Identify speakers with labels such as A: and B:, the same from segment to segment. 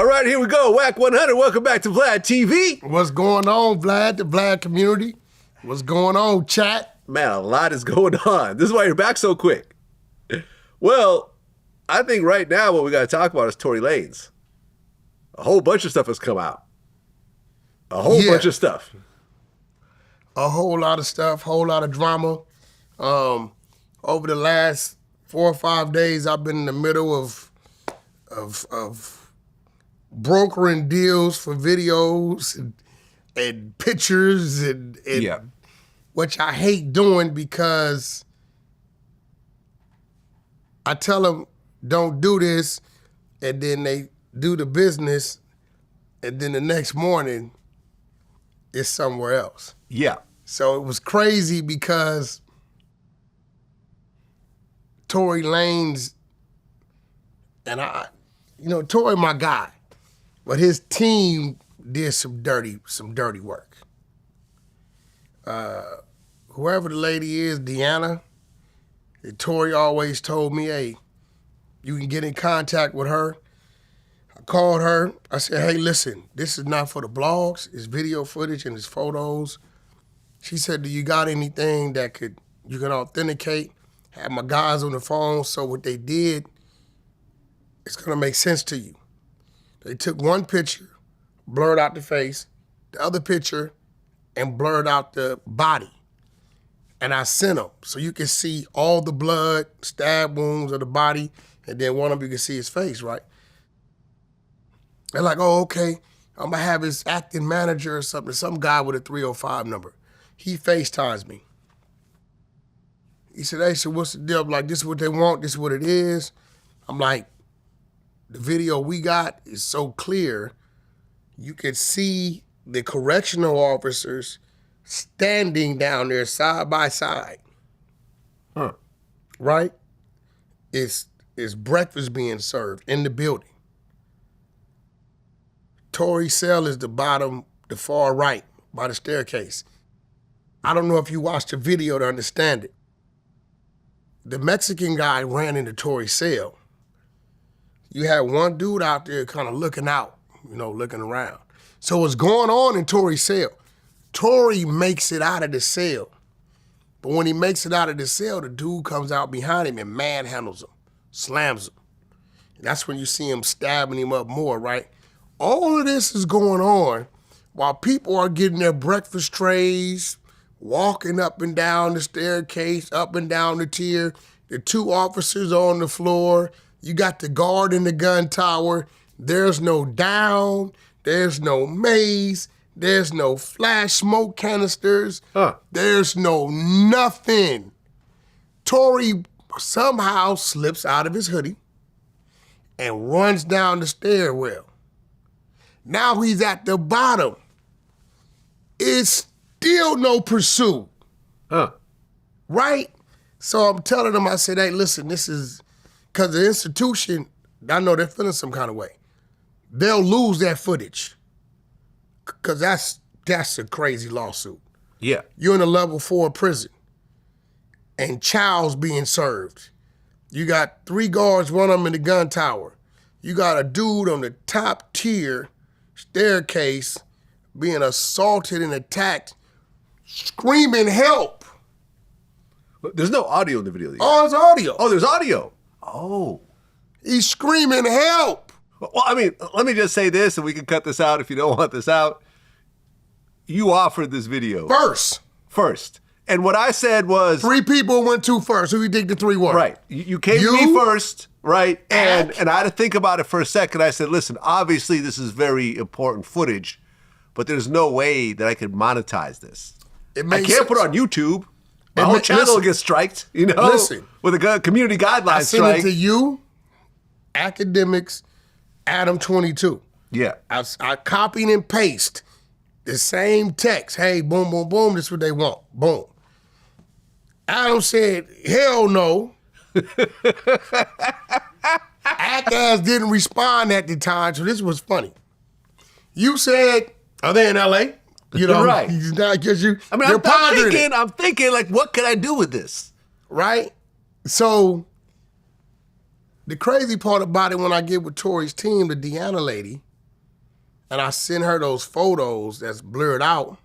A: right, here we go. Wack100, welcome back to Vlad TV.
B: What's going on, Vlad, the Vlad community? What's going on, chat?
A: Man, a lot is going on. This is why you're back so quick. Well, I think right now what we got to talk about is Tory Lanez. A whole bunch of stuff has come out. A whole bunch of stuff.
B: A whole lot of stuff, whole lot of drama. Over the last 4 or 5 days, I've been in the middle of brokering deals for videos and pictures and which I hate doing because I tell them don't do this, and then they do the business, and then the next morning it's somewhere else.
A: Yeah.
B: So it was crazy because Tory Lanez and Tory my guy, but his team did some dirty work. Whoever the lady is, Deanna, Tory always told me, hey, you can get in contact with her. I called her. I said, hey, listen, this is not for the blogs. It's video footage and it's photos. She said, do you got anything that you can authenticate? Have my guys on the phone, so what they did, it's gonna make sense to you. They took one picture, blurred out the face, the other picture, and blurred out the body. And I sent them, so you can see all the blood, stab wounds of the body, and then one of you can see his face, right? They're like, oh, okay, I'm gonna have his acting manager or something, some guy with a 305 number. He FaceTimes me. He said, hey, so what's the deal? I'm like, this is what they want, this is what it is. I'm like, the video we got is so clear, you could see the correctional officers standing down there side by side.
A: Huh.
B: Right? It's breakfast being served in the building. Tory's cell is the bottom, the far right, by the staircase. I don't know if you watched the video to understand it. The Mexican guy ran into Tory's cell. You had one dude out there kind of looking out, looking around. So what's going on in Tory's cell? Tory makes it out of the cell. But when he makes it out of the cell, the dude comes out behind him and manhandles him, slams him. And that's when you see him stabbing him up more, right? All of this is going on while people are getting their breakfast trays, walking up and down the staircase, up and down the tier. The 2 officers on the floor. You got the guard in the gun tower. There's no down. There's no mace. There's no flash smoke canisters. There's no nothing. Tory somehow slips out of his hoodie and runs down the stairwell. Now he's at the bottom. It's still no pursuit. Right? So I'm telling them, I said, hey, listen, this is, because the institution, I know they're feeling some kind of way. They'll lose that footage. Because that's a crazy lawsuit.
A: Yeah.
B: You're in a level 4 prison. And child's being served. You got 3 guards, one of them in the gun tower. You got a dude on the top tier staircase being assaulted and attacked, screaming help.
A: There's no audio in the video.
B: Oh, it's audio.
A: Oh, there's audio. Oh.
B: He's screaming help.
A: Well, I mean, let me just say this, and we can cut this out if you don't want this out. You offered this video. First. And what I said was...
B: 3 people went to first. Who do you think the 3 were?
A: Right. You came to me first, right? And I had to think about it for a second. I said, listen, obviously this is very important footage, but there's no way that I could monetize this. I can't put it on YouTube. My whole channel gets striked,
B: Listen.
A: With a community guidelines strike.
B: I sent it to you, academics, Adam 22.
A: Yeah.
B: I copied and paste the same text. Hey, boom, boom, boom, this is what they want. Boom. Adam said, hell no. Act-ass didn't respond at the time, so this was funny. You said, are they in L.A.?
A: Right.
B: Because
A: I'm thinking, like, what can I do with this?
B: Right? So, the crazy part about it, when I get with Tory's team, the Deanna lady, and I send her those photos that's blurred out.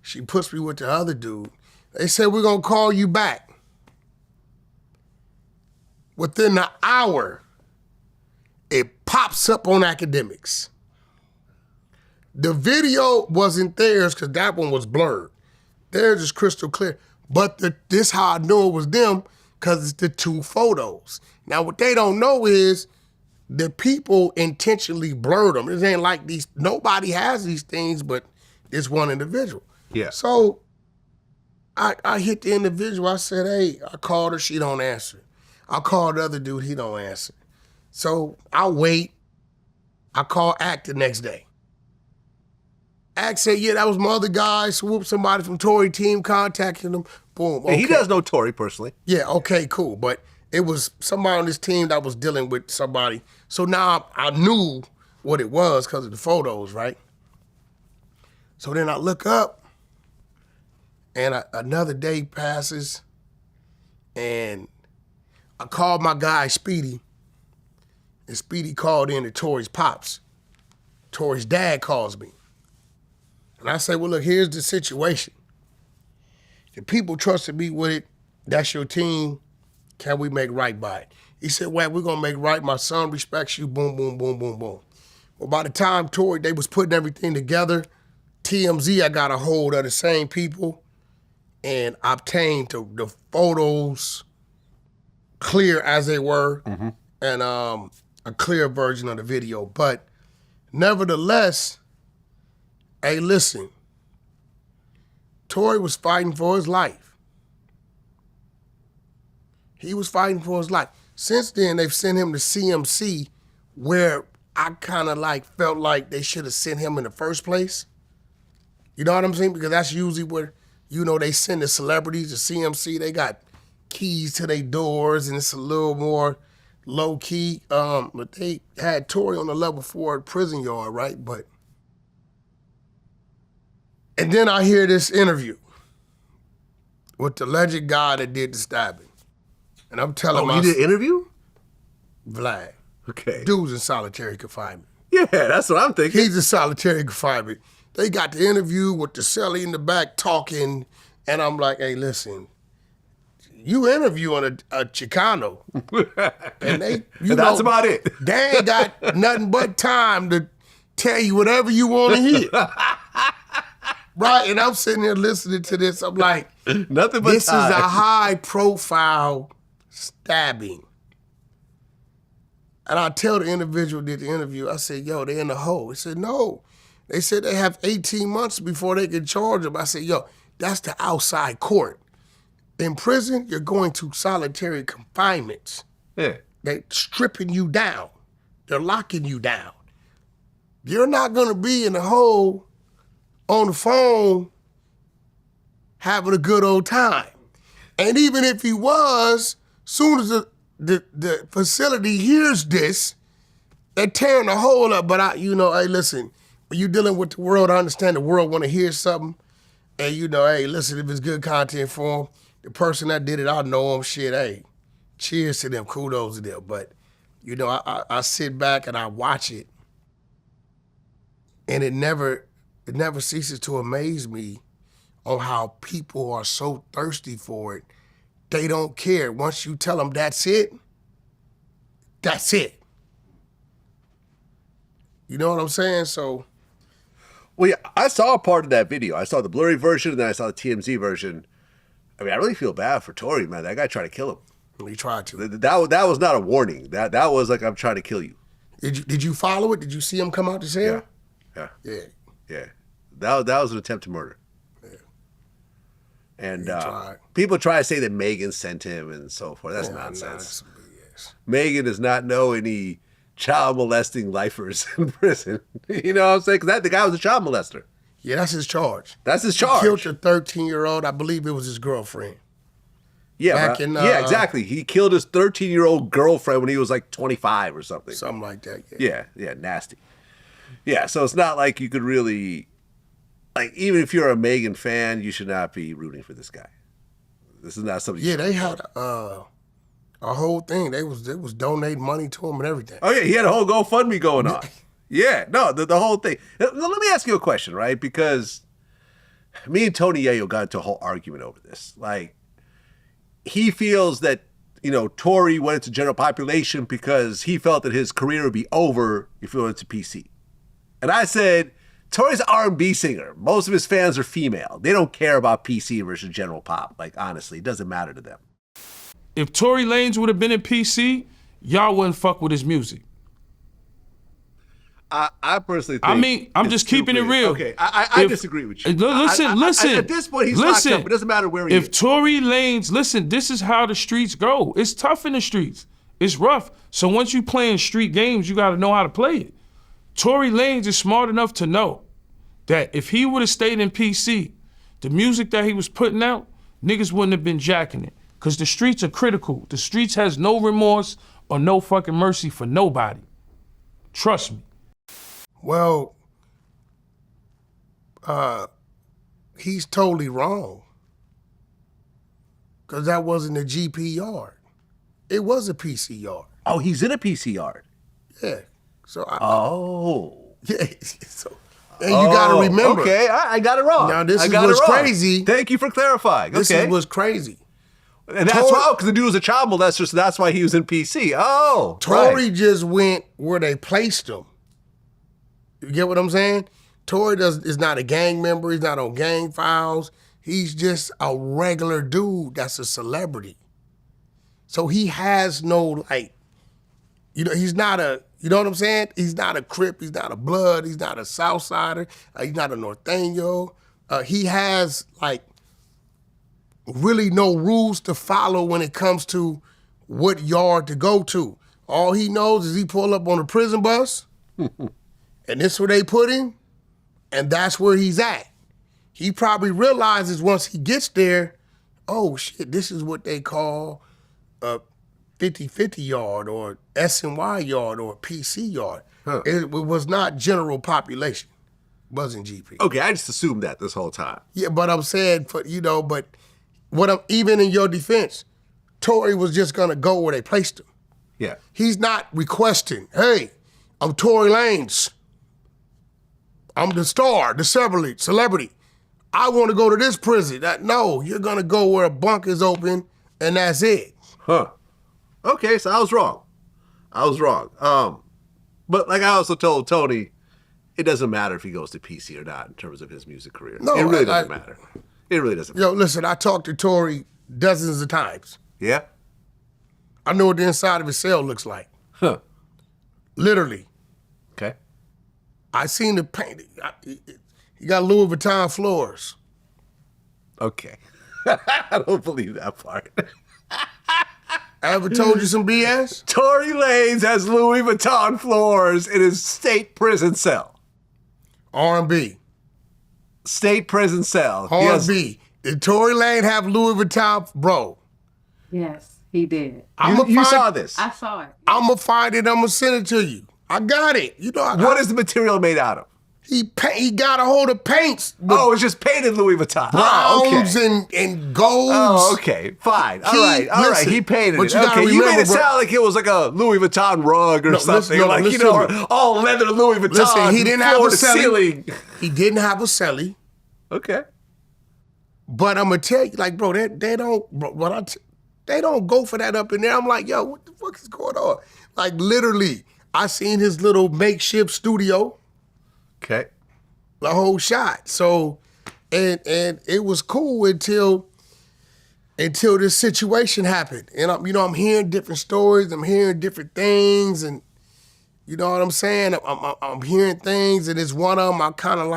B: She puts me with the other dude. They said, we're going to call you back. Within an hour, it pops up on academics. The video wasn't theirs because that one was blurred. Theirs is crystal clear. But this how I knew it was them, because it's the two photos. Now, what they don't know is the people intentionally blurred them. It ain't like nobody has these things but this one individual.
A: Yeah.
B: So I hit the individual. I said, hey, I called her. She don't answer. I called the other dude. He don't answer. So I wait. I call Act the next day. Act said, yeah, that was my other guy. Swoop, somebody from Tory team contacted him. Boom. Okay.
A: Yeah, he does know Tory personally.
B: Yeah, okay, cool. But it was somebody on this team that was dealing with somebody. So now I knew what it was because of the photos, right? So then I look up, and another day passes, and I called my guy, Speedy, and Speedy called in to Tory's pops. Tory's dad calls me. And I say, well, look, here's the situation. The people trusted me with it. That's your team. Can we make right by it? He said, well, we're going to make right. My son respects you. Boom, boom, boom, boom, boom. Well, by the time Tory, they was putting everything together, TMZ, I got a hold of the same people and obtained the photos clear as they were, and a clear version of the video. But nevertheless, hey, listen, Tory was fighting for his life. He was fighting for his life. Since then, they've sent him to CMC, where I kind of felt like they should have sent him in the first place. You know what I'm saying? Because that's usually where, they send the celebrities to CMC. They got keys to their doors, and it's a little more low key. But they had Tory on the level 4 prison yard, right? And then I hear this interview with the alleged guy that did the stabbing. And I'm telling
A: you did an interview?
B: Vlad.
A: Okay.
B: Dude's in solitary confinement.
A: Yeah, that's what I'm thinking.
B: He's in solitary confinement. They got the interview with the cellie in the back talking, and I'm like, hey, listen, you interviewing a Chicano. And
A: that's about it.
B: They ain't got nothing but time to tell you whatever you want to hear. Right? And I'm sitting there listening to this. I'm like,
A: nothing but
B: this
A: time.
B: is a high-profile stabbing. And I tell the individual who did the interview, I said, yo, they in the hole. He said, no. They said they have 18 months before they can charge them. I said, yo, that's the outside court. In prison, you're going to solitary confinement.
A: Yeah.
B: They're stripping you down. They're locking you down. You're not going to be in the hole on the phone having a good old time. And even if he was, soon as the facility hears this, they're tearing the hole up. But hey, listen, when you're dealing with the world, I understand the world want to hear something. And hey, listen, if it's good content for them, the person that did it, I know them, shit, hey, cheers to them, kudos to them. But, I sit back and I watch it, and it never ceases to amaze me on how people are so thirsty for it. They don't care. Once you tell them that's it, that's it. You know what I'm saying? So,
A: well, yeah, I saw a part of that video. I saw the blurry version, and then I saw the TMZ version. I mean, I really feel bad for Tory, man. That guy tried to kill him.
B: He tried to.
A: That was not a warning. That was like, I'm trying to kill you.
B: Did you follow it? Did you see him come out to say
A: Yeah.
B: Yeah.
A: That was an attempt to murder.
B: Yeah.
A: And people try to say that Megan sent him and so forth. That's nonsense. Megan does not know any child molesting lifers in prison. You know what I'm saying? Because the guy was a child molester.
B: Yeah, that's his charge.
A: That's his charge.
B: He killed a 13-year-old. I believe it was his girlfriend.
A: Yeah, yeah, exactly. He killed his 13-year-old girlfriend when he was like 25 or something.
B: Something like that.
A: Yeah, nasty. Yeah, so it's not like you could really, even if you're a Megan fan, you should not be rooting for this guy. This is not something.
B: Yeah, they had a whole thing. They was donating money to him and everything.
A: Oh yeah, he had a whole GoFundMe going on. Yeah, no, the whole thing. Let me ask you a question, right? Because me and Tony Yayo got into a whole argument over this. Like, he feels that, Tory went into general population because he felt that his career would be over if he went to PC. And I said, Tory's an R&B singer. Most of his fans are female. They don't care about PC versus general pop. Like, honestly, it doesn't matter to them.
C: If Tory Lanez would have been in PC, y'all wouldn't fuck with his music.
A: I personally think...
C: I mean, I'm just keeping it real.
A: Okay, I disagree with you.
C: Listen.
A: At this point, he's locked up. It doesn't matter where he is.
C: If Tory Lanez... Listen, this is how the streets go. It's tough in the streets. It's rough. So once you playing street games, you got to know how to play it. Tory Lanez is smart enough to know that if he would have stayed in PC, the music that he was putting out, niggas wouldn't have been jacking it. Because the streets are critical. The streets has no remorse or no fucking mercy for nobody. Trust me.
B: Well, he's totally wrong. Because that wasn't a GP yard. It was a PC yard.
A: Oh, he's in a PC yard?
B: Yeah. So Yeah. So, and you got to remember.
A: Okay, I got it wrong.
B: Now, this is what's crazy.
A: Thank you for clarifying.
B: This is what's crazy.
A: And that's why, because the dude was a child molester, so that's why he was in PC. Oh,
B: Tory just went where they placed him. You get what I'm saying? Tory is not a gang member. He's not on gang files. He's just a regular dude that's a celebrity. So he has no, he's not a, you know what I'm saying? He's not a Crip. He's not a Blood. He's not a Southsider. He's not a Norteño. He has, really no rules to follow when it comes to what yard to go to. All he knows is he pull up on a prison bus, and this is where they put him, and that's where he's at. He probably realizes once he gets there, oh shit, this is what they call a 50-50 yard or S&Y yard or PC yard. Huh. It was not general population. It wasn't GP.
A: Okay, I just assumed that this whole time.
B: Yeah, but I'm saying, even in your defense, Tory was just gonna go where they placed him.
A: Yeah.
B: He's not requesting, hey, I'm Tory Lanez. I'm the star, the celebrity. I want to go to this prison. No, you're gonna go where a bunk is open and that's it.
A: Huh. Okay, so I was wrong. But like I also told Tony, it doesn't matter if he goes to PC or not in terms of his music career.
B: No,
A: it really doesn't matter. It really doesn't matter.
B: Yo, listen, I talked to Tory dozens of times.
A: Yeah?
B: I know what the inside of his cell looks like.
A: Huh.
B: Literally.
A: Okay.
B: I seen the paint. He got Louis Vuitton floors.
A: Okay. I don't believe that part.
B: I ever told you some BS?
A: Tory Lanez has Louis Vuitton floors in his state prison cell.
B: R&B.
A: State prison cell.
B: R&B. Did Tory Lanez have Louis Vuitton? Bro.
D: Yes, he did.
A: You saw this?
D: I saw it.
B: I'm going to find it. I'm going to send it to you. I got it.
A: What is the material made out of?
B: He got a hold of paints.
A: Oh, it's just painted Louis Vuitton.
B: Browns and golds.
A: Oh, okay. Fine. All right. He painted it. Okay, you made it sound like it was like a Louis Vuitton rug or something. All leather Louis Vuitton.
B: Listen, he didn't have a
A: celly.
B: He didn't have a celly.
A: Okay.
B: But I'm going to tell you, bro, they don't go for that up in there. I'm like, yo, what the fuck is going on? Literally, I seen his little makeshift studio.
A: Okay.
B: The whole shot. So, and it was cool until this situation happened. And I'm hearing different stories. I'm hearing different things, and you know what I'm saying. I'm hearing things, and it's one of them. I kind of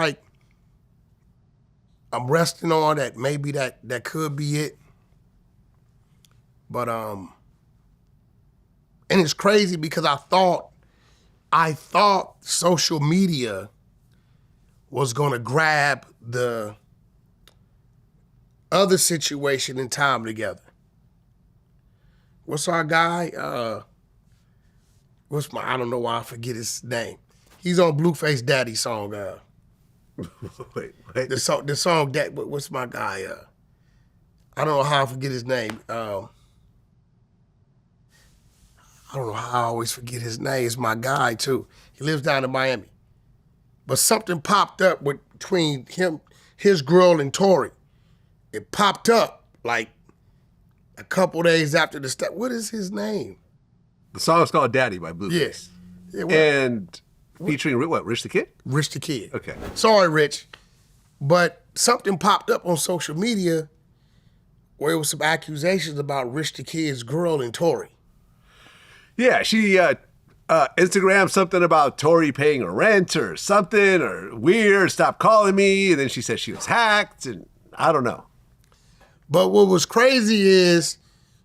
B: I'm resting on that. Maybe that could be it. But and it's crazy because I thought social media was gonna grab the other situation and tie them together. What's our guy? I don't know why I forget his name. He's on Blueface Daddy's song.
A: Wait.
B: The song that, what's my guy? I don't know how I forget his name. I don't know how I always forget his name. It's my guy, too. He lives down in Miami. But something popped up between him, his girl, and Tory. It popped up like a couple days after the stuff. What is his name?
A: The song's called Daddy by Blueface.
B: Yes. Yeah,
A: and featuring what? Rich the Kid?
B: Rich the Kid.
A: Okay.
B: Sorry, Rich. But something popped up on social media where it was some accusations about Rich the Kid's girl and Tory.
A: Yeah, she Instagrammed something about Tory paying her rent or something, or weird, stop calling me, and then she said she was hacked, and I don't know.
B: But what was crazy is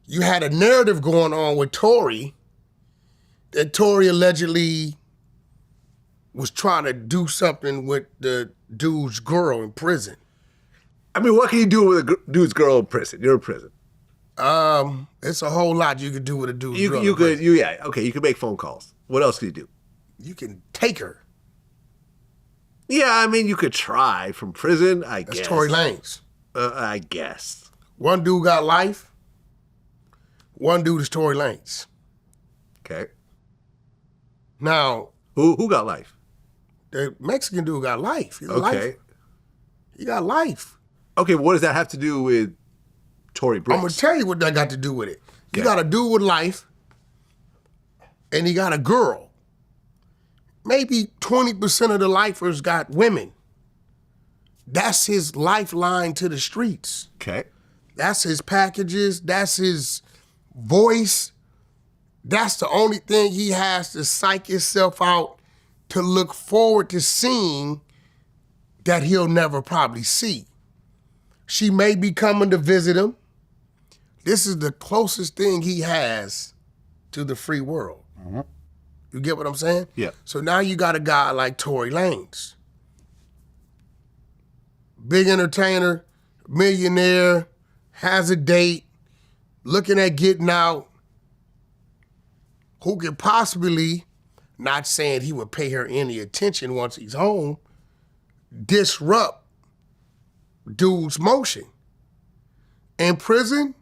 B: you had a narrative going on with Tory that Tory allegedly was trying to do something with the dude's girl in prison.
A: I mean, what can you do with a dude's girl in prison? You're in prison.
B: It's a whole lot you could do with a dude's girl.
A: You could make phone calls. What else can you do?
B: You can take her.
A: Yeah, I mean, you could try from prison, I guess.
B: That's Tory Lanez.
A: I guess.
B: One dude got life. One dude is Tory Lanez.
A: Okay.
B: Now,
A: who got life?
B: The Mexican dude got life. He got
A: Okay.
B: life. He got life.
A: Okay, what does that have to do with Tory Bricks?
B: I'm gonna tell you what that got to do with it. You
A: Okay.
B: got a dude with life, and he got a girl. Maybe 20% of the lifers got women. That's his lifeline to the streets.
A: Okay.
B: That's his packages. That's his voice. That's the only thing he has to psych himself out to look forward to seeing that he'll never probably see. She may be coming to visit him. This is the closest thing he has to the free world.
A: Mm-hmm.
B: You get what I'm saying?
A: Yeah.
B: So now you got a guy like Tory Lanez. Big entertainer, millionaire, has a date, looking at getting out, who could possibly, not saying he would pay her any attention once he's home, disrupt dude's motion. In prison,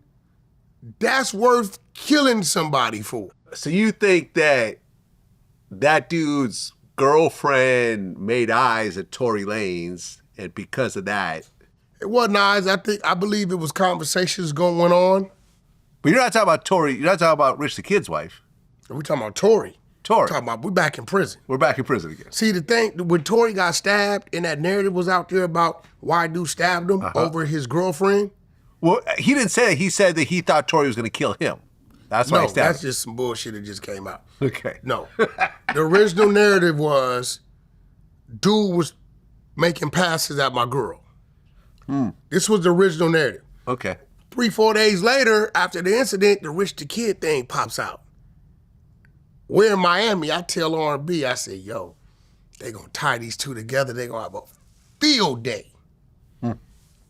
B: that's worth killing somebody for.
A: So you think that dude's girlfriend made eyes at Tory Lanez, and because of that...
B: It wasn't eyes. I believe it was conversations going on.
A: But you're not talking about Tory. You're not talking about Rich the Kid's wife.
B: We're talking about Tory.
A: Tory.
B: We're back in prison.
A: We're back in prison again.
B: See, the thing, when Tory got stabbed and that narrative was out there about why dude stabbed him over his girlfriend.
A: Well, he didn't say that. He said that he thought Tory was going to kill him. That's why he stabbed
B: that's
A: him.
B: just some bullshit that just came out.
A: Okay.
B: No. The original narrative was dude was making passes at my girl. This was the original narrative.
A: Okay.
B: 3-4 days later, after the incident, the Rich the Kid thing pops out. We're in Miami. I tell R&B, I say, yo, they gonna tie these two together. They gonna have a field day.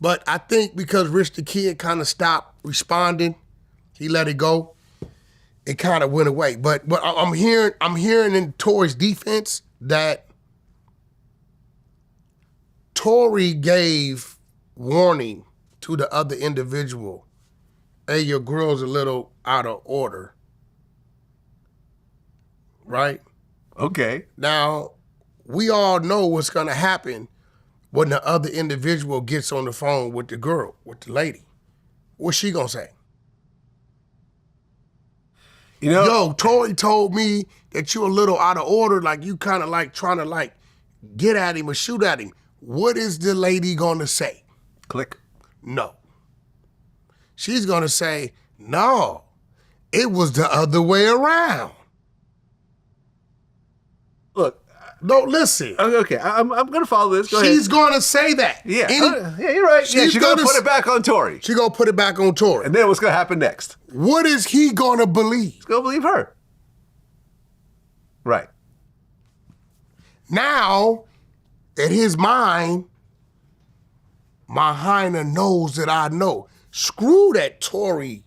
B: But I think because Rich the Kid kind of stopped responding, he let it go. It kind of went away. But I'm hearing in Tory's defense that Tory gave warning to the other individual, hey, your girl's a little out of order. Right?
A: Okay.
B: Now, we all know what's gonna happen when the other individual gets on the phone with the girl, with the lady. What's she gonna say?
A: You know,
B: Yo, Tory told me that you're a little out of order, like you kind of like trying to like get at him or shoot at him. What is the lady gonna say?
A: click.
B: No. She's gonna say, no, it was the other way around.
A: Look.
B: No, listen.
A: Okay, I'm gonna follow this. Go ahead.
B: She's gonna say that.
A: Yeah. Yeah, you're right. She's gonna put it back on Tory.
B: She's gonna put it back on Tory.
A: And then what's gonna happen next?
B: What is he gonna believe?
A: He's gonna believe her. Right.
B: Now, in his mind, my hyena knows that I know. Screw that Tory.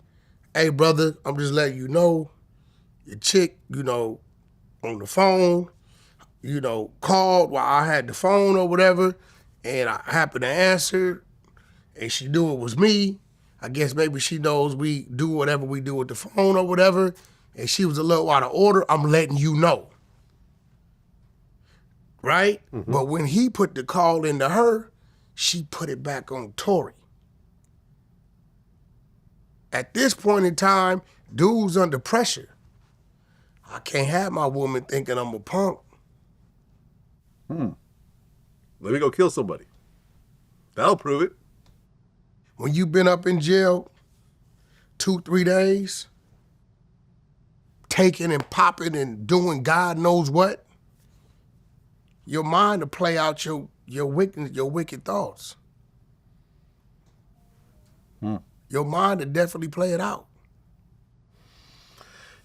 B: Hey, brother, I'm just letting you know, your chick, on the phone, called while I had the phone or whatever, and I happened to answer, and she knew it was me. I guess maybe she knows we do whatever we do with the phone or whatever, and she was a little out of order, I'm letting you know. Right? Mm-hmm. But when he put the call into her, she put it back on Tory. At this point in time, dude's under pressure. I can't have my woman thinking I'm a punk.
A: Let me go kill somebody. That'll prove it.
B: When you've been up in jail 2-3 days, taking and popping and doing God knows what, your mind will play out your wicked thoughts. Your mind will definitely play it out.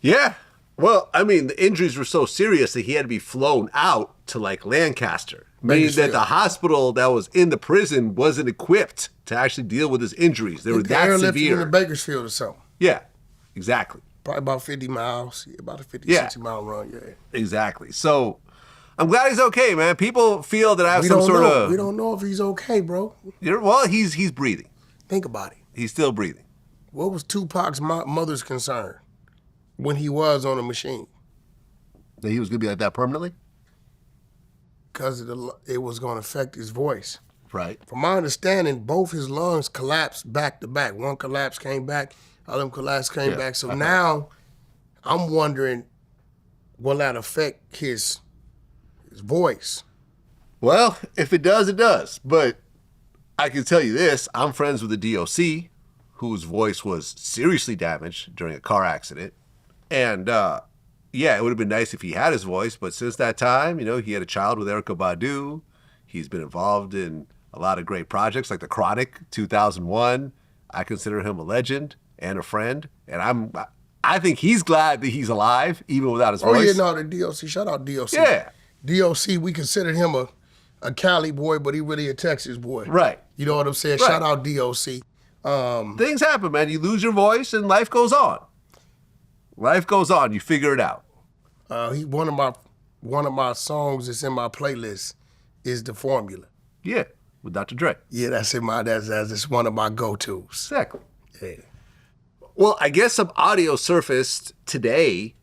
A: Yeah. Well, I mean, the injuries were so serious that he had to be flown out to like Lancaster. Meaning that the hospital that was in the prison wasn't equipped to actually deal with his injuries. They were that severe.
B: In the Bakersfield or something.
A: Yeah, exactly.
B: Probably about 50 miles. About a 50, 60-mile run, yeah.
A: Exactly. So I'm glad he's okay, man. People feel that I have some sort of...
B: We don't know if he's okay, bro.
A: Well, he's breathing.
B: Think about it.
A: He's still breathing.
B: What was Tupac's mother's concern when he was on the machine?
A: That he was going to be like that permanently?
B: Because it was going to affect his voice.
A: Right.
B: From my understanding, both his lungs collapsed back to back. One collapse came back, other collapse came back. So now I'm wondering, will that affect his voice?
A: Well, if it does, it does. But I can tell you this, I'm friends with the DOC, whose voice was seriously damaged during a car accident. And yeah, it would have been nice if he had his voice, but since that time, he had a child with Erykah Badu. He's been involved in a lot of great projects like The Chronic, 2001. I consider him a legend and a friend, and I think he's glad that he's alive, even without his voice.
B: Oh yeah, no, the DOC. Shout out DOC.
A: Yeah.
B: DOC, we considered him a Cali boy, but he really a Texas boy.
A: Right.
B: You know what I'm saying?
A: Right.
B: Shout out DOC.
A: Things happen, man. You lose your voice and life goes on. Life goes on. You figure it out.
B: One of my songs that's in my playlist is The Formula.
A: Yeah, with Dr. Dre.
B: Yeah, that's one of my go-tos.
A: Exactly.
B: Yeah.
A: Well, I guess some audio surfaced today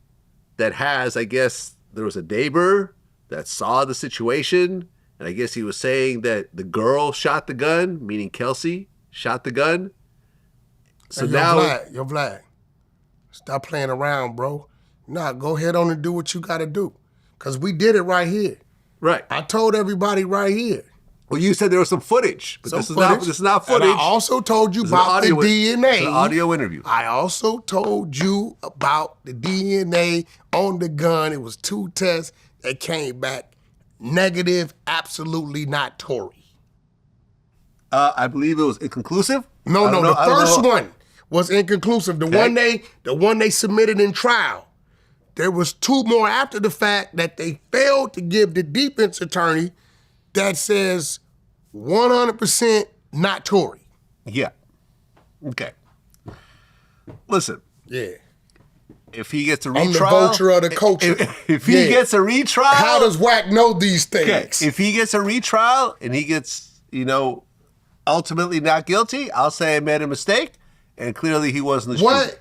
A: that I guess there was a neighbor that saw the situation, and I guess he was saying that the girl shot the gun, meaning Kelsey shot the gun. So
B: hey,
A: now...
B: Vlad, stop playing around, bro. Nah, go ahead on and do what you got to do. Because we did it right here.
A: Right.
B: I told everybody right here.
A: Well, you said there was some footage, but this is not footage.
B: And I also told you about the DNA.
A: It's an audio interview.
B: I also told you about the DNA on the gun. It was 2 tests that came back negative, absolutely not Tory.
A: I believe it was inconclusive.
B: No, the first one was inconclusive. The one they submitted in trial. There was 2 more after the fact that they failed to give the defense attorney that says 100% not Tory.
A: Yeah. Okay. Listen.
B: Yeah.
A: If he gets a retrial...
B: I'm the vulture of the culture.
A: If he gets a retrial...
B: How does Wack know these things?
A: Okay. If he gets a retrial and he gets, ultimately not guilty, I'll say I made a mistake, and clearly he wasn't the shooter.
B: What?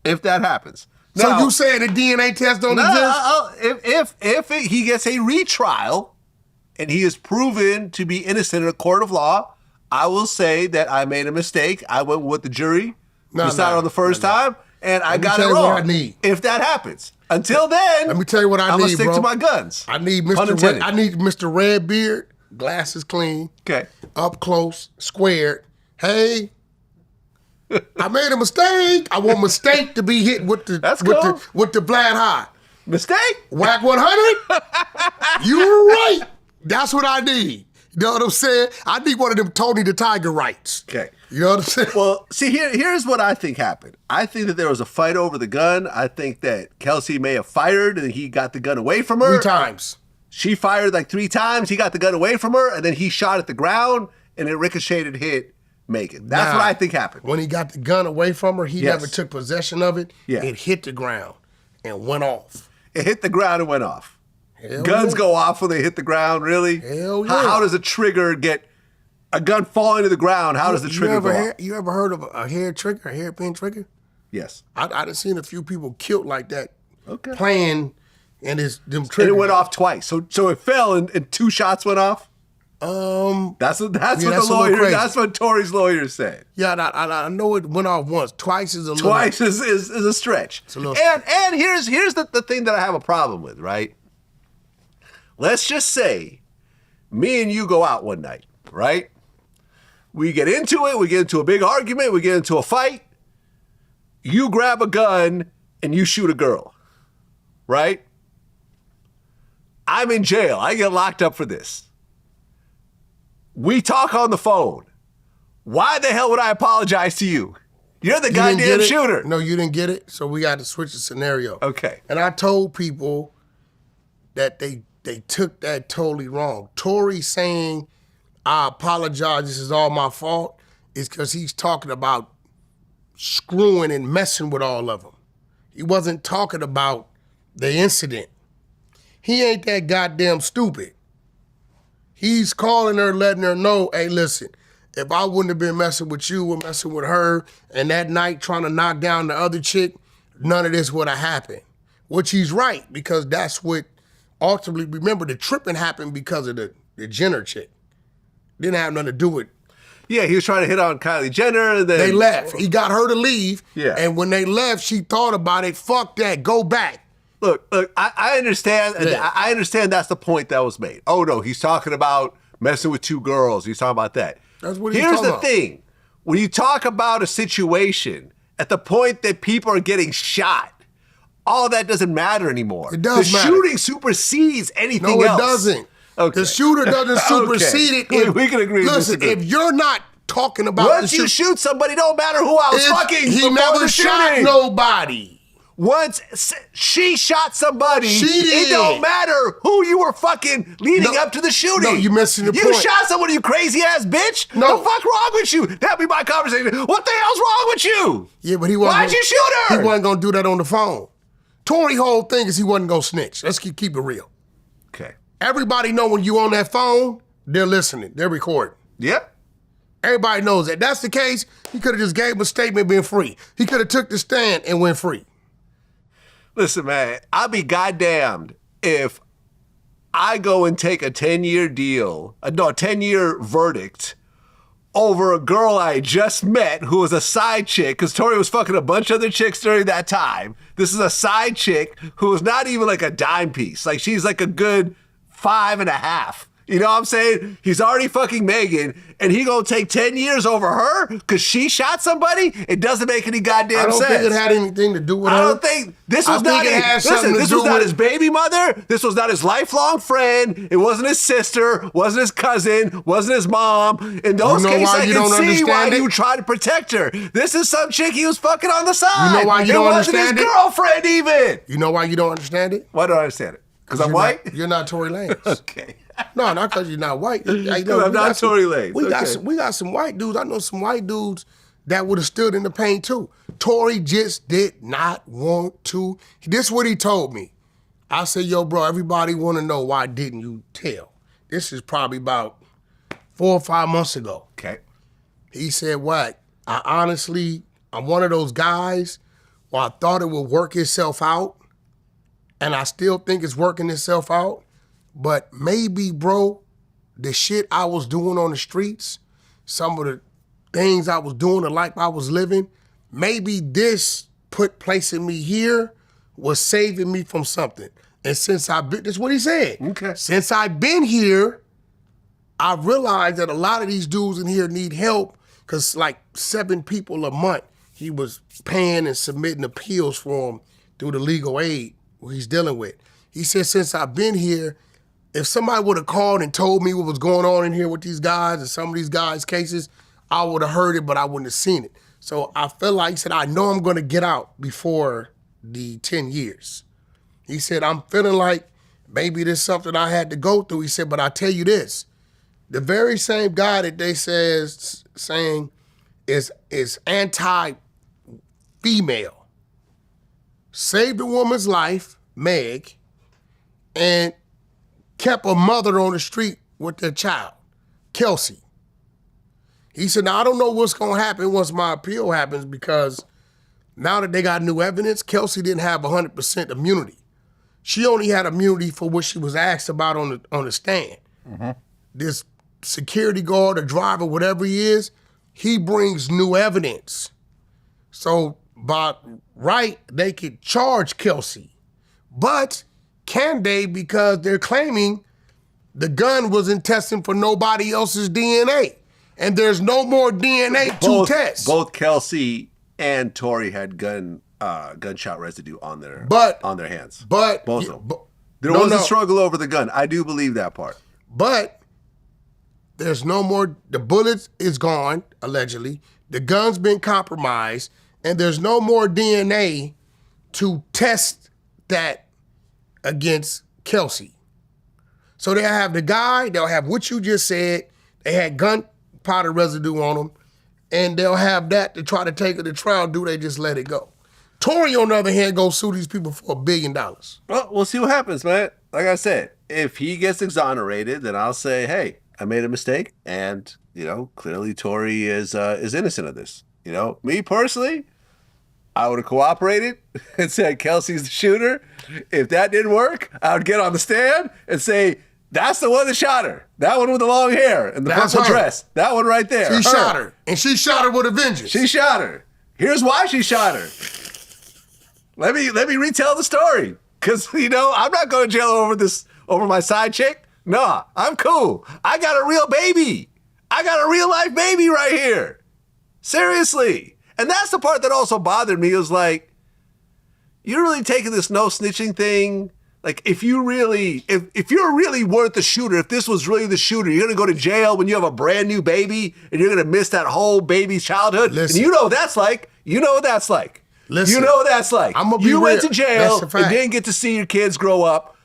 A: If that happens.
B: So
A: now,
B: you saying the DNA test don't exist?
A: If he gets a retrial and he is proven to be innocent in a court of law, I will say that I made a mistake. I went with the jury, decided on the first time, and I got it wrong.
B: What I need.
A: If that happens. Until then,
B: let me tell you what I need, bro.
A: I'm going to stick to my guns.
B: I need Mr. Redbeard, glasses clean,
A: okay,
B: up close, squared. Hey, I made a mistake. I want mistake to be hit with the Vlad high.
A: Mistake?
B: Wack100? You were right. That's what I need. You know what I'm saying? I need one of them Tony the Tiger rights.
A: Okay.
B: You know what I'm saying?
A: Well, see, here's what I think happened. I think that there was a fight over the gun. I think that Kelsey may have fired and he got the gun away from her.
B: 3 times.
A: She fired like 3 times. He got the gun away from her, and then he shot at the ground, and it ricocheted, hit Megan. That's what I think happened.
B: When he got the gun away from her, he never took possession of it.
A: Yeah.
B: It hit the ground and went off.
A: It hit the ground and went off.
B: Hell
A: Guns
B: yeah.
A: go off when they hit the ground, really?
B: Hell yeah.
A: How does a trigger get a gun falling to the ground? How does the trigger go off?
B: You ever heard of a hair trigger, a hairpin trigger?
A: Yes.
B: I done seen a few people killed like that.
A: Okay.
B: Playing and them triggers.
A: And it went off twice. So it fell and 2 shots went off? That's what the lawyer. That's what Tory's lawyer said.
B: Yeah, I know it went off once. Twice is a little.
A: Twice is a stretch.
B: It's a little
A: and here's the thing that I have a problem with, right? Let's just say me and you go out one night, right? We get into it, we get into a big argument, we get into a fight. You grab a gun and you shoot a girl, right? I'm in jail. I get locked up for this. We talk on the phone. Why the hell would I apologize to you? You're the goddamn shooter.
B: No, you didn't get it, so we got to switch the scenario.
A: Okay.
B: And I told people that they took that totally wrong. Tory saying, I apologize, this is all my fault, is because he's talking about screwing and messing with all of them. He wasn't talking about the incident. He ain't that goddamn stupid. He's calling her, letting her know, hey, listen, if I wouldn't have been messing with you or messing with her and that night trying to knock down the other chick, none of this would have happened. Which he's right, because that's what ultimately, remember, the tripping happened because of the Jenner chick. Didn't have nothing to do with.
A: Yeah, he was trying to hit on Kylie Jenner. And then
B: they left. He got her to leave.
A: Yeah.
B: And when they left, she thought about it. Fuck that. Go back.
A: Look, I understand.
B: Yeah.
A: I understand that's the point that was made. Oh, no, he's talking about messing with 2 girls. He's talking about that.
B: That's what he's
A: Here's
B: talking
A: the
B: about.
A: thing. When you talk about a situation at the point that people are getting shot, all that doesn't matter anymore.
B: It does
A: the
B: matter.
A: shooting supersedes anything
B: No,
A: else.
B: it doesn't.
A: Okay.
B: The shooter doesn't supersede
A: Okay.
B: it.
A: We can agree to
B: Listen,
A: disagree.
B: if you're not talking about
A: Once you shoot somebody, don't matter who I was fucking
B: he
A: before
B: never
A: the
B: shot
A: shooting.
B: nobody.
A: Once she shot somebody,
B: She did.
A: it don't matter who you were fucking leading up to the shooting.
B: No, you're missing the
A: you
B: point.
A: You shot someone, you crazy ass bitch.
B: No.
A: The fuck wrong with you? That'd be my conversation. What the hell's wrong with you?
B: Yeah, but he wasn't.
A: Why'd you shoot her?
B: He wasn't gonna do that on the phone. Tory whole thing is he wasn't gonna snitch. Let's keep it real.
A: Okay.
B: Everybody know when you on that phone, they're listening, they're recording.
A: Yep.
B: Everybody knows that. That's the case. He could have just gave him a statement, been free. He could have took the stand and went free.
A: Listen, man, I'll be goddamned if I go and take a 10-year deal, a 10-year verdict over a girl I just met who was a side chick, because Tory was fucking a bunch of other chicks during that time. This is a side chick who is not even like a dime piece. Like, she's like a good 5.5. You know what I'm saying? He's already fucking Megan, and he gonna take 10 years over her because she shot somebody? It doesn't make any goddamn sense.
B: I don't think it had anything to do with her.
A: I don't think this was not his baby mother. This was not his lifelong friend. It wasn't his sister, wasn't his cousin, wasn't his mom. In those cases, I can see why he would try to protect her. This is some chick he was fucking on the side.
B: You know why you don't understand it?
A: It wasn't his girlfriend even.
B: You know why you don't understand it?
A: Why don't I understand it? Because I'm white?
B: You're not Tory Lanez.
A: Okay.
B: No, not because you're not white.
A: I'm not Tory Lanez.
B: We got some white dudes. I know some white dudes that would have stood in the pain too. Tory just did not want to. This is what he told me. I said, yo, bro, everybody want to know why didn't you tell? This is probably about 4 or 5 months ago.
A: Okay.
B: He said, what? I'm one of those guys where I thought it would work itself out, and I still think it's working itself out. But maybe, bro, the shit I was doing on the streets, some of the things I was doing, the life I was living, maybe this placing me here was saving me from something. And since I've been, this is what he said.
A: Okay.
B: Since I've been here, I realized that a lot of these dudes in here need help because like 7 people a month, he was paying and submitting appeals for him through the legal aid he's dealing with. He said, since I've been here, if somebody would have called and told me what was going on in here with these guys and some of these guys' cases, I would have heard it, but I wouldn't have seen it. So I felt like, he said, I know I'm going to get out before the 10 years. He said, I'm feeling like maybe there's something I had to go through. He said, but I tell you this, the very same guy that they saying is anti-female saved a woman's life, Meg, and kept a mother on the street with their child, Kelsey. He said, now I don't know what's gonna happen once my appeal happens because Now that they got new evidence, Kelsey didn't have 100% immunity. She only had immunity for what she was asked about on the stand. This security guard or driver, whatever he is, he brings new evidence. So by right, they could charge Kelsey. But can they, because they're claiming the gun wasn't testing for nobody else's DNA. And there's no more DNA to test.
A: Both Kelsey and Tory had gunshot residue on their hands.
B: But
A: both of them. There was a struggle over the gun. I do believe that part.
B: But there's no more. The bullets is gone, allegedly. The gun's been compromised, and there's no more DNA to test that against Kelsey. So they'll have the guy, they'll have what you just said, they had gunpowder residue on them, and they'll have that to try to take it to trial. Do they just let it go? Tory, on the other hand, go sue these people for $1 billion.
A: Well, we'll see what happens, man. Like I said, if he gets exonerated, then I'll say, hey, I made a mistake, and clearly Tory is innocent of this. Me personally, I would have cooperated and said Kelsey's the shooter. If that didn't work, I would get on the stand and say, that's the one that shot her. That one with the long hair and the purple dress. That one right there.
B: She shot her. And she shot her with a vengeance.
A: She shot her. Here's why she shot her. Let me retell the story. Because, I'm not going to jail over my side chick. Nah, I'm cool. I got a real baby. I got a real life baby right here. Seriously. And that's the part that also bothered me. It was like, you're really taking this no snitching thing. Like, if you're really weren't the shooter, if this was really the shooter, you're going to go to jail when you have a brand new baby and you're going to miss that whole baby's childhood.
B: Listen,
A: and you know what that's like. You know what that's like.
B: Listen,
A: you know what that's like. You went to jail and didn't get to see your kids grow up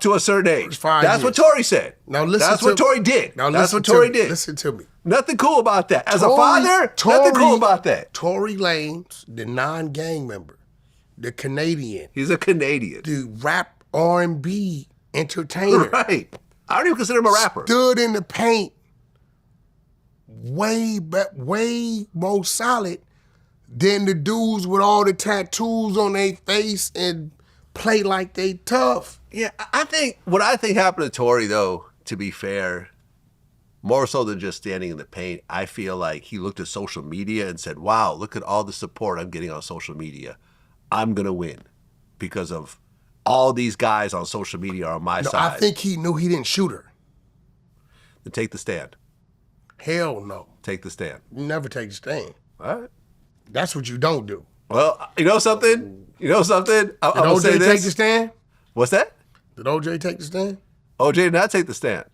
A: to a certain age. That's what Tory said.
B: Now listen.
A: That's what Tory did. That's what Tory did.
B: Listen to me.
A: Nothing cool about that. As a father, nothing cool about that.
B: Tory Lanez, the non-gang member, the Canadian.
A: He's a Canadian.
B: The rap R&B entertainer.
A: Right. I don't even consider him a rapper.
B: Stood in the paint way more solid than the dudes with all the tattoos on their face and play like they tough.
A: Yeah, what I think happened to Tory, though, to be fair, more so than just standing in the paint, I feel like he looked at social media and said, wow, look at all the support I'm getting on social media. I'm going to win because of all these guys on social media are on my side.
B: I think he knew he didn't shoot her.
A: Then take the stand.
B: Hell no.
A: Take the stand.
B: You never take the stand.
A: All right.
B: That's what you don't do.
A: Well, you know something? I'm going to say this.
B: Did OJ take the stand?
A: What's that?
B: Did OJ take the stand?
A: OJ did not take the stand.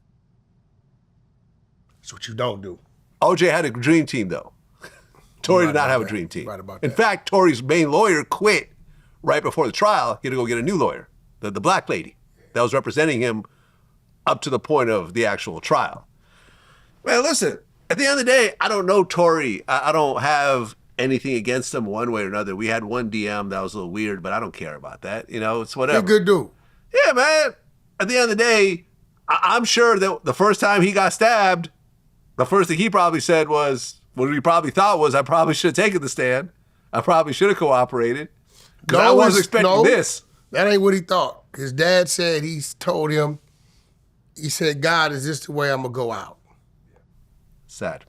B: That's what you don't do.
A: OJ had a dream team, though. Tory did not have a dream team.
B: Right about
A: In
B: that.
A: fact, Tory's main lawyer quit right before the trial. He had to go get a new lawyer, the black lady that was representing him up to the point of the actual trial. Man, listen, at the end of the day, I don't know Tory. I don't have anything against him one way or another. We had one DM that was a little weird, but I don't care about that. It's whatever.
B: He's a good dude.
A: Yeah, man. At the end of the day, I'm sure that the first time he got stabbed, the first thing he probably said was, what he probably thought was, I probably should have taken the stand. I probably should have cooperated. Because I wasn't expecting this.
B: That ain't what he thought. His dad said, he told him, he said, God, is this the way I'm going to go out?
A: Sad.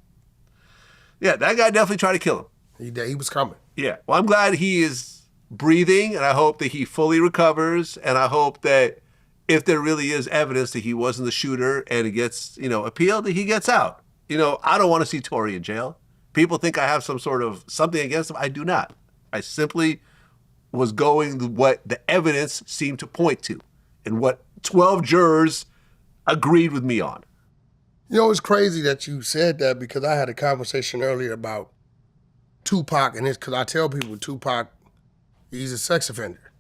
A: Yeah, that guy definitely tried to kill him.
B: He was coming.
A: Yeah. Well, I'm glad he is breathing, and I hope that he fully recovers, and I hope that if there really is evidence that he wasn't the shooter and it gets, appealed, that he gets out. I don't want to see Tory in jail. People think I have some sort of something against him. I do not. I simply was going what the evidence seemed to point to and what 12 jurors agreed with me on.
B: It's crazy that you said that because I had a conversation earlier about Tupac and because I tell people Tupac, he's a sex offender.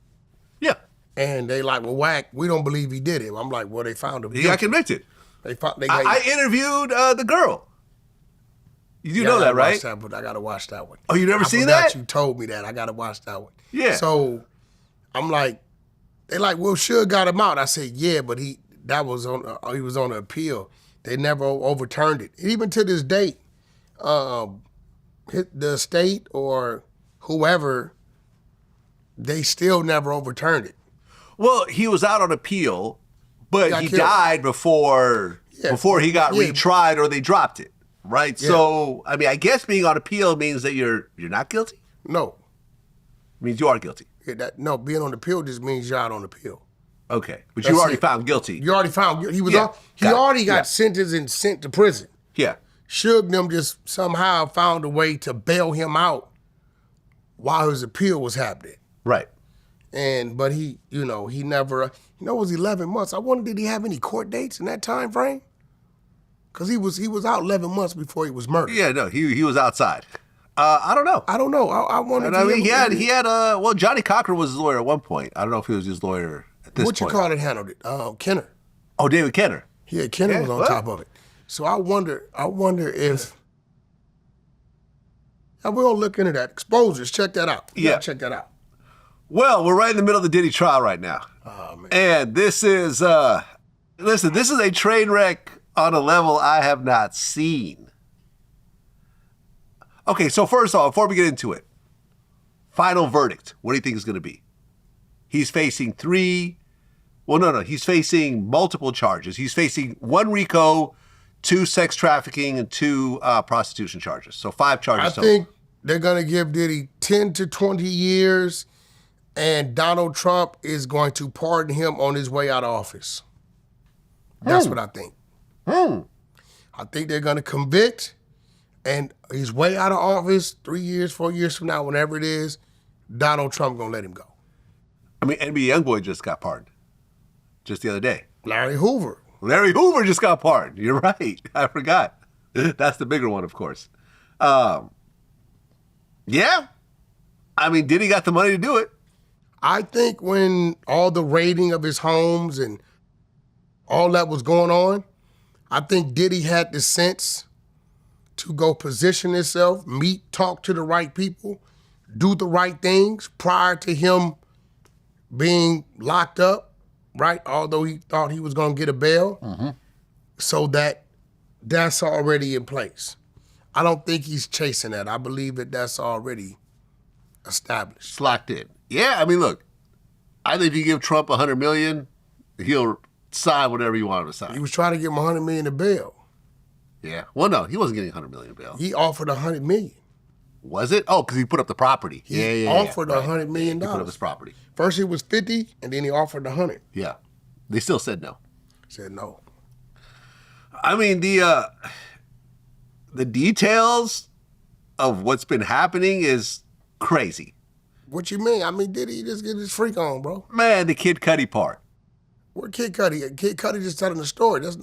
A: Yeah.
B: And they like, well, Wack, we don't believe he did it. I'm like, well, they found him.
A: He got convicted. I interviewed the girl. You do know that, right?
B: I got to watch that one.
A: Oh, you never seen that?
B: You told me that. I got to watch that one.
A: Yeah.
B: So I'm like, they like, well, Suge got him out. I said, yeah, but he was on an appeal. They never overturned it. Even to this date, the state or whoever they still never overturned it.
A: Well, he was out on appeal, but he
B: killed.
A: died before he got retried or they dropped it, right? Yeah. So, I mean, I guess being on appeal means that you're not guilty?
B: No.
A: It means you are guilty.
B: Yeah, no, being on appeal just means you're out on appeal.
A: Okay, but you already found guilty.
B: You already found guilty. He already got sentenced and sent to prison.
A: Yeah.
B: Suge them just somehow found a way to bail him out while his appeal was happening.
A: Right.
B: But he never, it was 11 months. I wonder, did he have any court dates in that time frame? Because he was out 11 months before he was murdered.
A: Yeah, no, he was outside. I don't know.
B: I wonder.
A: And I mean, he had Johnny Cochran was his lawyer at one point. I don't know if he was his lawyer at this point.
B: What you call it handled it? Kenner.
A: Oh, David Kenner.
B: Yeah, Kenner was on top of it. So I wonder if we're gonna look into that. Exposures, check that out. Check that out.
A: Well, we're right in the middle of the Diddy trial right now.
B: Oh, man.
A: And this is listen, this is a train wreck on a level I have not seen. Okay, so first off, before we get into it, final verdict. What do you think is going to be? He's facing he's facing multiple charges. He's facing 1 RICO, 2 sex trafficking, and 2 prostitution charges. So 5 charges.
B: I think they're going to give Diddy 10 to 20 years, and Donald Trump is going to pardon him on his way out of office. That's what I think. I think they're going to convict, and he's way out of office 3 years, 4 years from now, whenever it is, Donald Trump going to let him go.
A: I mean, NBA Youngboy just got pardoned just the other day.
B: Larry Hoover
A: just got pardoned. You're right. I forgot. That's the bigger one, of course. Yeah. I mean, Diddy got the money to do it.
B: I think when all the raiding of his homes and all that was going on, I think Diddy had the sense to go position himself, talk to the right people, do the right things prior to him being locked up, right? Although he thought he was going to get a bail, so that's already in place. I don't think he's chasing that. I believe that's already established.
A: It's locked in. Yeah, I mean, look, I think if you give Trump $100 million, he'll sign whatever you want him to sign.
B: He was trying to give him $100 million in bail.
A: Yeah. Well, no, he wasn't getting $100 million in bail.
B: He offered $100 million.
A: Was it? Oh, because he put up the property.
B: He offered $100 million.
A: He put up his property.
B: First it was 50, and then he offered 100.
A: Yeah. They still said no.
B: Said no.
A: I mean, the details of what's been happening is crazy.
B: What you mean? I mean, did he just get his freak on, bro?
A: Man, the Kid Cudi part.
B: Where Kid Cudi? Kid Cudi just telling the story. There's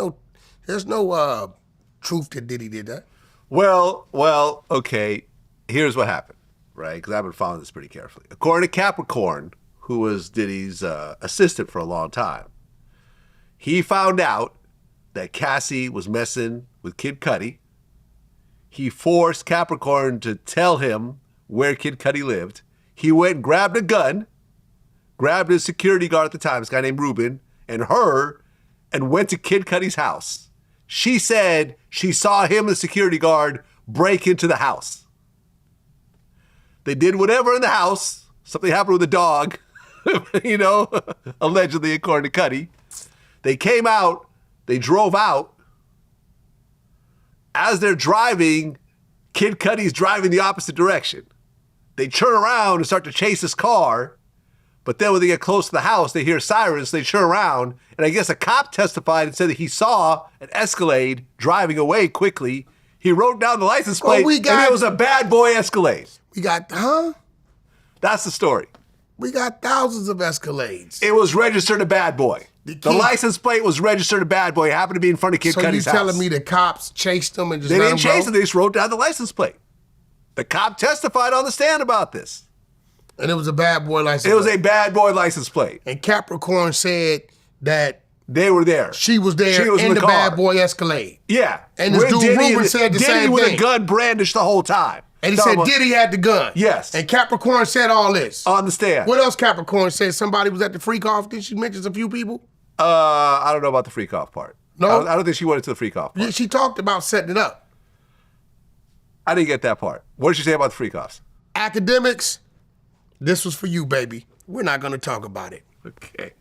B: no truth to Diddy did that.
A: Well, okay. Here's what happened, right? Because I've been following this pretty carefully. According to Capricorn, who was Diddy's assistant for a long time, he found out that Cassie was messing with Kid Cudi. He forced Capricorn to tell him where Kid Cudi lived. He went and grabbed a gun, grabbed his security guard at the time, this guy named Ruben, and went to Kid Cudi's house. She said she saw him, the security guard, break into the house. They did whatever in the house. Something happened with the dog, allegedly, according to Cudi. They came out, they drove out. As they're driving, Kid Cudi's driving the opposite direction. They turn around and start to chase his car, but then when they get close to the house, they hear sirens, they turn around, and I guess a cop testified and said that he saw an Escalade driving away quickly. He wrote down the license plate, and it was a bad boy Escalade. That's the story.
B: We got thousands of Escalades.
A: It was registered a bad boy. The license plate was registered a bad boy. It happened to be in front of Kid Cudi's house.
B: So you telling me the cops chased them and just
A: They didn't chase them. They just wrote down the license plate. The cop testified on the stand about this.
B: And it was a bad boy license plate.
A: It was a bad boy license plate.
B: And Capricorn said that
A: they were there.
B: She was there in the bad boy Escalade.
A: Yeah.
B: And this dude Ruben said the same thing.
A: Diddy with a gun brandished the whole time.
B: And he said Diddy had the gun.
A: Yes.
B: And Capricorn said all this.
A: On the stand.
B: What else Capricorn said? Somebody was at the freak off. Did she mention a few people?
A: I don't know about the freak off part.
B: No?
A: I don't think she went into the freak off part.
B: Yeah, she talked about setting it up.
A: I didn't get that part. What did she say about the freak offs?
B: Academics, This was for you, baby. We're not gonna talk about it.
A: Okay.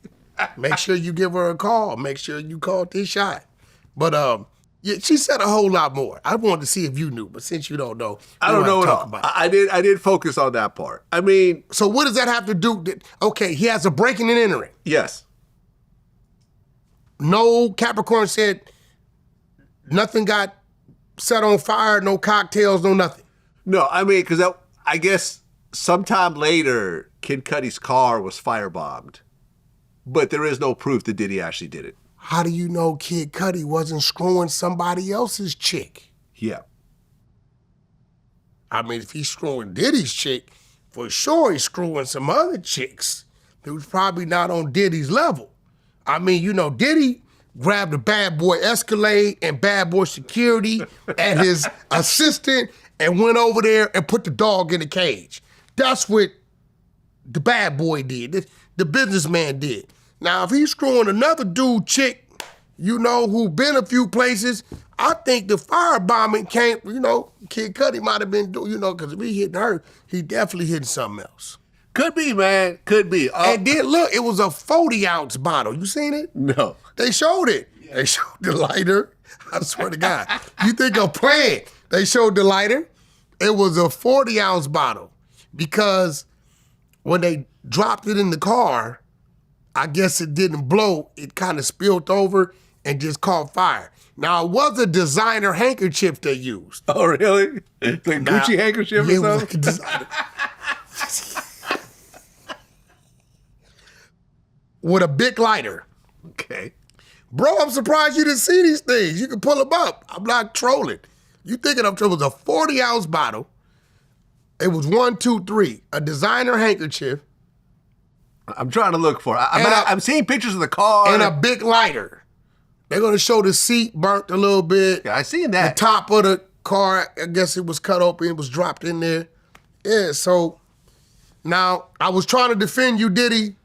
B: Make sure you give her a call. Make sure you call this shot. But yeah, she said a whole lot more. I wanted to see if you knew, but since you don't know,
A: I don't know at all. I did focus on that part. I mean,
B: so what does that have to do? Okay, he has a breaking and entering.
A: Yes.
B: No, Capricorn said nothing got set on fire, no cocktails, no nothing.
A: No, I mean, because I guess sometime later, Kid Cudi's car was firebombed. But there is no proof that Diddy actually did it.
B: How do you know Kid Cudi wasn't screwing somebody else's chick?
A: Yeah.
B: I mean, if he's screwing Diddy's chick, for sure he's screwing some other chicks who's probably not on Diddy's level. I mean, you know, Diddy grabbed a bad boy Escalade and bad boy security and his assistant and went over there and put the dog in the cage. That's what the bad boy did, the businessman did. Now, if he's screwing another dude chick, you know, who been a few places, I think the firebombing came, you know, Kid Cudi might have been, you know, because if he hitting her, he definitely hitting something else.
A: Could be, man. Could be.
B: And then, look, it was a 40-ounce bottle. You seen it?
A: No.
B: They showed it. They showed the lighter. I swear to God. You think I'm playing? They showed the lighter. It was a 40-ounce bottle because when they dropped it in the car, I guess it didn't blow. It kind of spilled over and just caught fire. Now, it was a designer handkerchief they used.
A: Oh, really? Like Gucci handkerchief or something?
B: It was like a designer. With a big lighter.
A: Okay.
B: Bro, I'm surprised you didn't see these things. You can pull them up. I'm not trolling. You thinking it was a 40-ounce bottle. It was 1, 2, 3. A designer handkerchief.
A: I'm trying to look for it. I'm seeing pictures of the car.
B: And a big lighter. They're going to show the seat burnt a little bit.
A: Yeah, I seen that.
B: The top of the car, I guess it was cut open. It was dropped in there. Yeah, so now I was trying to defend you, Diddy.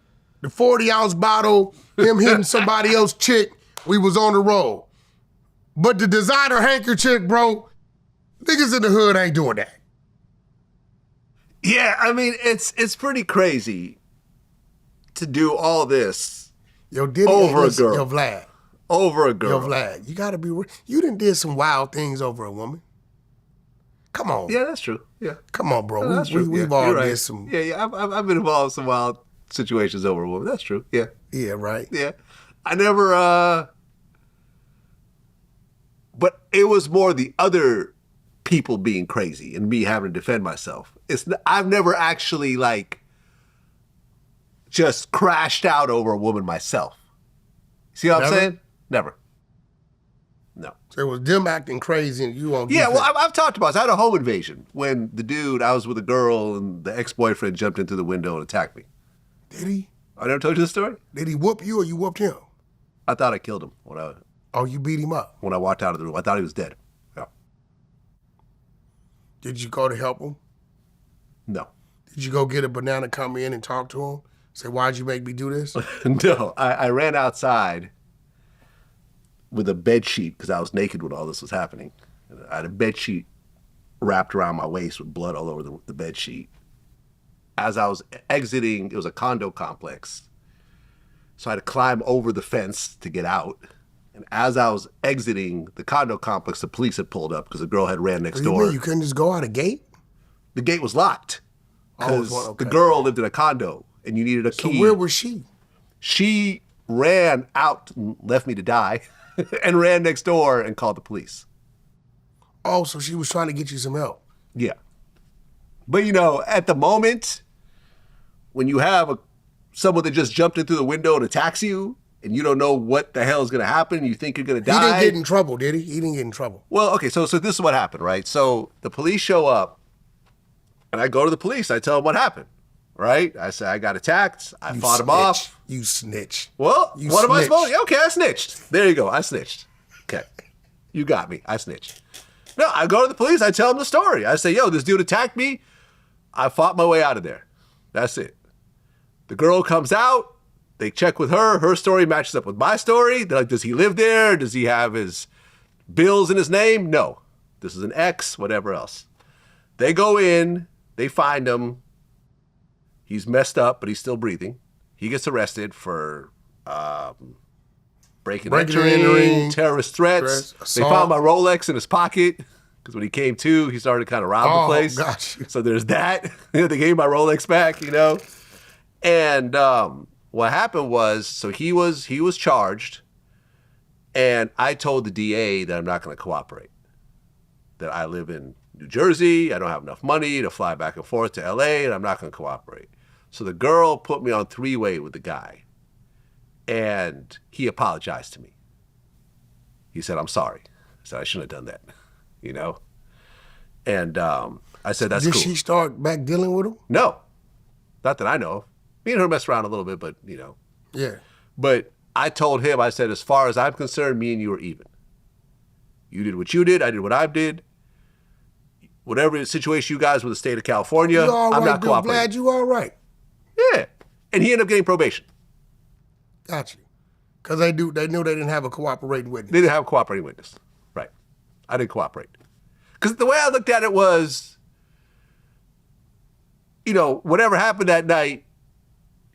B: The 40-ounce bottle, him hitting somebody else chick, we was on the road. But the designer handkerchief, bro, niggas in the hood ain't doing that.
A: Yeah, I mean, it's pretty crazy to do all this
B: Diddy
A: over a girl.
B: Yo, Vlad.
A: Over a girl.
B: Yo, Vlad, you gotta be real. You done did some wild things over a woman. Come on.
A: Yeah, that's true. Yeah.
B: Come on, bro.
A: No, that's true.
B: We've
A: yeah,
B: all
A: right.
B: did some.
A: Yeah. I've been involved in some wild situations over a woman. That's true. Yeah.
B: Yeah, right.
A: Yeah. I never, but it was more the other people being crazy and me having to defend myself. I've never actually just crashed out over a woman myself. See what I'm saying? Never. No.
B: So it was them acting crazy and you on
A: Yeah, well, I've talked about this. I had a home invasion when the dude, I was with a girl and the ex-boyfriend jumped into the window and attacked me.
B: Did he?
A: I never told you this story?
B: Did he whoop you or you whooped him?
A: I thought I killed him
B: Oh, you beat him up?
A: when I walked out of the room. I thought he was dead. Yeah.
B: Did you go to help him?
A: No.
B: Did you go get a banana, come in and talk to him? Say, why'd you make me do this?
A: No. I ran outside with a bed sheet because I was naked when all this was happening. I had a bed sheet wrapped around my waist with blood all over the bed sheet. As I was exiting, it was a condo complex. So I had to climb over the fence to get out. And as I was exiting the condo complex, the police had pulled up because the girl had ran next door.
B: You couldn't just go out a gate?
A: The gate was locked because
B: okay.
A: the girl lived in a condo and you needed a key.
B: So where was she?
A: She ran out and left me to die and ran next door and called the police.
B: Oh, so she was trying to get you some help.
A: Yeah. But, at the moment, when you have someone that just jumped in through the window and attacks you, and you don't know what the hell is going to happen, you think you're going to die.
B: He didn't get in trouble, did he? He didn't get in trouble.
A: Well, okay, so this is what happened, right? So the police show up, and I go to the police. I tell them what happened, right? I say, I got attacked. I fought him off.
B: You snitch.
A: Well,
B: You
A: what am I
B: snitched.
A: supposed to? Okay, I snitched. There you go. I snitched. Okay. You got me. I snitched. No, I go to the police. I tell them the story. I say, yo, this dude attacked me. I fought my way out of there. That's it. The girl comes out. They check with her. Her story matches up with my story. They're like, does he live there? Does he have his bills in his name? No. This is an ex, whatever else. They go in. They find him. He's messed up, but he's still breathing. He gets arrested for breaking and entering, terrorist threats. They found my Rolex in his pocket because when he came to, he started to kind of rob the place.
B: Gosh.
A: So there's that. They gave my Rolex back, And what happened was, so he was charged, and I told the DA that I'm not going to cooperate. That I live in New Jersey, I don't have enough money to fly back and forth to LA, and I'm not going to cooperate. So the girl put me on three-way with the guy, and he apologized to me. He said, I'm sorry. I said, I shouldn't have done that, And I said, that's cool.
B: Did she start back dealing with him?
A: No, not that I know of. Me and her messed around a little bit, but,
B: Yeah.
A: But I told him, I said, as far as I'm concerned, me and you are even. You did what you did, I did what I did. Whatever situation you guys with the state of California, I'm not cooperating.
B: Glad you all right.
A: Yeah. And he ended up getting probation.
B: Got you. Because they knew they didn't have a cooperating witness.
A: They didn't have a cooperating witness. Right. I didn't cooperate. Because the way I looked at it was, whatever happened that night,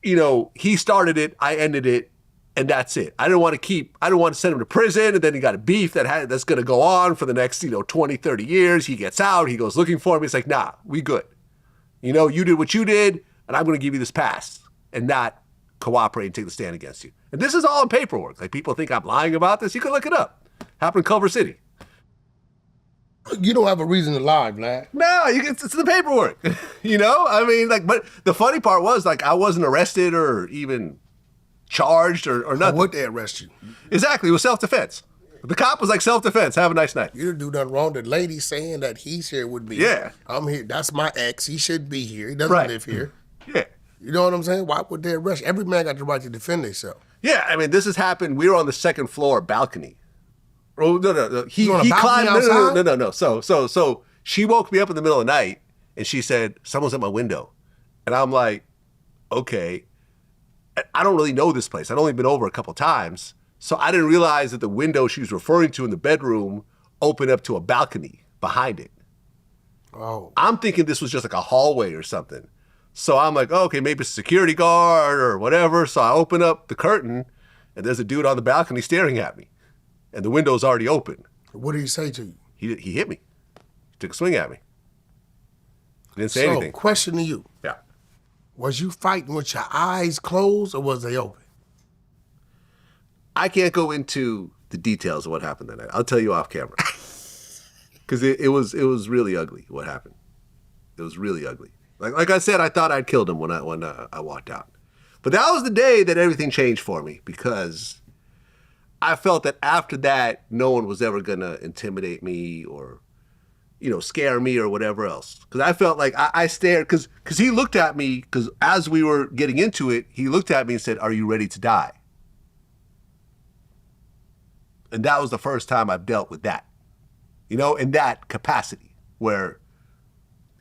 A: he started it, I ended it, and that's it. I didn't want to send him to prison, and then he got a beef that's going to go on for the next, 20, 30 years. He gets out, he goes looking for me. It's like, nah, we good. You did what you did, and I'm going to give you this pass and not cooperate and take the stand against you. And this is all in paperwork. Like, people think I'm lying about this. You can look it up. Happened in Culver City.
B: You don't have a reason to lie, Vlad.
A: No, it's in the paperwork. But the funny part was, I wasn't arrested or even charged or nothing.
B: Would they arrest you?
A: Exactly. It was self-defense. The cop was like, self-defense. Have a nice night.
B: You didn't do nothing wrong. The lady saying that he's here would be.
A: Yeah.
B: I'm here. That's my ex. He should be here. He doesn't live here.
A: Yeah.
B: You know what I'm saying? Why would they arrest you? Every man got the right to defend himself.
A: Yeah. This has happened. We were on the second floor balcony. Oh, no. He climbed.
B: Outside?
A: No. So she woke me up in the middle of the night and she said, someone's at my window. And I'm like, okay. I don't really know this place. I'd only been over a couple times. So I didn't realize that the window she was referring to in the bedroom opened up to a balcony behind it.
B: Oh.
A: I'm thinking this was just like a hallway or something. So I'm like, oh, okay, maybe it's a security guard or whatever. So I open up the curtain and there's a dude on the balcony staring at me. And the window's already open.
B: What did he say to you?
A: He hit me. He took a swing at me. He didn't say anything.
B: So, question to you.
A: Yeah.
B: Was you fighting with your eyes closed or was they open?
A: I can't go into the details of what happened that night. I'll tell you off camera. Because it was really ugly what happened. It was really ugly. Like I said, I thought I'd killed him when I walked out. But that was the day that everything changed for me because I felt that after that, no one was ever going to intimidate me or, scare me or whatever else. Because I felt like I stared, because he looked at me, because as we were getting into it, he looked at me and said, are you ready to die? And that was the first time I've dealt with that, in that capacity, where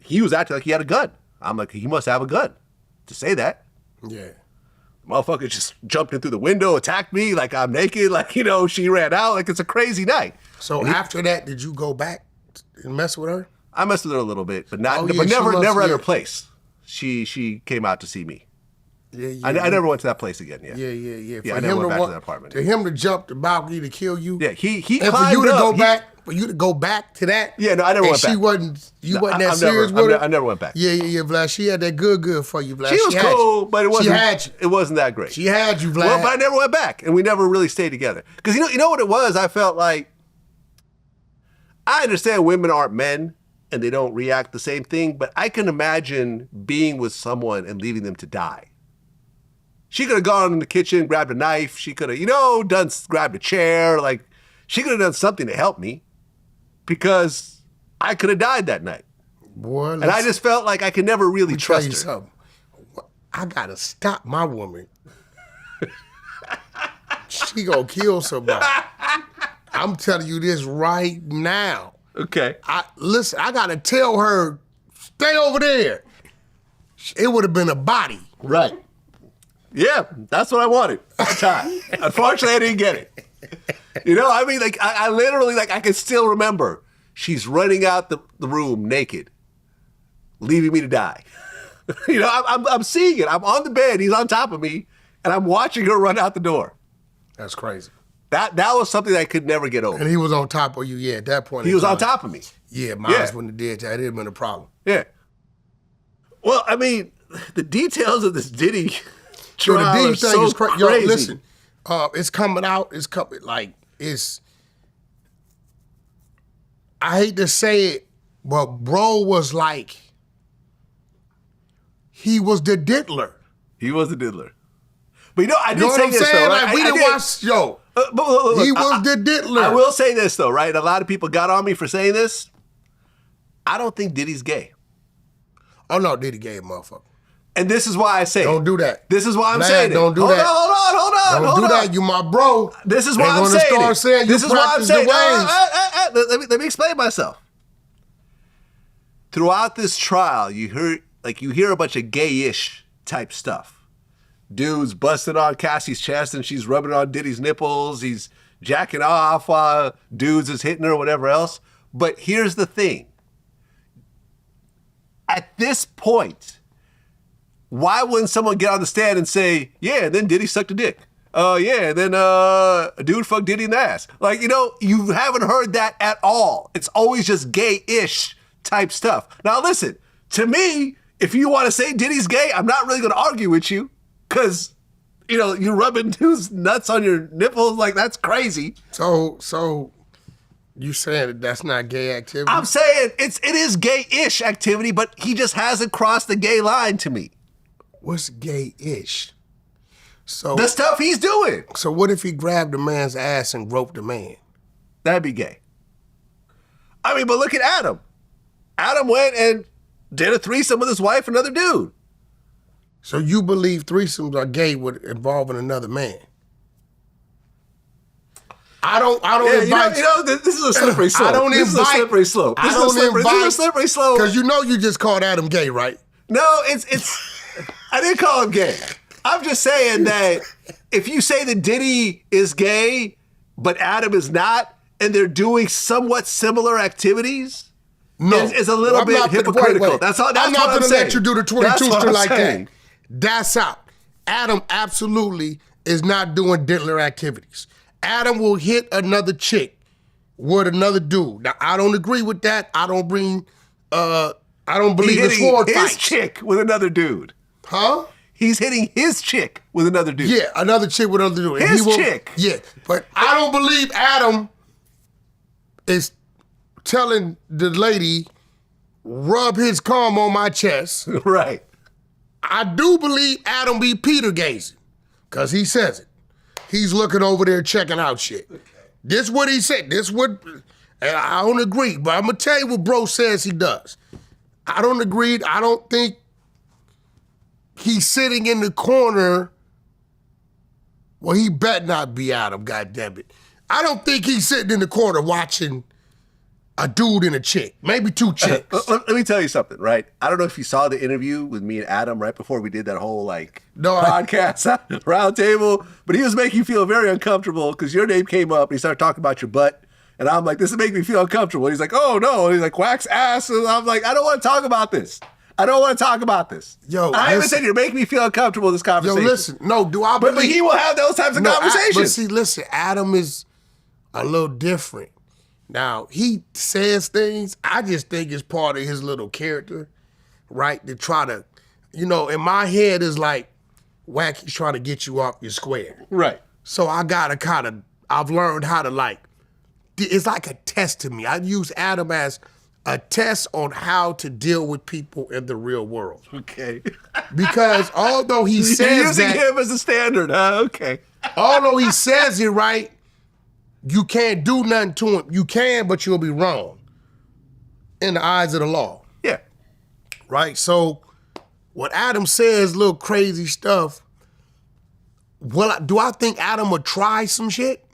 A: he was acting like he had a gun. I'm like, he must have a gun to say that.
B: Yeah.
A: Motherfucker just jumped in through the window, attacked me like I'm naked, she ran out. Like, it's a crazy night.
B: So after that, did you go back and mess with her?
A: I messed with her a little bit, but
B: never
A: at her place. She came out to see me.
B: Yeah.
A: I never went to that place again. Yeah.
B: Yeah.
A: I never went back to that apartment.
B: For him to jump the balcony to kill you.
A: Yeah, he
B: and
A: climbed
B: for you to
A: up.
B: For you to go back to that.
A: Yeah, no, I never went back.
B: You wasn't that serious with her?
A: I never went back.
B: Yeah, Vlad. She had that good for you, Vlad.
A: She was cool, but it wasn't.
B: She had you.
A: It wasn't that great.
B: She had you, Vlad.
A: Well, but I never went back, and we never really stayed together. Because you know what it was? I felt like I understand women aren't men and they don't react the same thing, but I can imagine being with someone and leaving them to die. She could have gone in the kitchen, grabbed a knife. She could have, grabbed a chair. Like, she could have done something to help me because I could have died that night.
B: Boy,
A: and I just felt like I could never really trust her.
B: Something. I got to stop my woman. She gonna kill somebody. I'm telling you this right now.
A: Okay.
B: Listen, I got to tell her, stay over there. It would have been a body.
A: Right. Yeah, that's what I wanted at the time. Unfortunately, I didn't get it. I literally, I can still remember. She's running out the room naked, leaving me to die. You know, I'm seeing it. I'm on the bed. He's on top of me, and I'm watching her run out the door.
B: That's crazy.
A: That was something that I could never get over.
B: And he was on top of you, yeah, at that point.
A: He was on top of me.
B: Yeah, mine wouldn't have did that. It'd have been a problem.
A: Yeah. Well, I mean, the details of this Diddy trial
B: Yo, the Diddy
A: are
B: thing
A: so
B: is crazy. Yo,
A: crazy.
B: listen, it's coming out. It's coming, like, it's, I hate to say it, but bro was like, he was the diddler.
A: He was the diddler. But you know, I did
B: You know what
A: say
B: I'm
A: this
B: saying?
A: though, right?
B: Like, we didn't watch, yo.
A: But look,
B: He was the diddler.
A: I will say this though, right? A lot of people got on me for saying this. I don't think Diddy's gay.
B: Oh, no, Diddy gay, motherfucker.
A: And this is why I say
B: Don't do that.
A: This is why I'm
B: Man,
A: saying it.
B: don't do that.
A: Hold on.
B: Don't do that. You my bro.
A: This is
B: They
A: why I'm
B: gonna
A: saying
B: start
A: it.
B: saying
A: This
B: you
A: is why I'm
B: practice
A: saying
B: the ways.
A: let me explain myself. Throughout this trial, you hear a bunch of gay-ish type stuff. Dudes busting on Cassie's chest and she's rubbing on Diddy's nipples. He's jacking off. Dudes is hitting her or whatever else. But here's the thing. At this point, why wouldn't someone get on the stand and say, yeah, and then Diddy sucked a dick? Yeah, and then a dude fucked Diddy in the ass. Like, you know, you haven't heard that at all. It's always just gay-ish type stuff. Now listen, to me, if you want to say Diddy's gay, I'm not really going to argue with you because, you know, you're rubbing dudes' nuts on your nipples. Like, that's crazy.
B: So you saying that that's not gay activity?
A: I'm saying it is gay-ish activity, but he just hasn't crossed the gay line to me.
B: What's gay-ish? So
A: The stuff he's doing.
B: So what if he grabbed a man's ass and groped a man?
A: That'd be gay. I mean, but look at Adam. Adam went and did a threesome with his wife and another dude.
B: So you believe threesomes are gay with involving another man? I don't invite.
A: You know, this is a slippery slope.
B: I don't
A: this
B: invite.
A: is a slippery slope. This is a slippery slope.
B: Because you know you just called Adam gay, right?
A: No, it's. I didn't call him gay. I'm just saying that if you say that Diddy is gay, but Adam is not, and they're doing somewhat similar activities,
B: No,
A: is a little bit hypocritical.
B: Wait.
A: That's all.
B: I'm not
A: going to
B: let you do the 22
A: what
B: shit
A: I'm
B: like
A: saying.
B: that. That's out. Adam absolutely is not doing diddler activities. Adam will hit another chick with another dude. Now I don't agree with that. I don't believe in sword
A: his
B: fights.
A: chick with another dude.
B: Huh?
A: He's hitting his chick with another dude.
B: Yeah, another chick with another dude. And
A: His chick.
B: Yeah, but I don't believe Adam is telling the lady, rub his calm on my chest.
A: Right.
B: I do believe Adam be Peter gazing, because he says it. He's looking over there checking out shit. Okay. This what he said. And I don't agree, but I'm going to tell you what bro says he does. I don't agree. I don't think he's sitting in the corner. Well, he better not be Adam, goddammit. I don't think he's sitting in the corner watching a dude and a chick, maybe two chicks.
A: Let me tell you something, right? I don't know if you saw the interview with me and Adam right before we did that whole podcast round table, but he was making you feel very uncomfortable because your name came up and he started talking about your butt. And I'm like, this is making me feel uncomfortable. He's like, oh no. And he's like, wax ass. And I'm like, I don't want to talk about this. Yo, I haven't said you're making me feel uncomfortable in this conversation.
B: Yo, listen. No, do I believe...
A: But he will have those types of conversations.
B: But see, listen, Adam is a little different. Now, he says things, I just think it's part of his little character, right? To try to, in my head is like, Wack, he's trying to get you off your square.
A: Right.
B: So I gotta I've learned how to it's like a test to me. I use Adam as a test on how to deal with people in the real world.
A: Okay.
B: Because although he says
A: You're using him as a standard, huh? Okay.
B: Although he says it right, you can't do nothing to him. You can, but you'll be wrong in the eyes of the law.
A: Yeah.
B: Right? So what Adam says, little crazy stuff, do I think Adam would try some shit?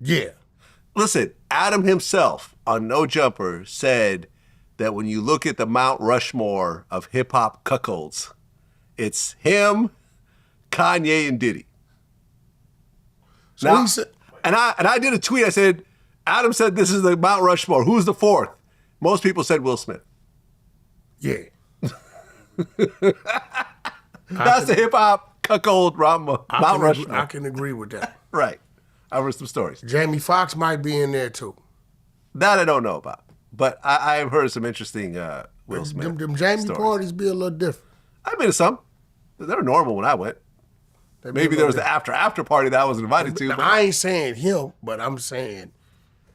B: Yeah.
A: Listen, Adam himself on No Jumper said that when you look at the Mount Rushmore of hip-hop cuckolds, it's him, Kanye, and Diddy.
B: So
A: now,
B: he said,
A: and I did a tweet. I said, Adam said this is the Mount Rushmore. Who's the fourth? Most people said Will Smith.
B: Yeah.
A: That's the hip hop cuckold Mount Rushmore.
B: I can agree with that.
A: Right. I've heard some stories.
B: Jamie Foxx might be in there too.
A: That I don't know about. But I've heard some interesting Will Smith
B: Them Jamie
A: stories.
B: parties be a little different.
A: I've been to some. They were normal when I went. Maybe there was the after party that I was invited to. But
B: I ain't saying him, but I'm saying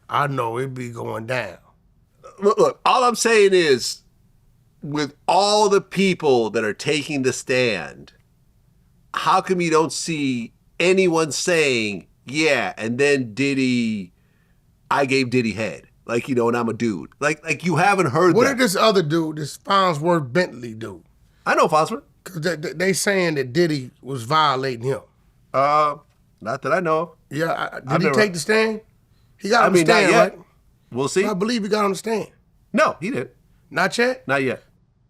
B: I know it be going down.
A: look, all I'm saying is, with all the people that are taking the stand, how come you don't see anyone saying, yeah, and then Diddy, I gave Diddy head. Like, you know, and I'm a dude. Like you haven't heard
B: What
A: that.
B: did this other dude, this Farnsworth Bentley dude?
A: I know Farnsworth.
B: Because they saying that Diddy was violating him.
A: Not that I know of.
B: Yeah, did he take the stand? He got on
A: I mean,
B: the stand,
A: not yet.
B: right?
A: We'll see.
B: I believe he got on the stand.
A: No, he didn't.
B: Not yet?
A: Not yet.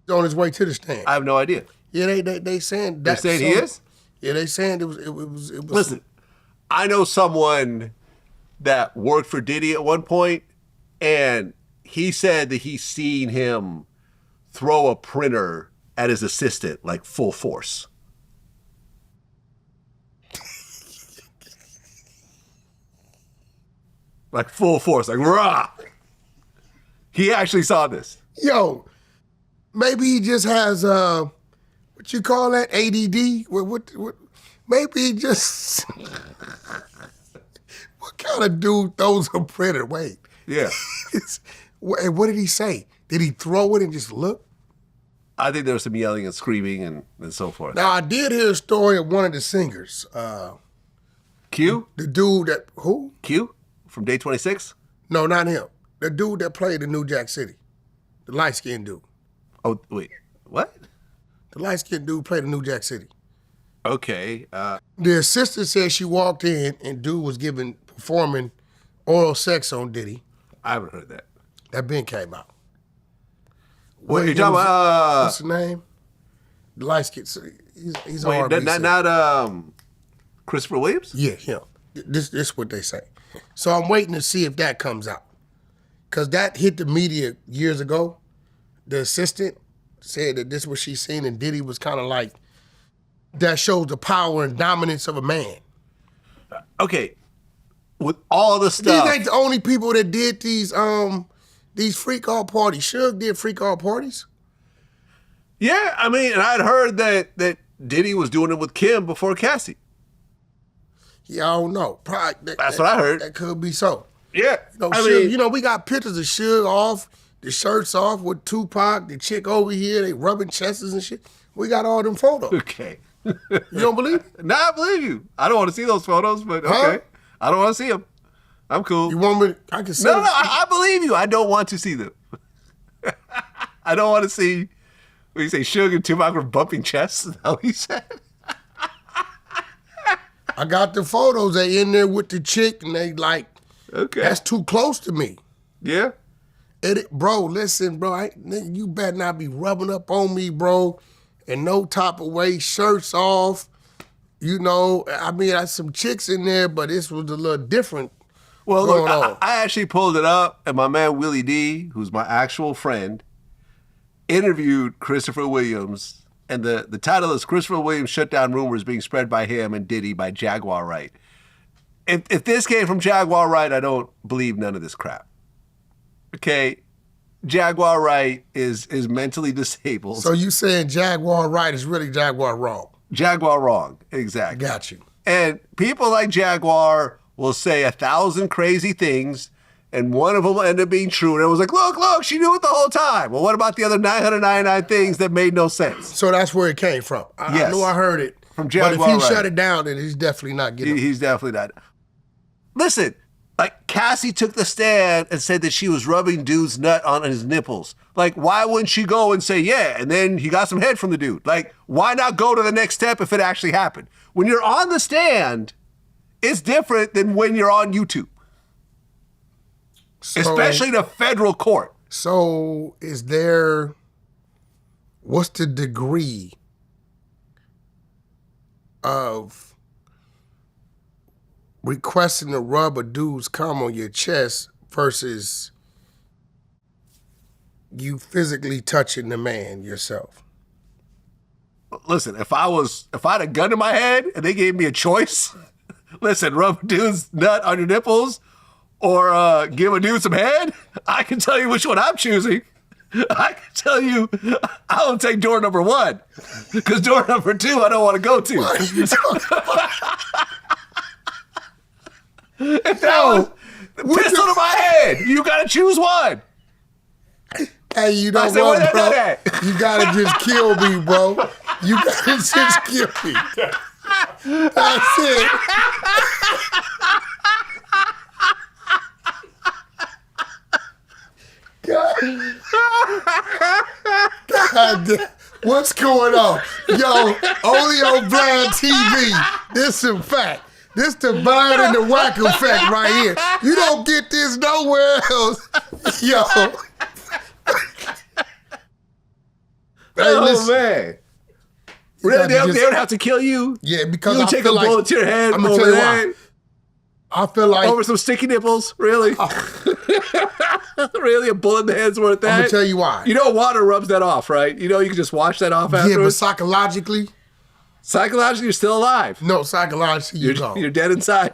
B: He's on his way to the stand.
A: I have no idea.
B: Yeah, they saying
A: They're
B: that.
A: saying he is?
B: Yeah, they saying it was.
A: Listen, I know someone that worked for Diddy at one point, and he said that he's seen him throw a printer at his assistant, like full force. Like full force, like rah. He actually saw this.
B: Yo, maybe he just has what you call that, ADD? What maybe he just what kind of dude throws a printer? Wait.
A: Yeah.
B: What did he say? Did he throw it and just look?
A: I think there was some yelling and screaming and so forth.
B: Now, I did hear a story of one of the singers.
A: Q?
B: The dude that, who?
A: Q? From Day 26?
B: No, not him. The dude that played in New Jack City. The light-skinned dude.
A: Oh, wait. What?
B: The light-skinned dude played in New Jack City.
A: Okay.
B: The assistant said she walked in and dude was performing oral sex on Diddy.
A: I haven't heard that.
B: That been came out.
A: What you talking about?
B: What's the name? The light-skinned, he's
A: Wait,
B: R&B singer.
A: not Christopher Williams?
B: Yeah, him. This is what they say. So I'm waiting to see if that comes out. Because that hit the media years ago. The assistant said that this is what she's seen, and Diddy was kind of like, that shows the power and dominance of a man.
A: Okay. With all the stuff.
B: These ain't the only people that did these freak-out parties. Suge did freak-out parties.
A: Yeah, I mean, and I'd heard that Diddy was doing it with Kim before Cassie.
B: Yeah, I don't know. Probably,
A: That's what I heard.
B: That could be so.
A: Yeah.
B: You know, we got pictures of Suge off, the shirts off with Tupac, the chick over here, they rubbing chests and shit. We got all them photos.
A: Okay.
B: You don't believe it?
A: No, I believe you. I don't want to see those photos, but okay.
B: Huh?
A: I don't want to see them. I'm cool.
B: You want me? I can see.
A: No, I believe you. I don't want to see them. I don't want to see, what you say, Suge and Tupac were bumping chests? Is that what he said?
B: I got the photos. They in there with the chick, and they like,
A: Okay.
B: that's too close to me.
A: Yeah?
B: Bro, listen, bro. You better not be rubbing up on me, bro. In no type of way, shirts off. You know, I mean, I some chicks in there, but this was a little different.
A: Well, look,
B: going on.
A: I actually pulled it up, and my man Willie D, who's my actual friend, interviewed Christopher Williams, and the title is Christopher Williams Shut Down Rumors Being Spread by Him and Diddy by Jaguar Wright. If this came from Jaguar Wright, I don't believe none of this crap. Okay? Jaguar Wright is mentally disabled.
B: So you saying Jaguar right is really Jaguar wrong?
A: Jaguar wrong, exactly.
B: Got you.
A: And people like Jaguar will say 1,000 crazy things, and one of them will end up being true. And it was like, look, she knew it the whole time. Well, what about the other 999 things that made no sense?
B: So that's where it came from.
A: Yes.
B: I know I heard it.
A: From Jaguar
B: But if he
A: Wright.
B: shut it down, then he's definitely not getting it.
A: He's definitely not. Listen, like Cassie took the stand and said that she was rubbing dude's nut on his nipples. Like, why wouldn't she go and say, yeah, and then he got some head from the dude? Like, why not go to the next step if it actually happened? When you're on the stand, it's different than when you're on YouTube. Especially the federal court.
B: So what's the degree of requesting to rub a dude's cum on your chest versus you physically touching the man yourself?
A: Listen, if I had a gun in my head and they gave me a choice, listen, rub a dude's nut on your nipples or give a dude some head, I can tell you which one I'm choosing. I can tell you, I will take door number 1 because door number 2 I don't want to go to.
B: What are you talking about?
A: If that was the pistol to my head, you got to choose one.
B: Hey, you know
A: said, where
B: what,
A: that
B: bro?
A: nut at?
B: You gotta just kill me, bro. You gotta just kill me. That's it. God damn. What's going on? Yo, only on Vlad TV. This is fact. This the Vlad and the Wack effect right here. You don't get this nowhere else. Yo. Hey, listen.
A: Man. Really? They don't have to kill you?
B: Yeah, because
A: you
B: I
A: take
B: feel
A: a bullet to your head
B: I'm gonna
A: over
B: tell you
A: that.
B: why. I feel like
A: Over some sticky nipples? Really? Really? A bullet in the head's worth that?
B: I'm gonna tell you why.
A: You know water rubs that off, right? You know you can just wash that off
B: Yeah, but
A: afterwards?
B: psychologically,
A: Psychologically, you're still alive.
B: no, psychologically you go.
A: You're dead inside.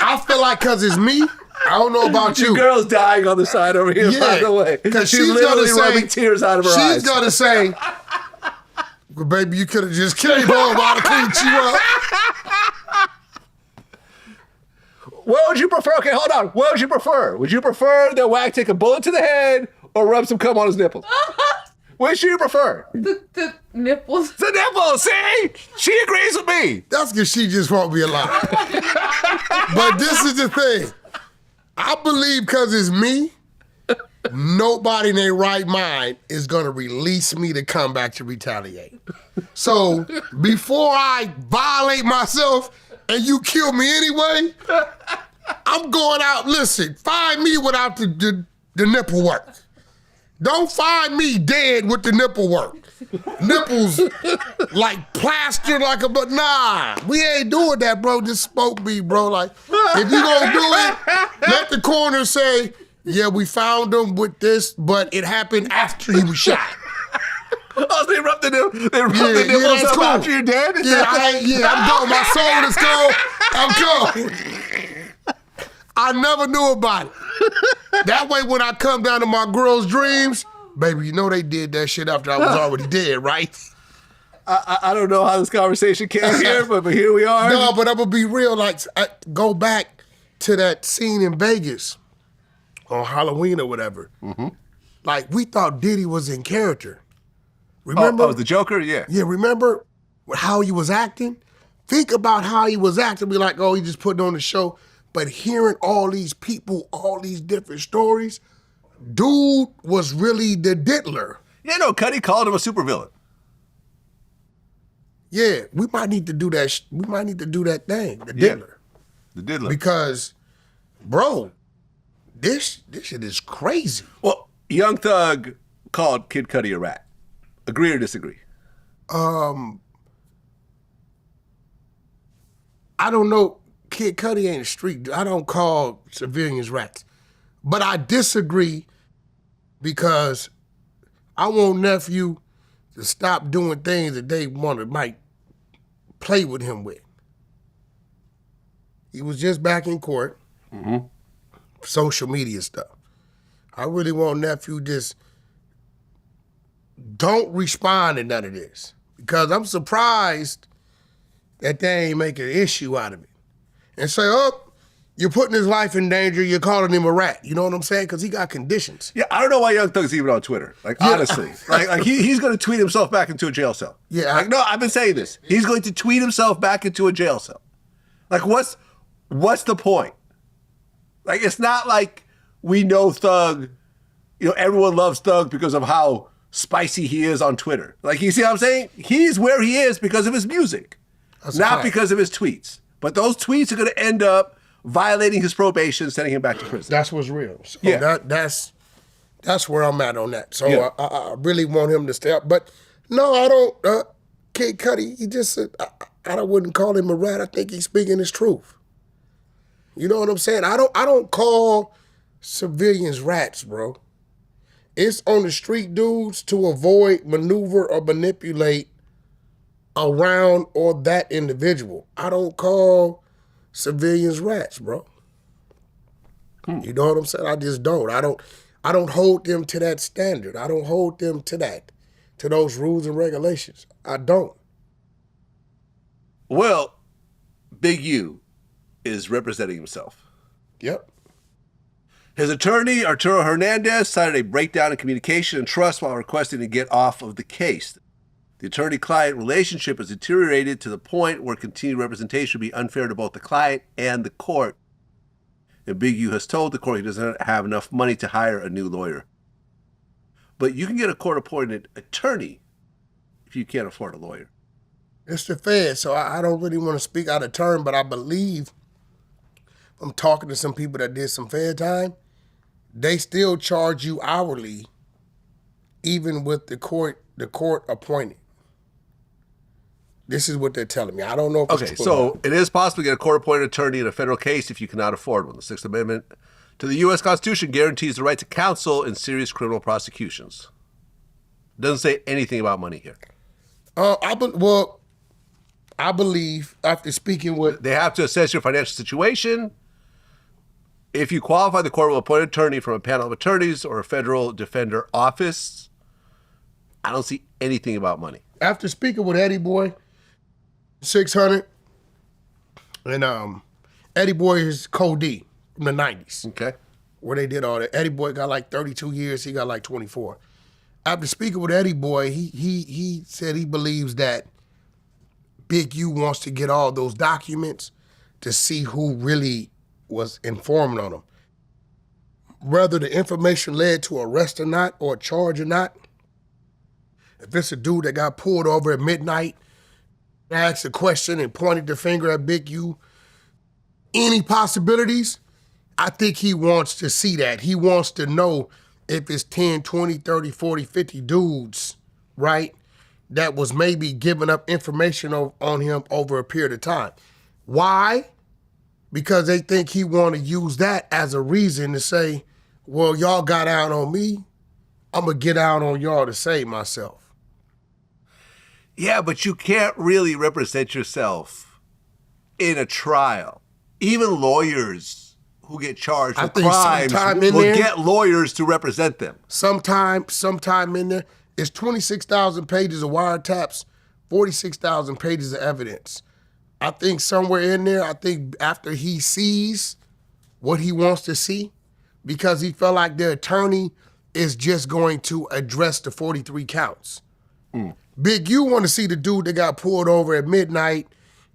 B: I feel like because it's me, I don't know about you.
A: Your girl's dying on the side over here, by the way.
B: Because
A: She's
B: she's
A: literally
B: gonna say,
A: rubbing tears out of her eyes.
B: She's gonna say, well, baby, you could have just came home while I cleaned you up.
A: What would you prefer? Okay, hold on. What would you prefer? Would you prefer that Wack take a bullet to the head or rub some cum on his nipples? Which do you prefer?
D: The nipples.
A: The nipples, see? She agrees with me.
B: That's because she just won't be alive. But this is the thing. I believe because it's me, nobody in their right mind is going to release me to come back to retaliate. So before I violate myself and you kill me anyway, I'm going out, listen, find me without the nipple work. Don't find me dead with the nipple work. Nipples like plastered like a, but nah, we ain't doing that, bro. Just smoke me, bro. Like, if you gonna do it, let the coroner say, yeah, we found him with this, but it happened after he was shot.
A: Oh, they rubbed the nipples up
B: cool.
A: after you're dead?
B: I'm gone. My soul is gone. I'm gone. I never knew about it. That way, when I come down to my girl's dreams, baby, you know they did that shit after I was already dead, right?
A: I don't know how this conversation came here, but here we are.
B: No, but I'm gonna be real. Like, go back to that scene in Vegas on Halloween or whatever. Mm-hmm. Like, we thought Diddy was in character. Remember?
A: Oh, the Joker? Yeah.
B: Yeah, remember how he was acting? Think about how he was acting. Be like, oh, he just putting on the show. But hearing all these people, all these different stories, dude was really the diddler.
A: Yeah, no, Cudi called him a supervillain.
B: Yeah, we might need to do that. We might need to do that thing, the diddler.
A: The diddler.
B: Because, bro, this shit is crazy.
A: Well, Young Thug called Kid Cudi a rat. Agree or disagree?
B: I don't know. Kid Cudi ain't a street. I don't call civilians rats. But I disagree because I want nephew to stop doing things that they might play with him with. He was just back in court. Mm-hmm. Social media stuff. I really want nephew just don't respond to none of this because I'm surprised that they ain't make an issue out of it. And say, oh, you're putting his life in danger, you're calling him a rat. You know what I'm saying? Because he got conditions.
A: Yeah, I don't know why Young Thug's even on Twitter. Like, honestly. like he's going to tweet himself back into a jail cell.
B: Yeah.
A: Like, no, I've been saying this. He's going to tweet himself back into a jail cell. Like, what's the point? Like, it's not like we know Thug, you know, everyone loves Thug because of how spicy he is on Twitter. Like, you see what I'm saying? He's where he is because of his music, not because of his tweets. But those tweets are going to end up violating his probation, sending him back to prison.
B: That's what's real. So
A: yeah.
B: That's where I'm at on that. So yeah. I really want him to stay up. But no, I don't. Kid Cudi, he just said, I wouldn't call him a rat. I think he's speaking his truth. You know what I'm saying? I don't call civilians rats, bro. It's on the street dudes to avoid, maneuver, or manipulate around or that individual. I don't call civilians rats, bro. You know what I'm saying? I just don't. I don't hold them to that standard. I don't hold them to that, to those rules and regulations. I don't.
A: Well, Big U is representing himself.
B: Yep.
A: His attorney, Arturo Hernandez, cited a breakdown in communication and trust while requesting to get off of the case. The attorney-client relationship has deteriorated to the point where continued representation would be unfair to both the client and the court. And Big U has told the court he doesn't have enough money to hire a new lawyer. But you can get a court-appointed attorney if you can't afford a lawyer.
B: It's the Fed, so I don't really want to speak out of turn, but I believe, I'm talking to some people that did some Fed time, they still charge you hourly, even with the court appointed. This is what they're telling me. I don't know if it's true.
A: So it is possible to get a court-appointed attorney in a federal case if you cannot afford one. The Sixth Amendment to the U.S. Constitution guarantees the right to counsel in serious criminal prosecutions. It doesn't say anything about money here.
B: I believe, after speaking with...
A: They have to assess your financial situation. If you qualify, the court will appoint an attorney from a panel of attorneys or a federal defender office. I don't see anything about money.
B: After speaking with Eddie Boy, 600, and Eddie Boy is Code D from the 90s.
A: Okay.
B: Where they did all that. Eddie Boy got like 32 years, he got like 24. After speaking with Eddie Boy, he said he believes that Big U wants to get all those documents to see who really was informing on him. Whether the information led to arrest or not, or a charge or not, if it's a dude that got pulled over at midnight, asked a question and pointed the finger at Big U, any possibilities, I think he wants to see that. He wants to know if it's 10, 20, 30, 40, 50 dudes, right, that was maybe giving up information on him over a period of time. Why? Because they think he want to use that as a reason to say, well, y'all got out on me, I'm going to get out on y'all to save myself.
A: Yeah, but you can't really represent yourself in a trial. Even lawyers who get charged with crimes will get lawyers to represent them.
B: Sometime in there, it's 26,000 pages of wiretaps, 46,000 pages of evidence. I think somewhere in there, after he sees what he wants to see, because he felt like the attorney is just going to address the 43 counts. Big U want to see the dude that got pulled over at midnight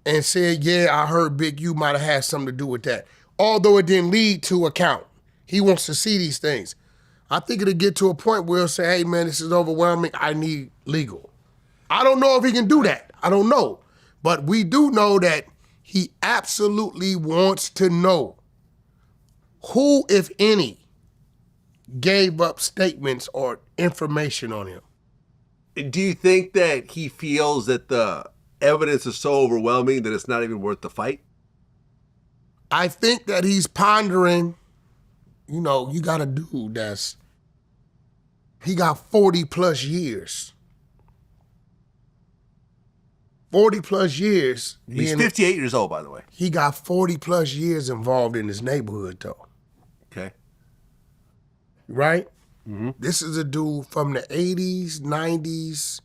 B: and said, yeah, I heard Big U might have had something to do with that. Although it didn't lead to a count. He wants to see these things. I think it'll get to a point where he'll say, hey, man, this is overwhelming. I need legal. I don't know if he can do that. I don't know. But we do know that he absolutely wants to know who, if any, gave up statements or information on him.
A: Do you think that he feels that the evidence is so overwhelming that it's not even worth the fight?
B: I think that he's pondering, you got a dude he got 40 plus years. 40 plus years.
A: He's 58 years old, by the way.
B: He got 40 plus years involved in his neighborhood, though.
A: Okay.
B: Right?
A: Mm-hmm.
B: This is a dude from the 80s, 90s,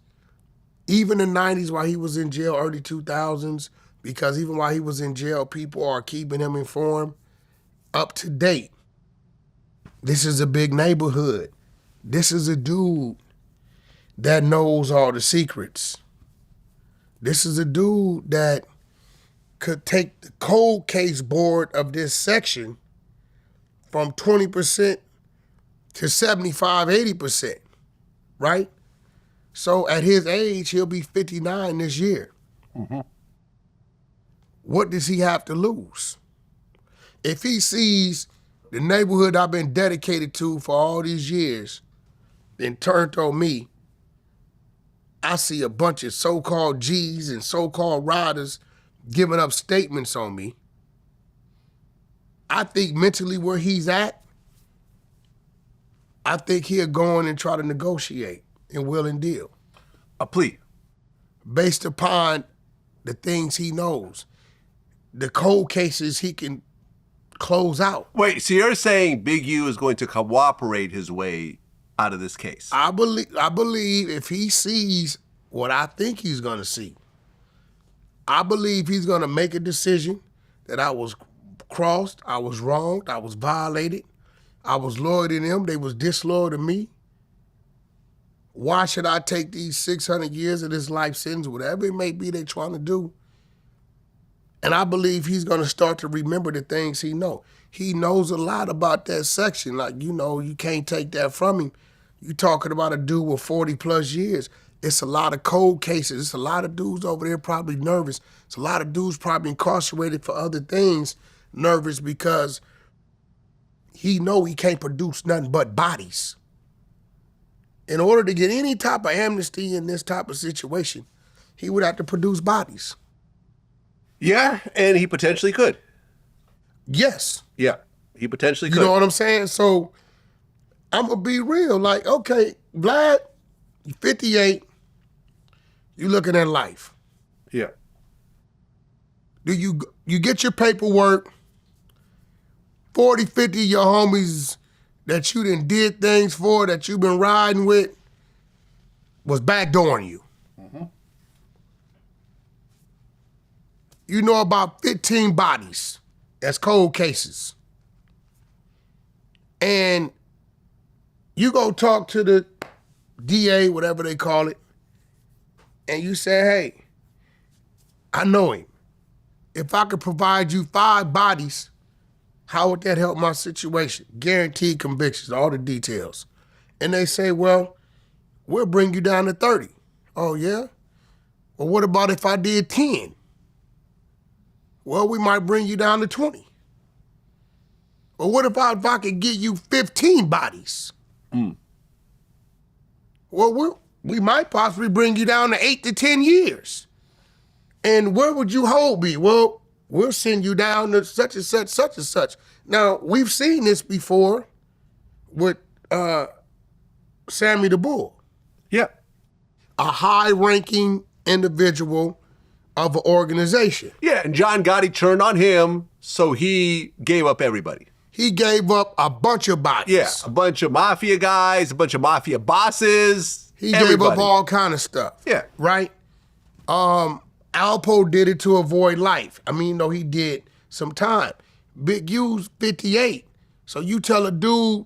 B: even the 90s while he was in jail, early 2000s, because even while he was in jail, people are keeping him informed, up to date. This is a big neighborhood. This is a dude that knows all the secrets. This is a dude that could take the cold case board of this section from 20% to 75, 80%, right? So at his age, he'll be 59 this year.
A: Mm-hmm.
B: What does he have to lose? If he sees the neighborhood I've been dedicated to for all these years then turned on me, I see a bunch of so-called G's and so-called riders giving up statements on me. I think mentally where he's at, I think he'll go in and try to negotiate and will and deal.
A: A plea.
B: based upon the things he knows, the cold cases he can close out.
A: Wait, so you're saying Big U is going to cooperate his way out of this case?
B: I believe if he sees what I think he's gonna see, I believe he's gonna make a decision that I was crossed, I was wronged, I was violated, I was loyal to them, they was disloyal to me. Why should I take these 600 years of this life sentence, whatever it may be they're trying to do? And I believe he's gonna start to remember the things he knows. He knows a lot about that section. Like, you can't take that from him. You talking about a dude with 40 plus years. It's a lot of cold cases. It's a lot of dudes over there probably nervous. It's a lot of dudes probably incarcerated for other things, nervous because he know he can't produce nothing but bodies. In order to get any type of amnesty in this type of situation, he would have to produce bodies.
A: Yeah, and he potentially could.
B: Yes.
A: Yeah, he potentially could.
B: You know what I'm saying? So I'm going to be real. Like, okay, Vlad, you're 58. You looking at life.
A: Yeah.
B: Do you get your paperwork, 40, 50 of your homies that you done did things for, that you've been riding with, was backdooring you. Mm-hmm. You know about 15 bodies as cold cases. And you go talk to the DA, whatever they call it, and you say, hey, I know him. If I could provide you 5 bodies, how would that help my situation? Guaranteed convictions, all the details. And they say, well, we'll bring you down to 30. Oh, yeah? Well, what about if I did 10? Well, we might bring you down to 20. Well, what about if I could get you 15 bodies? Well, we might possibly bring you down to 8 to 10 years. And where would you hold me? Well, we'll send you down to such and such, such and such. Now, we've seen this before with Sammy the Bull.
A: Yeah.
B: A high-ranking individual of an organization.
A: Yeah, and John Gotti turned on him, so he gave up everybody.
B: He gave up a bunch of bodies.
A: Yeah, a bunch of mafia guys, a bunch of mafia bosses.
B: He gave up all kind of stuff.
A: Yeah.
B: Right? Alpo did it to avoid life. I mean, he did some time. Big U's 58. So you tell a dude,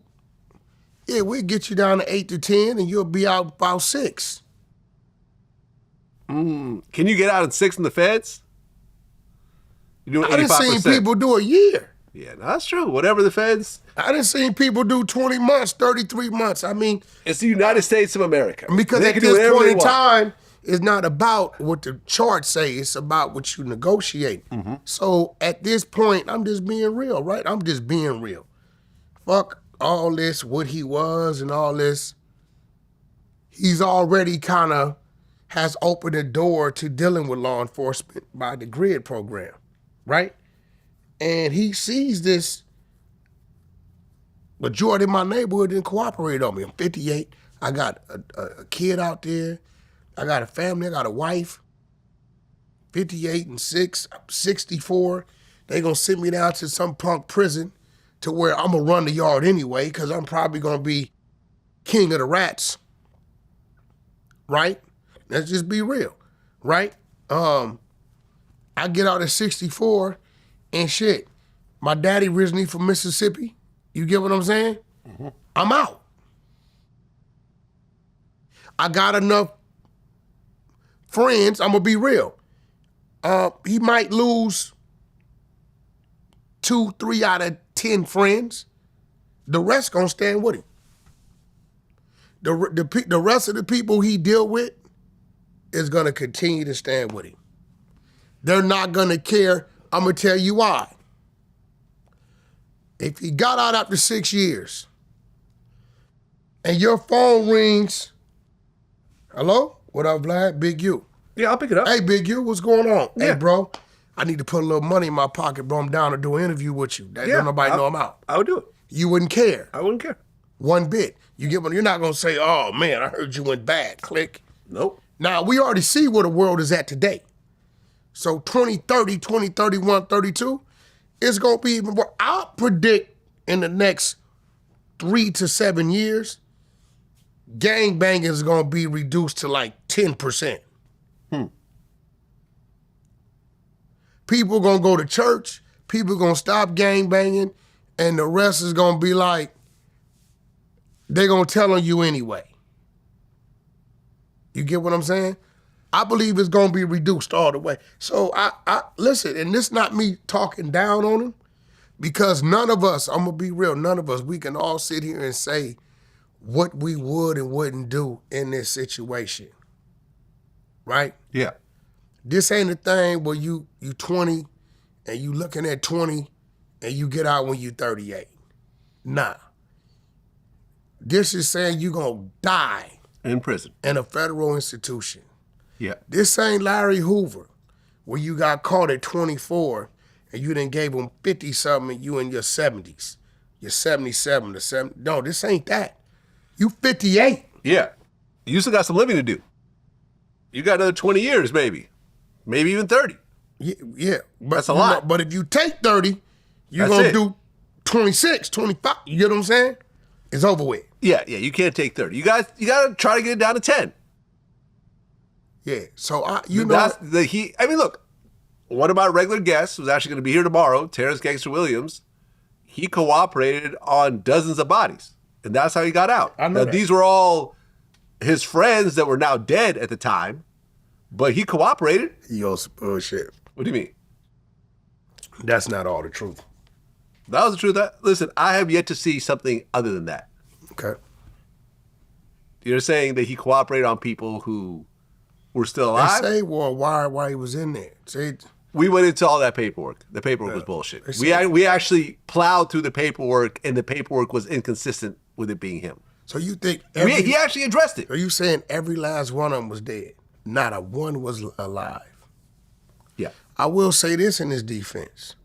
B: yeah, we'll get you down to 8 to 10 and you'll be out about 6.
A: Can you get out at 6 in the feds? You're doing
B: I done
A: 85%.
B: seen people do a year.
A: Yeah, no, that's true. Whatever the feds.
B: I done seen people do 20 months, 33 months. I mean,
A: it's the United States of America.
B: Because
A: they
B: at this point in time, it's not about what the charts say. It's about what you negotiate. Mm-hmm. So at this point, I'm just being real, right? I'm just being real. Fuck all this, what he was and all this. He's already kind of has opened the door to dealing with law enforcement by the GRID program, right? And he sees this. Majority of my neighborhood didn't cooperate on me. I'm 58. I got a kid out there. I got a family. I got a wife. 58 and 6. I'm 64. They gonna send me down to some punk prison to where I'm gonna run the yard anyway because I'm probably gonna be king of the rats. Right? Let's just be real. Right? I get out at 64 and shit. My daddy originally from Mississippi. You get what I'm saying? Mm-hmm. I'm out. I got enough friends, I'm gonna be real. He might lose 2, 3 out of 10 friends. The rest gonna stand with him. The rest of the people he deal with is gonna continue to stand with him. They're not gonna care. I'm gonna tell you why. If he got out after 6 years and your phone rings, hello? What up, Vlad? Big U.
A: Yeah, I'll pick it up.
B: Hey, Big U, what's going on?
A: Yeah.
B: Hey, bro, I need to put a little money in my pocket, bro. I'm down to do an interview with you. Don't nobody know I'm out.
A: I would do it.
B: You wouldn't care.
A: I wouldn't care.
B: One bit. You get one. You're not going to say, oh, man, I heard you went bad. Click.
A: Nope.
B: Now, we already see where the world is at today. So 2030, 2031, 32, it's going to be even more. I'll predict in the next 3 to 7 years, gangbanging is going to be reduced to like 10%. People going to go to church, people going to stop gangbanging, and the rest is going to be like, they're going to tell on you anyway. You get what I'm saying? I believe it's going to be reduced all the way. So I listen, and this not me talking down on him, because none of us, I'm going to be real, none of us, we can all sit here and say what we would and wouldn't do in this situation. Right?
A: Yeah.
B: This ain't a thing where you 20 and you looking at 20 and you get out when you 38. Nah. This is saying you gonna die
A: In prison.
B: in a federal institution.
A: Yeah.
B: This ain't Larry Hoover, where you got caught at 24 and you done gave him 50-something and you in your 70s. You're 77 to 70. No, this ain't that. You 58.
A: Yeah. You still got some living to do. You got another 20 years, maybe even 30.
B: Yeah. But,
A: That's a lot.
B: But if you take 30, you're
A: That's
B: gonna
A: it.
B: do 26, 25. You get what I'm saying? It's over with.
A: Yeah, you can't take 30. You got to try to get it down to 10.
B: Yeah. So I mean, look, one of my regular guests was actually going to be here tomorrow, Terrence Gangster Williams. He cooperated on dozens of bodies, and that's how he got out. I know that.
A: These were all his friends that were now dead at the time, but he cooperated.
B: He on some bullshit.
A: What do you mean?
B: That's not all the truth.
A: That was the truth. Listen, I have yet to see something other than that.
B: Okay.
A: You're saying that he cooperated on people who were still alive?
B: They say, well, why he was in there. Say,
A: We went into all that paperwork. The paperwork was bullshit. We actually plowed through the paperwork, and the paperwork was inconsistent with it being him.
B: so you think
A: He actually addressed it.
B: are you saying every last one of them was dead? Not a one was alive.
A: Yeah.
B: I will say this in his defense.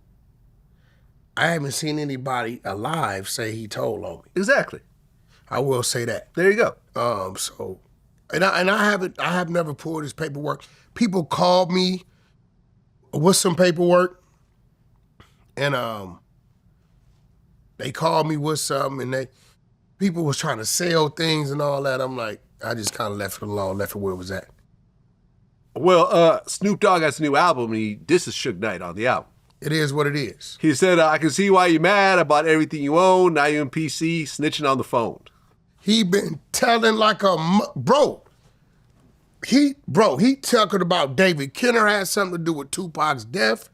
B: I haven't seen anybody alive say he told on me.
A: Exactly.
B: I will say that.
A: There you go.
B: So, I have never pulled his paperwork. People called me with some paperwork, and they called me with something, and people was trying to sell things and all that. I'm like, I just kind of left it alone, left it where it was at.
A: Well, Snoop Dogg has a new album, and he disses Suge Knight on the album.
B: It is what it is.
A: He said, I can see why you're mad about everything you own. Now you're in PC, snitching on the phone.
B: He been telling like a bro. He talking about David Kenner had something to do with Tupac's death.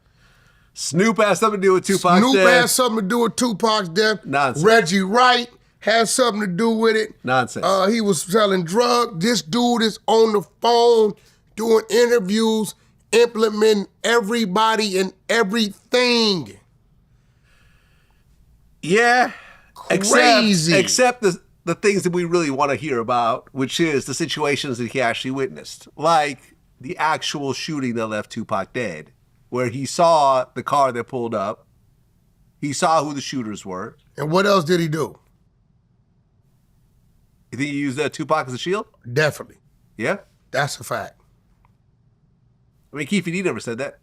A: Snoop has something to do with Tupac's
B: Snoop
A: death.
B: has something to do with Tupac's death.
A: Nonsense.
B: Reggie Wright has something to do with it.
A: Nonsense.
B: He was selling drugs. This dude is on the phone doing interviews, implementing everybody and everything.
A: Yeah.
B: Crazy.
A: Except the things that we really want to hear about, which is the situations that he actually witnessed. Like the actual shooting that left Tupac dead, where he saw the car that pulled up. He saw who the shooters were.
B: And what else did he do?
A: You think he used Tupac as a shield?
B: Definitely.
A: Yeah?
B: That's a fact.
A: I mean, Keefe D never said that.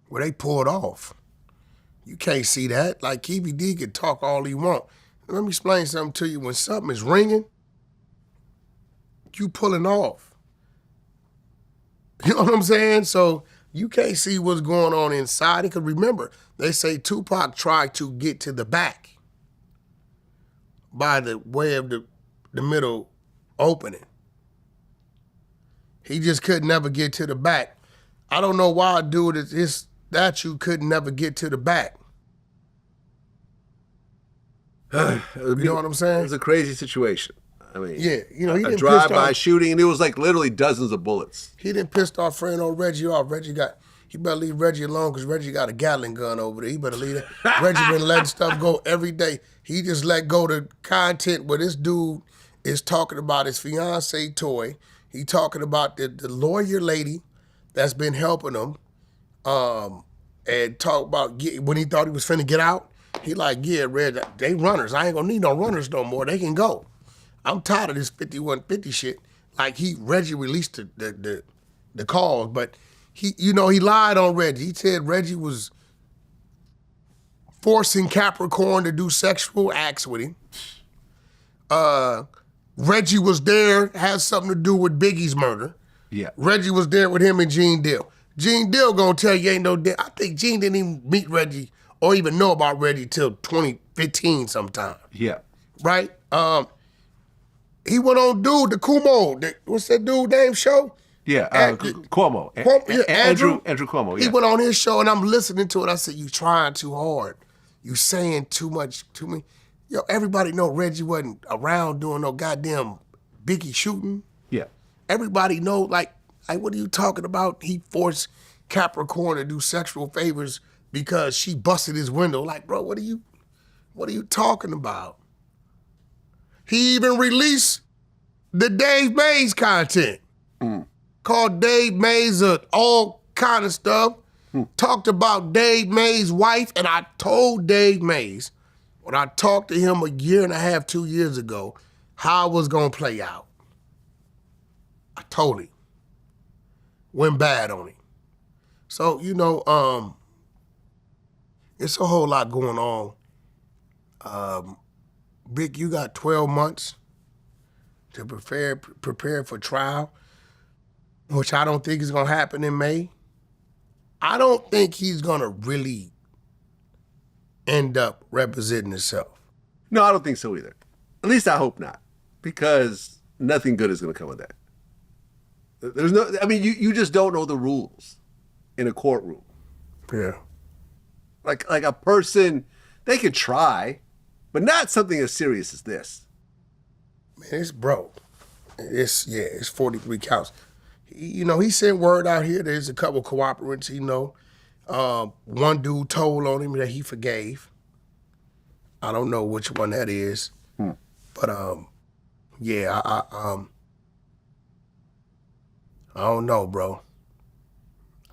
B: Well, they pulled off. You can't see that. Like, Keefe D can talk all he want. Let me explain something to you. When something is ringing, you pulling off. You know what I'm saying? So you can't see what's going on inside. Because remember, they say Tupac tried to get to the back by the way of the middle opening. He just could never get to the back. I don't know why a dude his statue could never get to the back. You know what I'm
A: It
B: saying?
A: was a crazy situation. I mean,
B: Yeah, you know, he
A: a
B: didn't
A: drive-by
B: off.
A: shooting, and it was like literally dozens of bullets.
B: He didn't pissed off friend on Reggie off. He better leave Reggie alone because Reggie got a Gatling gun over there. He better leave that. Reggie been letting stuff go every day. He just let go the content where this dude is talking about his fiance Toy. He talking about the lawyer lady that's been helping him, and talk about when he thought he was finna get out. He like, yeah, Red, they runners. I ain't gonna need no runners no more. They can go. I'm tired of this 5150 shit. Like Reggie released the cause, but he lied on Reggie. He said Reggie was forcing Capricorn to do sexual acts with him. Reggie was there, had something to do with Biggie's murder.
A: Yeah.
B: Reggie was there with him and Gene Deal. Gene Deal gonna tell you ain't no deal. I think Gene didn't even meet Reggie or even know about Reggie till 2015 sometime.
A: Yeah.
B: Right? He went on the Kumo. What's that dude name show?
A: Yeah, Cuomo.
B: Andrew
A: Cuomo, yeah.
B: He went on his show and I'm listening to it. I said, you trying too hard. You saying too much to me. Yo, everybody know Reggie wasn't around doing no goddamn Biggie shooting.
A: Yeah.
B: Everybody know, like what are you talking about? He forced Capricorn to do sexual favors because she busted his window. Like, bro, what are you talking about? He even released the Dave Mays content. Called Dave Mays all kind of stuff. Talked about Dave Mays' wife, and I told Dave Mays, when I talked to him a year and a half, 2 years ago, how it was gonna play out. I told him. Went bad on him. So, it's a whole lot going on. Big, you got 12 months to prepare for trial, which I don't think is gonna happen in May. I don't think he's gonna really end up representing himself.
A: No, I don't think so either. At least I hope not, because nothing good is gonna come of that. There's no, I mean, you just don't know the rules in a courtroom.
B: Yeah.
A: Like a person, they could try, but not something as serious as this.
B: Man, it's broke. It's 43 counts. He sent word out here. There's a couple cooperants. One dude told on him that he forgave. I don't know which one that is, but I don't know, bro.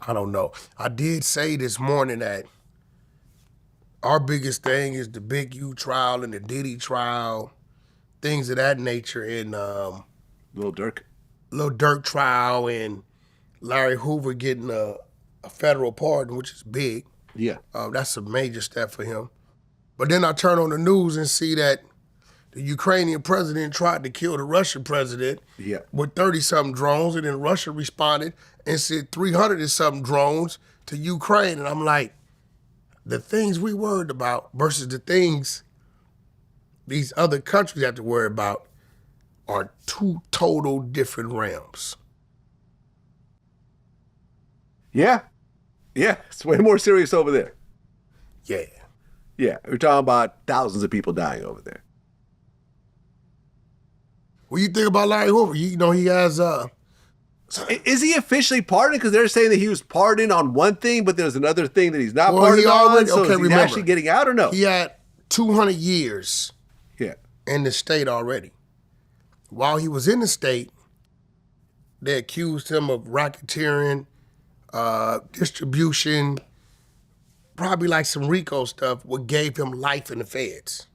B: I don't know. I did say this morning that our biggest thing is the Big U trial and the Diddy trial, things of that nature, and
A: Lil
B: Durk trial, and Larry Hoover getting a federal pardon, which is big.
A: Yeah.
B: That's a major step for him. But then I turn on the news and see that the Ukrainian president tried to kill the Russian president with 30-something drones, and then Russia responded and sent 300 and something drones to Ukraine. And I'm like, the things we worried about versus the things these other countries have to worry about are two total different realms.
A: Yeah. Yeah. It's way more serious over there.
B: Yeah.
A: Yeah. We're talking about thousands of people dying over there.
B: What do you think about Larry Hoover? He has...
A: Is he officially pardoned? Because they're saying that he was pardoned on one thing, but there's another thing that he's not pardoned on. So is he actually getting out or no?
B: He had 200 years
A: Yeah.
B: in the state already. While he was in the state, they accused him of racketeering, distribution, probably like some RICO stuff, what gave him life in the feds.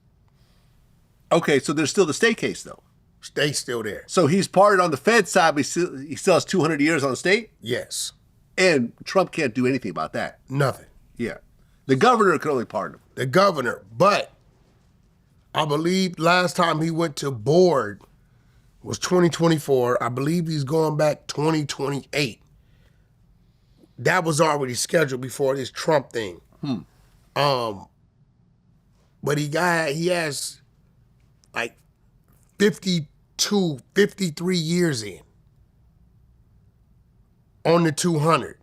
A: Okay, so there's still the state case, though.
B: State's still there.
A: So he's pardoned on the Fed side, but he still has 200 years on the state?
B: Yes.
A: And Trump can't do anything about that.
B: Nothing.
A: Yeah. The governor can only pardon him.
B: The governor, but I believe last time he went to board was 2024. I believe he's going back 2028. That was already scheduled before this Trump thing. But he has like 53 years in on the 200.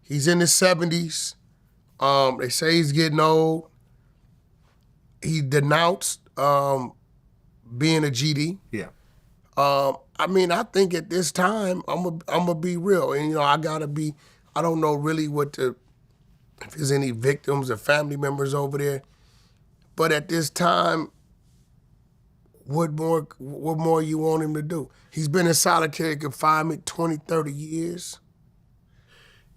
B: He's in his 70s. They say he's getting old. He denounced being a GD.
A: Yeah.
B: I mean, I think at this time, I'm gonna be real. And, I don't know really if there's any victims or family members over there. But at this time, what more you want him to do? He's been in solitary confinement 20, 30 years.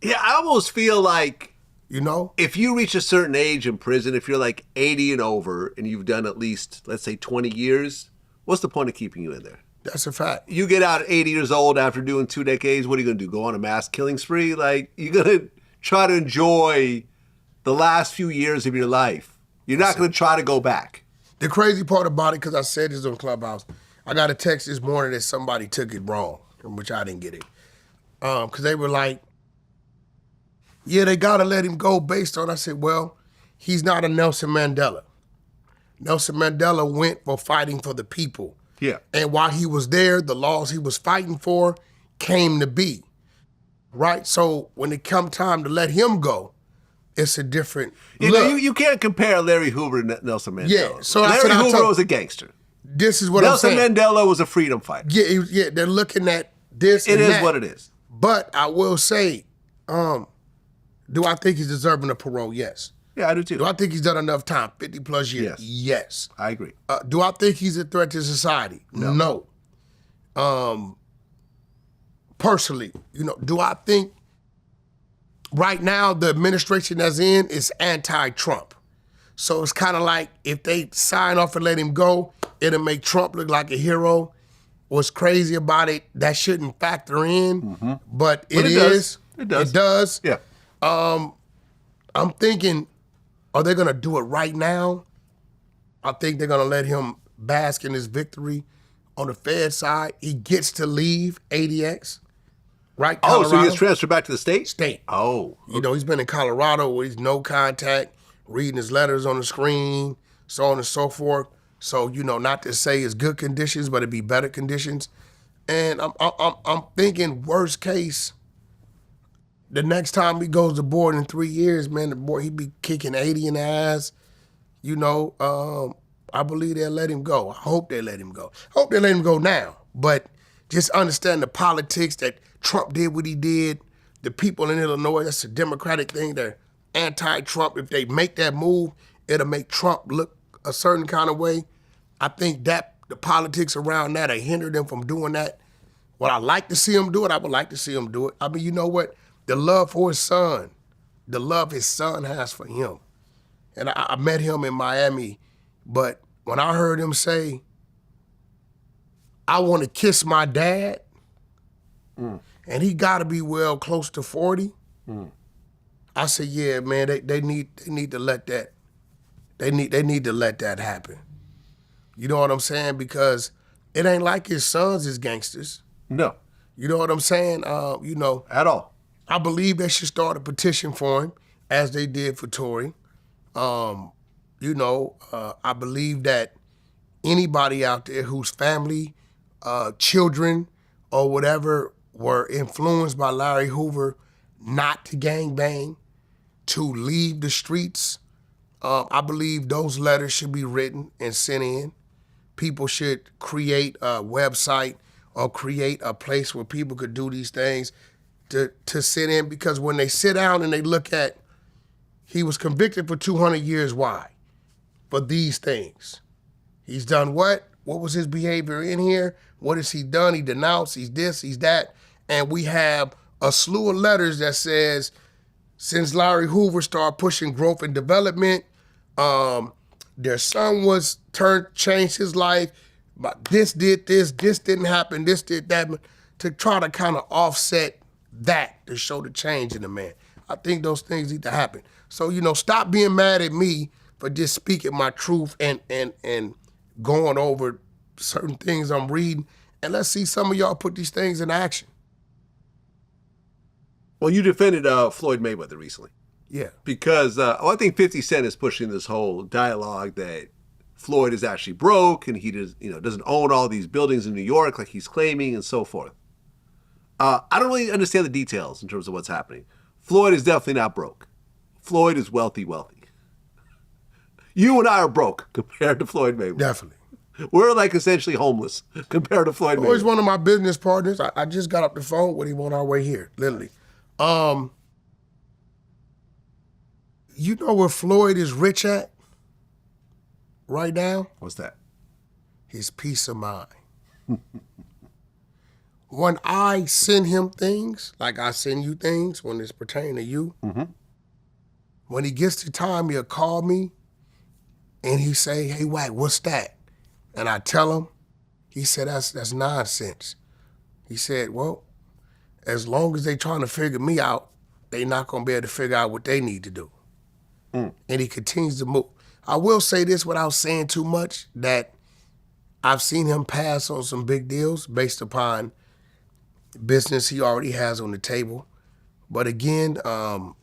A: Yeah, I almost feel like,
B: if
A: you reach a certain age in prison, if you're like 80 and over and you've done at least, let's say, 20 years, what's the point of keeping you in there?
B: That's a fact.
A: You get out at 80 years old after doing 2 decades, what are you going to do? Go on a mass killing spree? Like, you're going to try to enjoy the last few years of your life. You're not going to try to go back.
B: The crazy part about it, because I said this on Clubhouse, I got a text this morning that somebody took it wrong, from which I didn't get it. Because they were like, yeah, they got to let him go based on, I said, well, he's not a Nelson Mandela. Nelson Mandela went for fighting for the people.
A: Yeah.
B: And while he was there, the laws he was fighting for came to be, right? So when it come time to let him go, it's a different look.
A: You can't compare Larry Hoover to Nelson Mandela.
B: Yeah, so
A: Larry Hoover was a gangster.
B: This is what
A: Nelson
B: I'm saying.
A: Nelson Mandela was a freedom fighter.
B: Yeah, they're looking at this
A: It
B: and
A: is
B: that.
A: what it is.
B: But I will say, do I think he's deserving of parole? Yes.
A: Yeah, I do too.
B: Do I think he's done enough time, 50 plus years? Yes.
A: I agree.
B: Do I think he's a threat to society? No. Personally, do I think right now the administration that's in is anti-Trump? So it's kind of like if they sign off and let him go, it'll make Trump look like a hero. What's crazy about it, that shouldn't factor in, but it is.
A: It does.
B: It does.
A: Yeah.
B: I'm thinking, are they gonna do it right now? I think they're gonna let him bask in his victory. On the Fed side, he gets to leave ADX, right?
A: Oh,
B: Colorado.
A: so he gets transferred back to the state?
B: State.
A: Oh.
B: He's been in Colorado where he's no contact, reading his letters on the screen, so on and so forth. So, not to say it's good conditions, but it'd be better conditions. And I'm thinking worst case, the next time he goes to board in 3 years, man, the boy, he be kicking 80 in the ass. I believe they'll let him go. I hope they let him go. I hope they let him go now. But just understand the politics that Trump did what he did. The people in Illinois, that's a Democratic thing. They're anti-Trump. If they make that move, it'll make Trump look a certain kind of way. I think that the politics around that hinder them from doing that. Would I like to see him do it? I would like to see him do it. I mean, you know what? The love for his son, the love his son has for him. And I met him in Miami, but when I heard him say, I want to kiss my dad, and he got to be close to 40, I said, yeah, man, they need to let that, they need to let that happen. You know what I'm saying? Because it ain't like his sons is gangsters.
A: No.
B: You know what I'm saying?
A: At all.
B: I believe they should start a petition for him, as they did for Tory. I believe that anybody out there whose family, children, or whatever were influenced by Larry Hoover not to gangbang, to leave the streets, I believe those letters should be written and sent in. People should create a website or create a place where people could do these things to sit in, because when they sit down and they look at, he was convicted for 200 years, why? For these things. He's done what? What was his behavior in here? What has he done? He denounced, he's this, he's that. And we have a slew of letters that says, since Larry Hoover started pushing growth and development, their son changed his life, but this did this didn't happen, this did that, to try to kind of offset that, to show the change in the man. I think those things need to happen. So, stop being mad at me for just speaking my truth and going over certain things I'm reading, and let's see some of y'all put these things in action.
A: Well, you defended Floyd Mayweather recently.
B: Yeah.
A: Because I think 50 Cent is pushing this whole dialogue that Floyd is actually broke and he doesn't own all these buildings in New York like he's claiming and so forth. I don't really understand the details in terms of what's happening. Floyd is definitely not broke. Floyd is wealthy. You and I are broke compared to Floyd Mayweather.
B: Definitely.
A: We're like essentially homeless compared to Floyd Mayweather.
B: He's one of my business partners. I just got up the phone with him on our way here, literally. You know where Floyd is rich at right now?
A: What's that?
B: His peace of mind. When I send him things, like I send you things when it's pertaining to you, when he gets the time, he'll call me and he say, hey, Wack, what's that? And I tell him, He said, that's nonsense. He said, well, as long as they trying to figure me out, they not gonna be able to figure out what they need to do. And he continues to move. I will say this without saying too much, that I've seen him pass on some big deals based upon business he already has on the table. But again, I've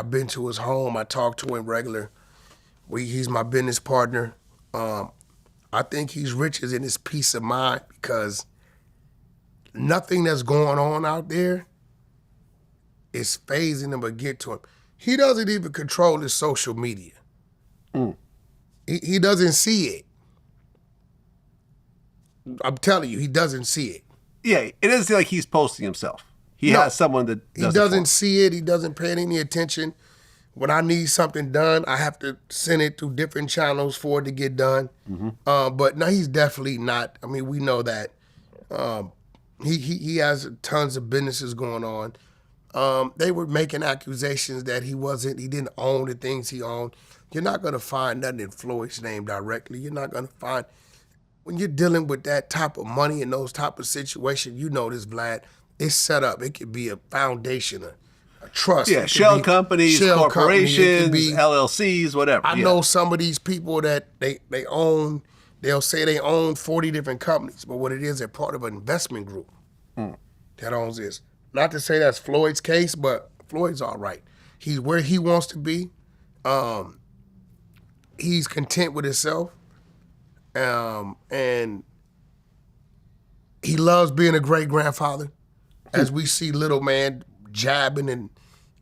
B: been to his home. I talk to him regular. He's my business partner. I think he's riches in his peace of mind because nothing that's going on out there is phasing him or get to him. He doesn't even control his social media. He doesn't see it. I'm telling you, he doesn't see it.
A: Yeah, it doesn't seem like he's posting himself. He has someone that does
B: He doesn't see it. He doesn't pay any attention. When I need something done, I have to send it through different channels for it to get done. But no, he's definitely not. I mean, we know that. He has tons of businesses going on. They were making accusations that he didn't own the things he owned. You're not gonna find nothing in Floyd's name directly. You're not gonna find, when you're dealing with that type of money and those type of situations, you know this, Vlad, it's set up. It could be a foundation, a trust.
A: Yeah, shell companies, corporations, LLCs, whatever.
B: I know some of these people that they own, they'll say they own 40 different companies, but what it is, they're part of an investment group that owns this. Not to say that's Floyd's case, but Floyd's all right. He's where he wants to be. He's content with himself. And he loves being a great grandfather. As we see little man jabbing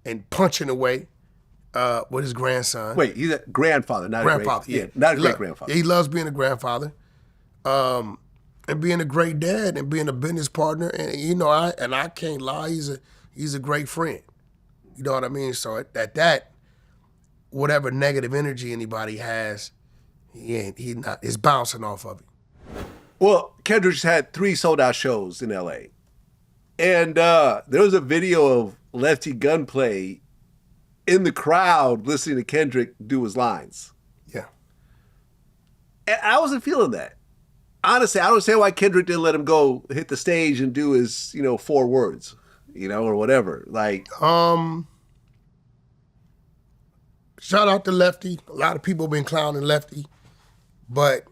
B: and punching away with his grandson.
A: Wait, he's a grandfather, not
B: grandfather.
A: a great, not a great grandfather.
B: Yeah, he loves being a grandfather. And being a great dad and being a business partner, and you know, I can't lie, he's a great friend. You know what I mean? So at that, whatever negative energy anybody has, he's bouncing off of it.
A: Well, Kendrick's had 3 sold-out shows in LA. And there was a video of Lefty Gunplay in the crowd listening to Kendrick do his lines.
B: Yeah.
A: And I wasn't feeling that. Honestly, I don't understand why Kendrick didn't let him go hit the stage and do his, 4 words, or whatever. Like,
B: shout out to Lefty. A lot of people been clowning Lefty, but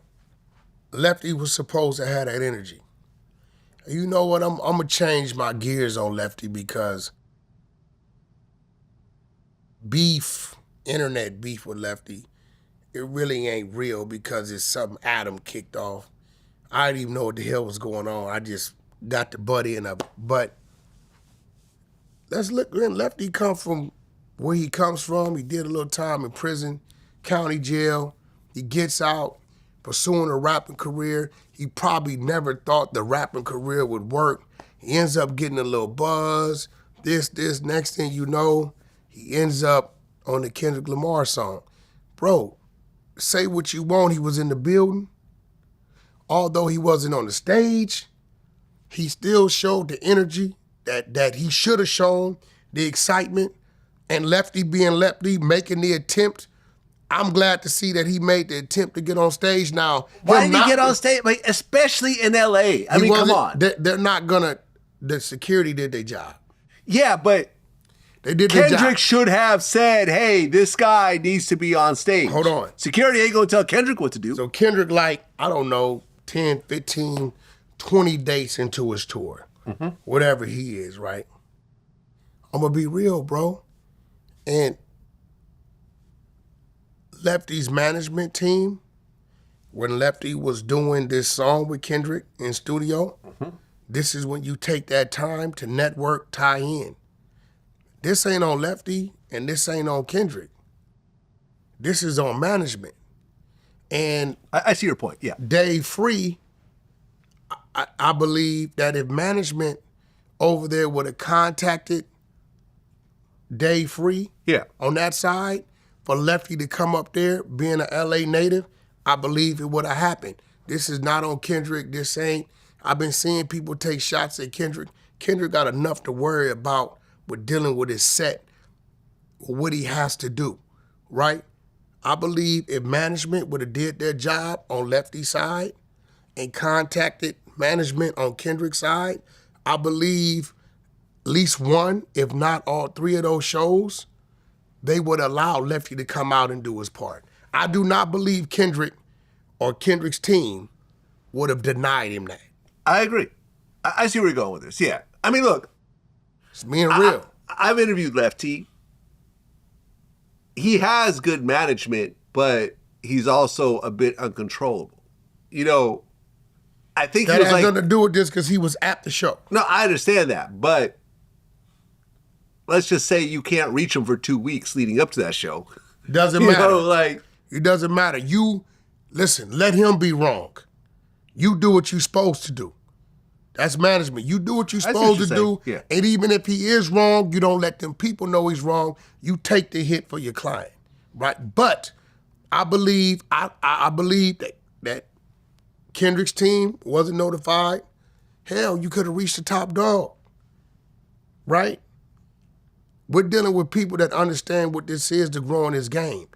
B: Lefty was supposed to have that energy. You know what? I'm gonna change my gears on Lefty because internet beef with Lefty, it really ain't real because it's something Adam kicked off. I didn't even know what the hell was going on. I just got the butt end of it. But let's look, Lefty come from where he comes from. He did a little time in prison, county jail. He gets out, pursuing a rapping career. He probably never thought the rapping career would work. He ends up getting a little buzz, this, next thing you know, he ends up on the Kendrick Lamar song. Bro, say what you want, he was in the building. Although he wasn't on the stage, he still showed the energy that he should have shown, the excitement, and Lefty being Lefty, making the attempt. I'm glad to see that he made the attempt to get on stage now.
A: Why did he get on stage? Like, especially in LA. I mean, come on.
B: They're not gonna, the security did their job.
A: Yeah, but
B: they did their job.
A: Kendrick should have said, hey, this guy needs to be on stage.
B: Hold on.
A: Security ain't gonna tell Kendrick what to do.
B: So Kendrick, like, I don't know, 10, 15, 20 dates into his tour. Whatever he is, right? I'm gonna be real, bro. And Lefty's management team, when Lefty was doing this song with Kendrick in studio, this is when you take that time to network, tie in. This ain't on Lefty and this ain't on Kendrick. This is on management. And
A: I see your point, yeah.
B: Dave Free, I believe that if management over there would have contacted Dave Free on that side, for Lefty to come up there, being an LA native, I believe it would have happened. This is not on Kendrick. This ain't, I've been seeing people take shots at Kendrick. Kendrick got enough to worry about with dealing with his set, what he has to do, right? I believe if management would have did their job on Lefty's side, and contacted management on Kendrick's side, I believe at least one, if not all three of those shows, they would allow Lefty to come out and do his part. I do not believe Kendrick or Kendrick's team would have denied him that.
A: I agree. I see where you're going with this. Yeah. I mean, look.
B: It's being real.
A: I've interviewed Lefty. He has good management, but he's also a bit uncontrollable. You know, I think
B: that
A: he was
B: has
A: like...
B: nothing to do with this because he was at the show.
A: No, I understand that, but let's just say you can't reach him for 2 weeks leading up to that show.
B: Doesn't matter.
A: Know, like...
B: It doesn't matter. You, listen, let him be wrong. You do what you're supposed to do. That's management. You do what you're supposed to do.
A: Yeah.
B: And even if he is wrong, you don't let them people know he's wrong. You take the hit for your client, right? But I believe I believe that Kendrick's team wasn't notified. Hell, you could have reached the top dog, right? We're dealing with people that understand what this is to grow in this game.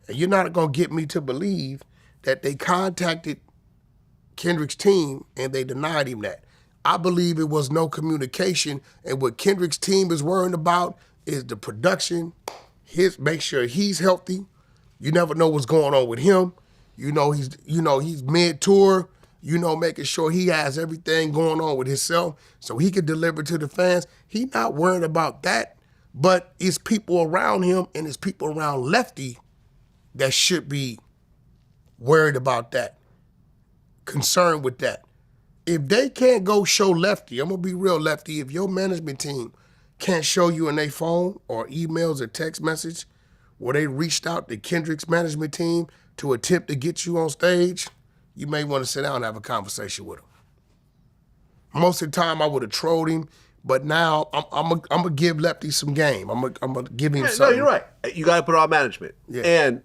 B: And you're not going to get me to believe that they contacted Kendrick's team and they denied him that. I believe it was no communication, and what Kendrick's team is worrying about is the production, make sure he's healthy. You never know what's going on with him. He's mid-tour, making sure he has everything going on with himself so he can deliver to the fans. He's not worried about that, but it's people around him and it's people around Lefty that should be worried about that, concerned with that. If they can't go show Lefty, I'm going to be real, Lefty, if your management team can't show you in their phone or emails or text message where they reached out to Kendrick's management team to attempt to get you on stage, you may want to sit down and have a conversation with him. Most of the time, I would have trolled him, but now I'm going to give Lefty some game. I'm going to give him something.
A: No, you're right. You got to put on management.
B: Yeah.
A: And,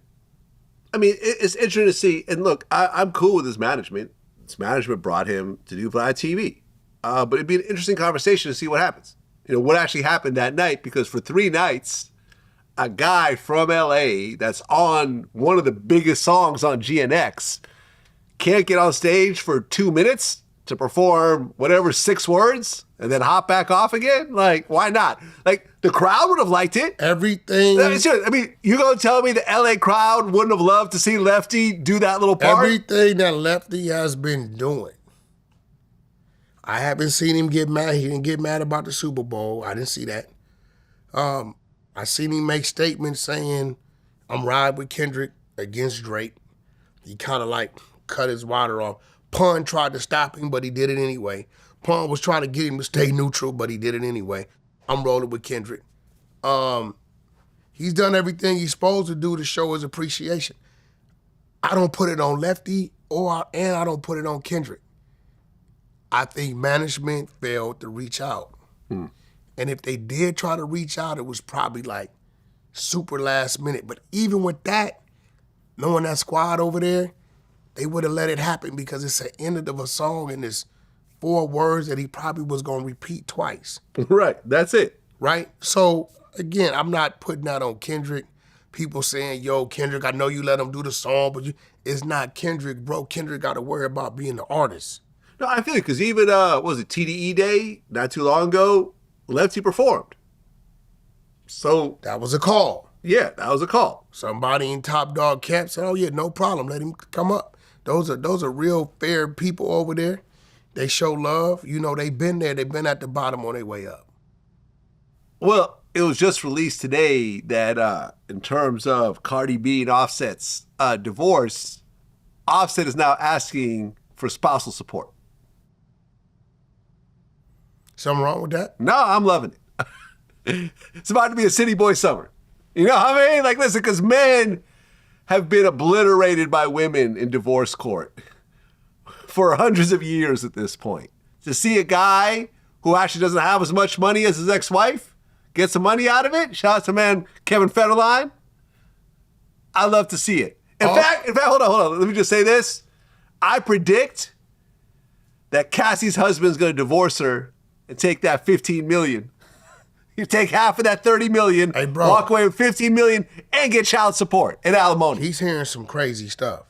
A: I mean, it's interesting to see. And look, I'm cool with his management. His management brought him to do Vlad TV. But it'd be an interesting conversation to see what happens. What actually happened that night, because for 3 nights, a guy from LA that's on one of the biggest songs on GNX can't get on stage for 2 minutes to perform whatever 6 words and then hop back off again? Like, why not? Like, the crowd would have liked it.
B: Everything.
A: I mean, you gonna tell me the LA crowd wouldn't have loved to see Lefty do that little part?
B: Everything that Lefty has been doing. I haven't seen him get mad. He didn't get mad about the Super Bowl. I didn't see that. I seen him make statements saying, I'm riding with Kendrick against Drake. He kind of like cut his water off. Pun tried to stop him, but he did it anyway. Pun was trying to get him to stay neutral, but he did it anyway. I'm rolling with Kendrick. He's done everything he's supposed to do to show his appreciation. I don't put it on Lefty and I don't put it on Kendrick. I think management failed to reach out. And if they did try to reach out, it was probably like super last minute. But even with that, knowing that squad over there, they would have let it happen because it's the end of a song and it's 4 words that he probably was going to repeat twice.
A: Right, that's it.
B: Right? So, again, I'm not putting that on Kendrick. People saying, yo, Kendrick, I know you let him do the song, but it's not Kendrick, bro. Kendrick got to worry about being the artist.
A: No, I feel it, because even, TDE Day, not too long ago, Lefty performed. So.
B: That was a call.
A: Yeah, that was a call.
B: Somebody in Top Dog camp said, oh, yeah, no problem. Let him come up. Those are real fair people over there. They show love. They've been there. They've been at the bottom on their way up.
A: Well, it was just released today that in terms of Cardi B and Offset's divorce, Offset is now asking for spousal support.
B: Something wrong with that?
A: No, I'm loving it. It's about to be a city boy summer. You know what I mean? Like, listen, because men have been obliterated by women in divorce court for hundreds of years at this point. To see a guy who actually doesn't have as much money as his ex-wife get some money out of it, shout out to man Kevin Federline, I love to see it. In fact, hold on. Let me just say this. I predict that Cassie's husband's going to divorce her and take that $15 million. You take half of that $30 million,
B: hey, bro,
A: walk away with $15 million, and get child support and alimony.
B: He's hearing some crazy stuff.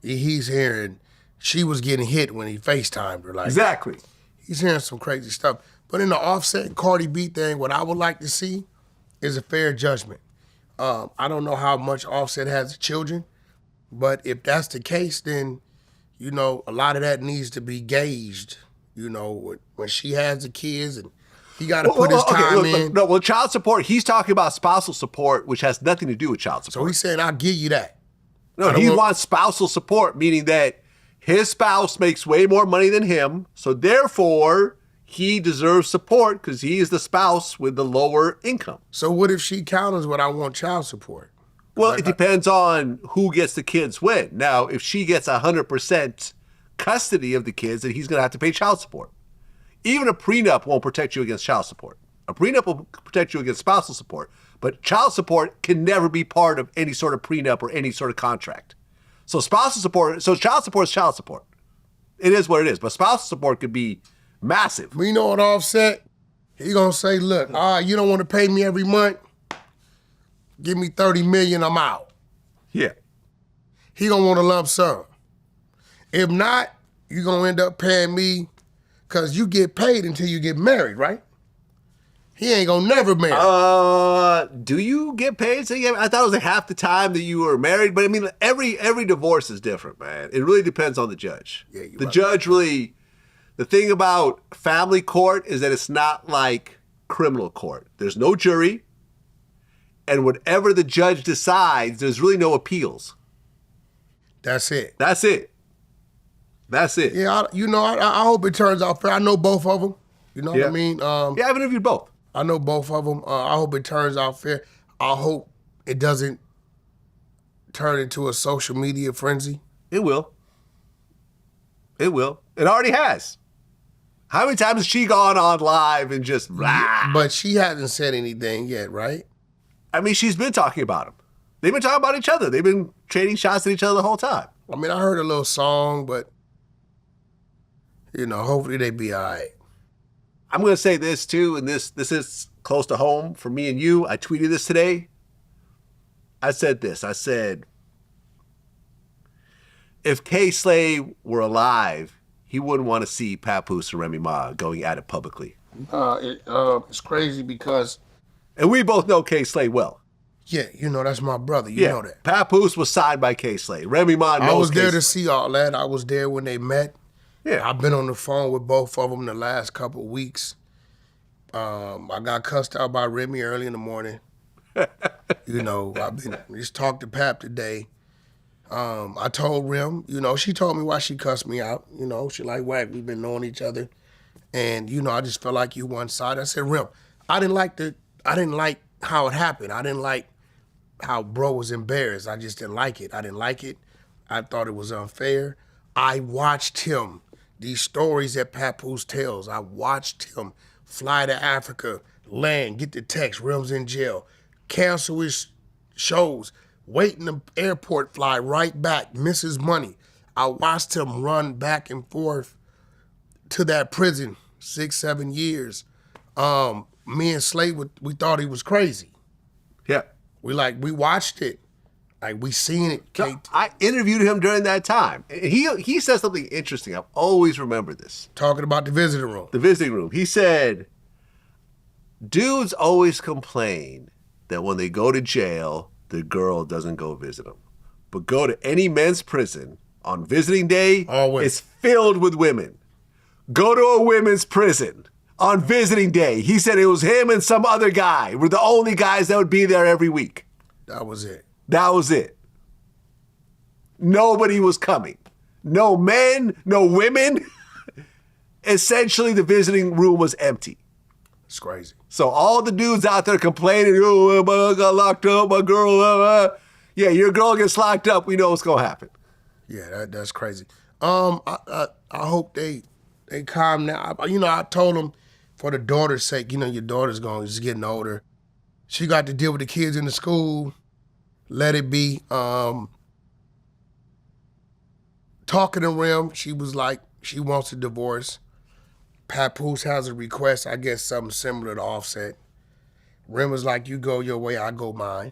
B: He's hearing she was getting hit when he FaceTimed her. Like,
A: Exactly.
B: he's hearing some crazy stuff. But in the Offset Cardi B thing, what I would like to see is a fair judgment. I don't know how much Offset has children, but if that's the case, then, you know, a lot of that needs to be gauged, you know, when she has the kids and he got to put his time in.
A: No, well, child support, he's talking about spousal support, which has nothing to do with child support.
B: So he's saying, I'll give you that.
A: No, he wants spousal support, meaning that his spouse makes way more money than him, so therefore he deserves support because he is the spouse with the lower income.
B: So what if she counters what I want child support?
A: Well, it depends on who gets the kids when. Now, if she gets 100% custody of the kids, then he's going to have to pay child support. Even a prenup won't protect you against child support. A prenup will protect you against spousal support, but child support can never be part of any sort of prenup or any sort of contract. So spousal support, so child support is child support. It is what it is, but spousal support could be massive.
B: We know what Offset, he gonna say, look, you don't want to pay me every month, give me $30 million, I'm out.
A: Yeah.
B: He gonna want a lump sum. If not, you gonna end up paying me because you get paid until you get married, right? He ain't gonna never marry.
A: Do you get paid? So I thought it was like half the time that you were married, but I mean, every divorce is different, man. It really depends on the judge.
B: Yeah, you're
A: the
B: right.
A: judge really, the thing about family court is that it's not like criminal court. There's no jury, and whatever the judge decides, there's really no appeals.
B: That's it.
A: That's it. That's it.
B: Yeah, I hope it turns out fair. I know both of them. You know what I mean?
A: Yeah, I've interviewed both.
B: I know both of them. I hope it turns out fair. I hope it doesn't turn into a social media frenzy.
A: It will. It will. It already has. How many times has she gone on live and just blah?
B: But she hasn't said anything yet, right?
A: I mean, she's been talking about him. They've been talking about each other. They've been trading shots at each other the whole time.
B: I mean, I heard a little song, but, you know, hopefully they be all right.
A: I'm going to say this too, and this is close to home for me and you. I tweeted this today. I said this. I said, if K-Slay were alive, he wouldn't want to see Papoose and Remy Ma going at it publicly.
B: It's crazy because...
A: And we both know K-Slay well.
B: Yeah, you know, that's my brother. You know that.
A: Papoose was signed by K-Slay. Remy Ma knows
B: I was there
A: K-Slay.
B: to see all that. I was there when they met.
A: Yeah.
B: I've been on the phone with both of them the last couple of weeks. I got cussed out by Remy early in the morning. You know, I've been just talked to Pap today. I told Rem, you know, she told me why she cussed me out. You know, she like, Wack, we've been knowing each other. And, you know, I just felt like you one side. I said, Rem, I didn't like how it happened. I didn't like how bro was embarrassed. I just didn't like it. I didn't like it. I thought it was unfair. I watched him, these stories that Papoose tells, I watched him fly to Africa, land, get the text, Rem's in jail, cancel his shows, wait in the airport, fly right back, miss his money. I watched him run back and forth to that prison, 6-7 years. Me and Slade, we thought he was crazy.
A: Yeah.
B: We watched it. Like, we seen it.
A: No, I interviewed him during that time. He said something interesting. I've always remembered this.
B: Talking about the visiting room.
A: The visiting room. He said, dudes always complain that when they go to jail, the girl doesn't go visit them. But go to any men's prison on visiting day, it's filled with women. Go to a women's prison on visiting day. He said it was him and some other guy were the only guys that would be there every week.
B: That was it.
A: That was it. Nobody was coming. No men, no women. Essentially, the visiting room was empty.
B: It's crazy.
A: So all the dudes out there complaining, oh, I got locked up, my girl, yeah, your girl gets locked up, we know what's going to happen.
B: Yeah, that's crazy. I hope they calm down. You know, I told them for the daughter's sake, you know, your daughter's she's getting older. She got to deal with the kids in the school. Let it be. Talking to Rem, she was like, she wants a divorce. Papoose has a request, I guess something similar to Offset. Rem was like, you go your way, I go mine.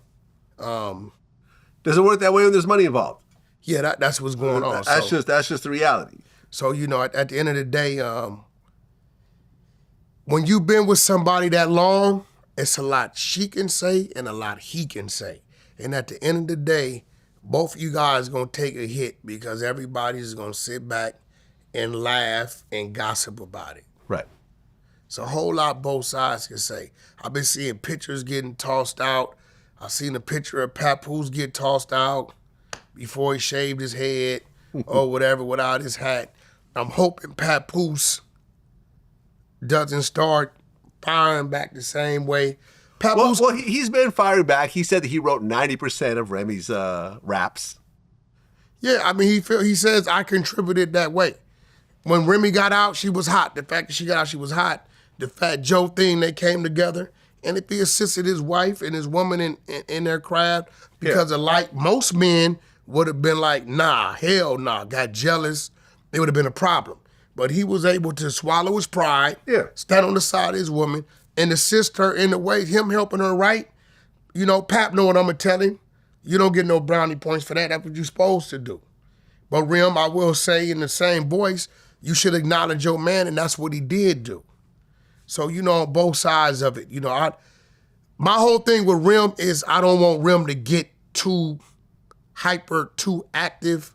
A: Does it work that way when there's money involved?
B: Yeah, that's what's going on.
A: That's just the reality.
B: So, at the end of the day, when you've been with somebody that long, it's a lot she can say and a lot he can say. And at the end of the day, both of you guys going to take a hit because everybody's going to sit back and laugh and gossip about it.
A: Right.
B: It's a whole lot both sides can say. I've been seeing pictures getting tossed out. I've seen a picture of Papoose get tossed out before he shaved his head or whatever without his hat. I'm hoping Papoose doesn't start firing back the same way. Papoose,
A: well, he's been firing back. He said that he wrote 90% of Remy's raps.
B: Yeah, I mean, he says, I contributed that way. When Remy got out, she was hot. The fact that she got out, she was hot. The Fat Joe thing, they came together. And if he assisted his wife and his woman in their craft, because of like most men would have been like, nah, hell nah, got jealous. It would have been a problem. But he was able to swallow his pride, stand on the side of his woman, and assist her in the way, him helping her right. Pap know what I'm going to tell him. You don't get no brownie points for that. That's what you're supposed to do. But Rem, I will say in the same voice, you should acknowledge your man, and that's what he did do. So, on both sides of it. My whole thing with Rem is I don't want Rem to get too hyper, too active.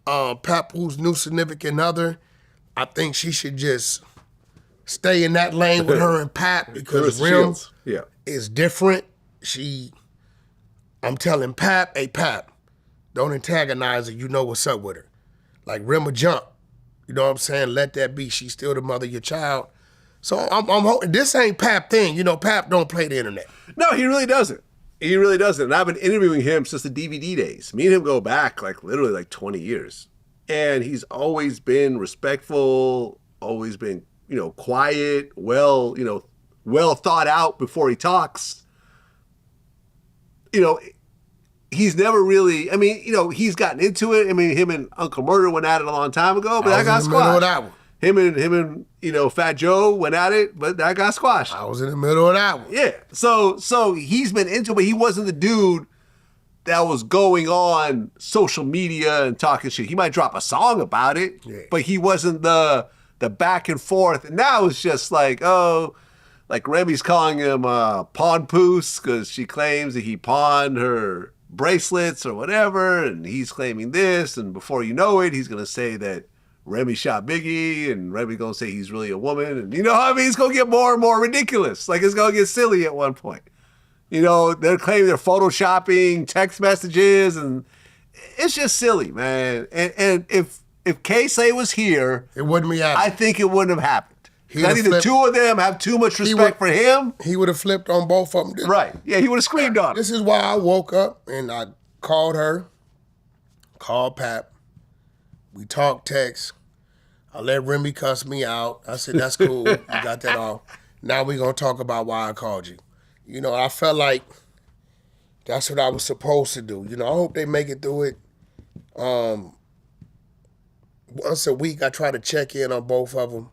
B: Papoose new significant other, I think she should just stay in that lane with her and Pap because Rem is different. I'm telling Pap, hey Pap, don't antagonize her. You know what's up with her. Like Rem a jump. You know what I'm saying? Let that be. She's still the mother of your child. So I'm hoping this ain't Pap thing. Pap don't play the internet.
A: No, he really doesn't. He really doesn't. And I've been interviewing him since the DVD days. Me and him go back literally 20 years. And he's always been respectful, always been, quiet, well thought out before he talks. He's never really, he's gotten into it. Him and Uncle Murder went at it a long time ago, but that got squashed. Him and Fat Joe went at it, but that got squashed.
B: I was in the middle of that one.
A: Yeah. So he's been into it, but he wasn't the dude that was going on social media and talking shit. He might drop a song about it, but he wasn't the back and forth. And now it's just like Remy's calling him Pawnpoose because she claims that he pawned her bracelets or whatever, and he's claiming this, and before you know it, he's going to say that Remy shot Biggie, and Remy gonna say he's really a woman, and it's gonna get more and more ridiculous. Like it's gonna get silly at one point. They're claiming they're photoshopping text messages, and it's just silly, man. And if K-Say was here,
B: it wouldn't be happening.
A: I think it wouldn't have happened. I think the two of them have too much respect for him.
B: He would have flipped on both of them.
A: Right? Yeah, he would have screamed on him.
B: This is why I woke up and I called her, called Pap. We talked text. I let Remy cuss me out. I said, that's cool. You got that off. Now we're going to talk about why I called you. I felt like that's what I was supposed to do. I hope they make it through it. Once a week, I try to check in on both of them.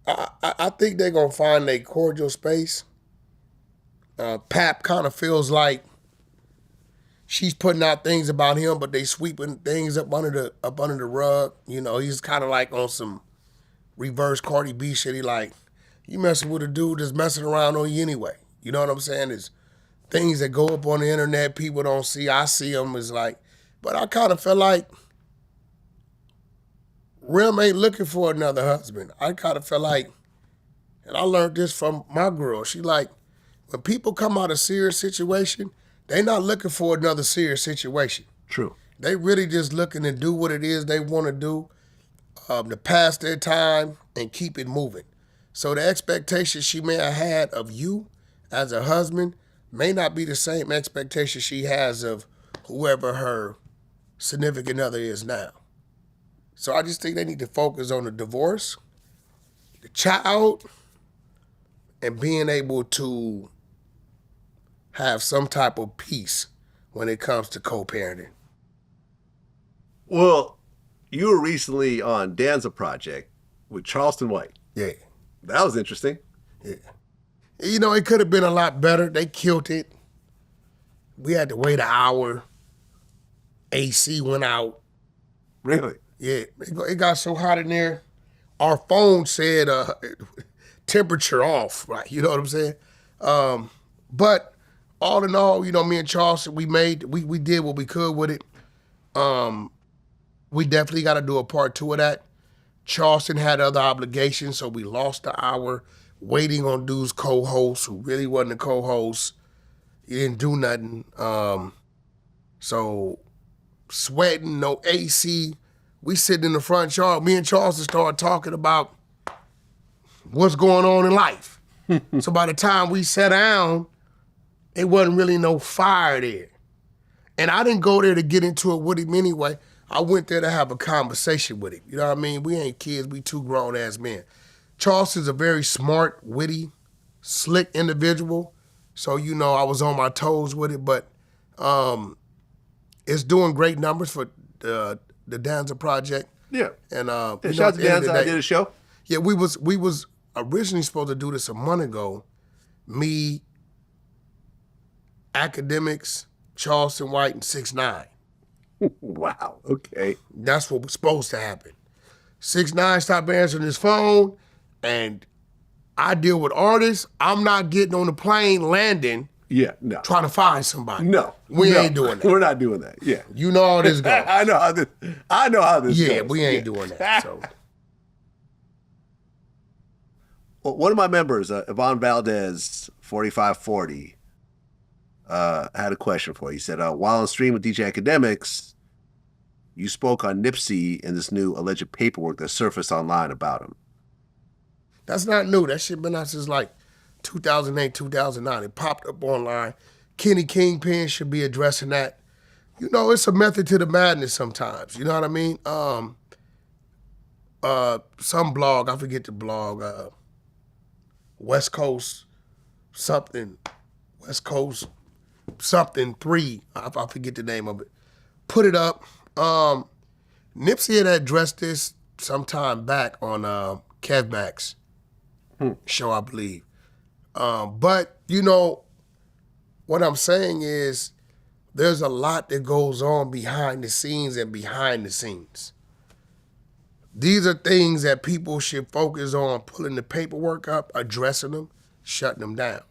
B: I think they're going to find a cordial space. Pap kind of feels like she's putting out things about him, but they sweeping things up under the rug. He's kind of like on some reverse Cardi B shit. He like, you messing with a dude that's messing around on you anyway. You know what I'm saying? There's things that go up on the internet people don't see. I see them. It's like, but I kind of feel like Rem ain't looking for another husband. I kind of feel like, and I learned this from my girl. She like, when people come out of serious situation, they not looking for another serious situation.
A: True.
B: They really just looking to do what it is they want to do, to pass their time and keep it moving. So the expectations she may have had of you as a husband may not be the same expectation she has of whoever her significant other is now. So I just think they need to focus on the divorce, the child, and being able to have some type of peace when it comes to co-parenting.
A: Well, you were recently on Danza Project with Charleston White.
B: Yeah.
A: That was interesting.
B: Yeah. It could have been a lot better. They killed it. We had to wait an hour. AC went out.
A: Really?
B: Yeah, it got so hot in there. Our phone said temperature off, right? You know what I'm saying? But all in all, you know, me and Charleston, we did what we could with it. We definitely got to do a part 2 of that. Charleston had other obligations, so we lost the hour waiting on dude's co-host, who really wasn't a co-host. He didn't do nothing. So sweating, no AC. We sitting in the front yard. Me and Charleston started talking about what's going on in life. So by the time we sat down, it wasn't really no fire there. And I didn't go there to get into it with him anyway. I went there to have a conversation with him. You know what I mean? We ain't kids, we 2 grown-ass men. Charleston's a very smart, witty, slick individual. So, you know, I was on my toes with it, but it's doing great numbers for the Danza Project.
A: Yeah.
B: And
A: shout out to Danza, I did a show.
B: Yeah, we was originally supposed to do this a month ago. Me, Academics, Charleston White, and 6ix9ine.
A: Wow, okay.
B: That's what was supposed to happen. 6ix9ine stopped answering his phone, and I deal with artists. I'm not getting on the plane, landing,
A: no.
B: trying to find somebody.
A: No.
B: We ain't doing that.
A: We're not doing that, yeah.
B: You know how this goes.
A: I know how this goes.
B: Yeah, we ain't doing that, so.
A: Well, one of my members, Yvonne Valdez, 4540, had a question for you. He said, while on stream with DJ Academics, you spoke on Nipsey and this new alleged paperwork that surfaced online about him.
B: That's not new. That shit been out since like 2008, 2009. It popped up online. Kenny Kingpin should be addressing that. You know, it's a method to the madness sometimes. You know what I mean? Some blog, I forget the blog, West Coast something 3, I forget the name of it. Put it up. Nipsey had addressed this sometime back on Kev Max show, I believe. But, you know, what I'm saying is there's a lot that goes on behind the scenes and behind the scenes. These are things that people should focus on, pulling the paperwork up, addressing them, shutting them down,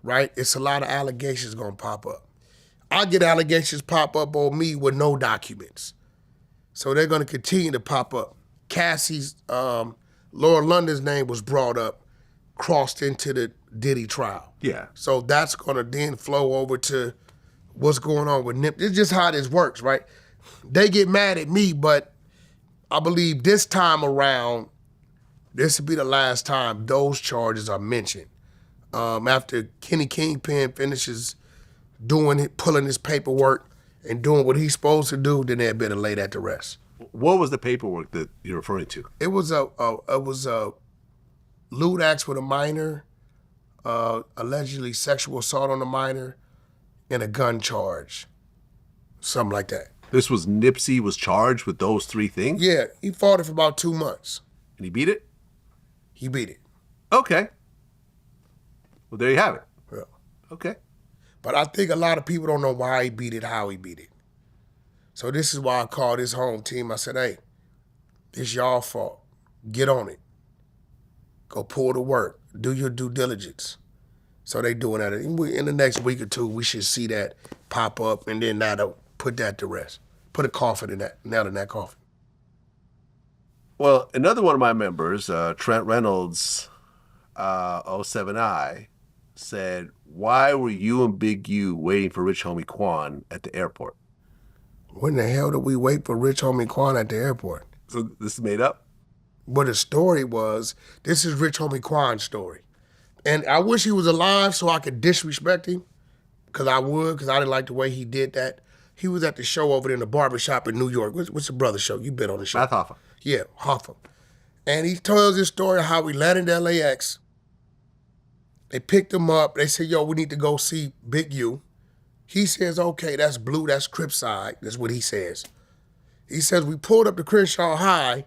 B: right? It's a lot of allegations gonna pop up. I get allegations pop up on me with no documents. So they're gonna continue to pop up. Cassie's, Laura London's name was brought up, crossed into the Diddy trial.
A: Yeah.
B: So that's gonna then flow over to what's going on with Nip. It's just how this works, right? They get mad at me, but I believe this time around, this will be the last time those charges are mentioned. After Kenny Kingpin finishes doing it, pulling his paperwork and doing what he's supposed to do, then they'd better lay that to rest.
A: What was the paperwork that you're referring to?
B: It was a lewd acts with a minor, allegedly sexual assault on a minor, and a gun charge, something like that.
A: This was Nipsey was charged with those 3 things?
B: Yeah, he fought it for about 2 months.
A: And he beat it?
B: He beat it.
A: Okay. Well, there you have it.
B: Yeah.
A: Okay.
B: But I think a lot of people don't know why he beat it, how he beat it. So this is why I called his home team. I said, hey, this y'all fault. Get on it. Go pull the work. Do your due diligence. So they doing that. In the next week or 2, we should see that pop up, and then that'll put that to rest. Put a coffin in that, nail in that coffin.
A: Well, another one of my members, Trent Reynolds, 07I, said, why were you and Big U waiting for Rich Homie Quan at the airport?
B: When the hell did we wait for Rich Homie Quan at the airport?
A: So this is made up?
B: But the story was, this is Rich Homie Quan's story. And I wish he was alive so I could disrespect him, because I didn't like the way he did that. He was at the show over there in the barbershop in New York. What's the brother show? You've been on the show.
A: Matt Hoffa.
B: Yeah, Hoffa. And he tells this story of how we landed in LAX. They picked him up. They said, yo, we need to go see Big U. He says, okay, that's Blue, that's Cripside. That's what he says. He says, we pulled up to Crenshaw High,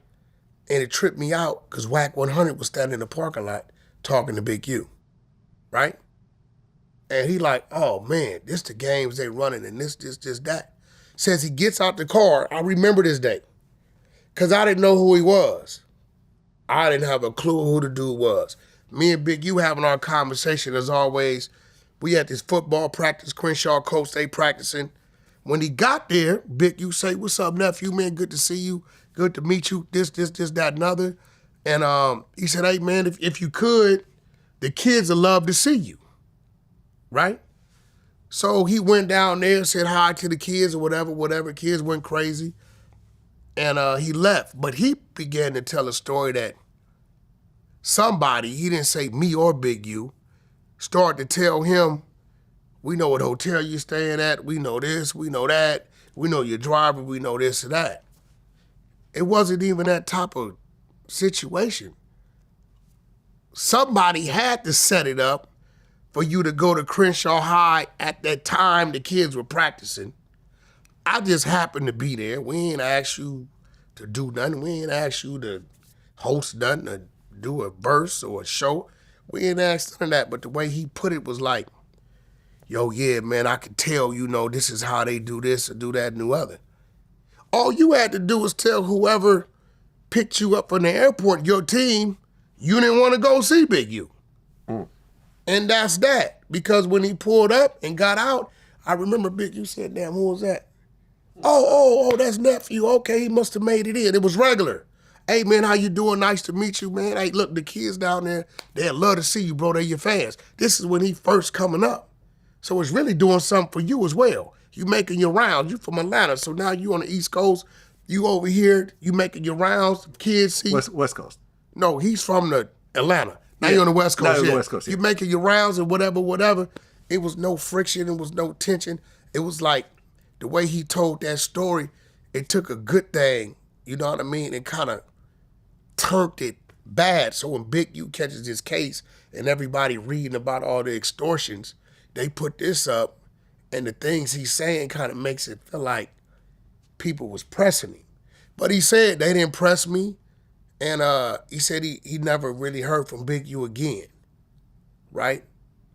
B: and it tripped me out because Wack100 was standing in the parking lot talking to Big U, right? And he like, oh man, this the games they running and this, that. Says he gets out the car. I remember this day. Because I didn't know who he was. I didn't have a clue who the dude was. Me and Big U having our conversation as always. We had this football practice. Crenshaw coach, they practicing. When he got there, Big U say, "What's up, nephew, man? Good to see you. Good to meet you. This, that, and other." And he said, "Hey, man, if you could, the kids would love to see you." Right? So he went down there, said hi to the kids or whatever. Kids went crazy. And he left. But he began to tell a story that somebody, he didn't say me or Big U, started to tell him, "We know what hotel you're staying at. We know this, we know that. We know your driver, we know this and that." It wasn't even that type of situation. Somebody had to set it up for you to go to Crenshaw High at that time the kids were practicing. I just happened to be there. We ain't asked you to do nothing. We ain't asked you to host nothing, to do a verse or a show. We ain't asked none of that. But the way he put it was like, "Yo, yeah, man, I could tell, this is how they do this or do that and the other." All you had to do was tell whoever picked you up from the airport, your team, you didn't want to go see Big U. And that's that. Because when he pulled up and got out, I remember Big U said, "Damn, who was that?" Oh, that's nephew. Okay, he must have made it in. It was regular. "Hey, man, how you doing? Nice to meet you, man. Hey, look, the kids down there, they'd love to see you, bro. They're your fans." This is when he first coming up. So it's really doing something for you as well. You making your rounds. You from Atlanta, so now you on the East Coast. You over here, you making your rounds. Kids see.
A: West Coast.
B: No, he's from the Atlanta. Now you're on the West Coast.
A: Now you're on the West Coast, yeah.
B: You making your rounds and whatever. It was no friction. It was no tension. It was like the way he told that story, it took a good thing, you know what I mean, and kind of turned it bad. So when Big U catches this case and everybody reading about all the extortions, they put this up, and the things he's saying kind of makes it feel like people was pressing him. But he said they didn't press me, and he said he never really heard from Big U again, right?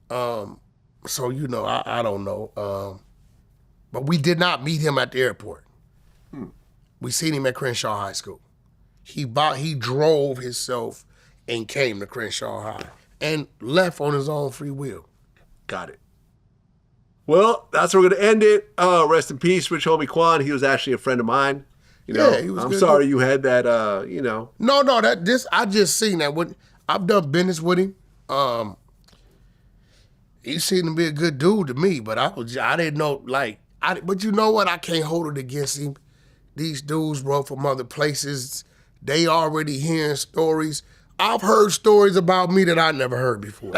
B: So, I don't know. But we did not meet him at the airport. We seen him at Crenshaw High School. He drove himself and came to Crenshaw High and left on his own free will.
A: Got it. Well, that's where we're going to end it. Rest in peace, Rich Homie Quan. He was actually a friend of mine.
B: Yeah, he was
A: I'm
B: good.
A: sorry you had that,
B: No, I just seen that. I've done business with him. He seemed to be a good dude to me, but I didn't know, but you know what? I can't hold it against him. These dudes, bro, from other places, they already hearing stories. I've heard stories about me that I never heard before.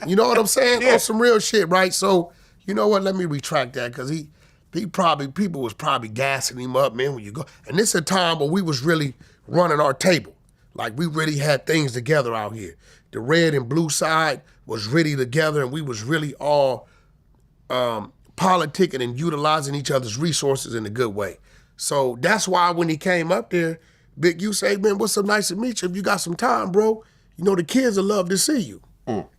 B: You know what I'm saying?
A: Yeah.
B: On some real shit, right? So, you know what? Let me retract that, because people was probably gassing him up, man, when you go. And this is a time where we was really running our table. Like, we really had things together out here. The red and blue side was really together, and we was really all politicking and utilizing each other's resources in a good way. So that's why when he came up there, Big U say, "Man, what's so nice to meet you. If you got some time, bro, the kids will love to see you."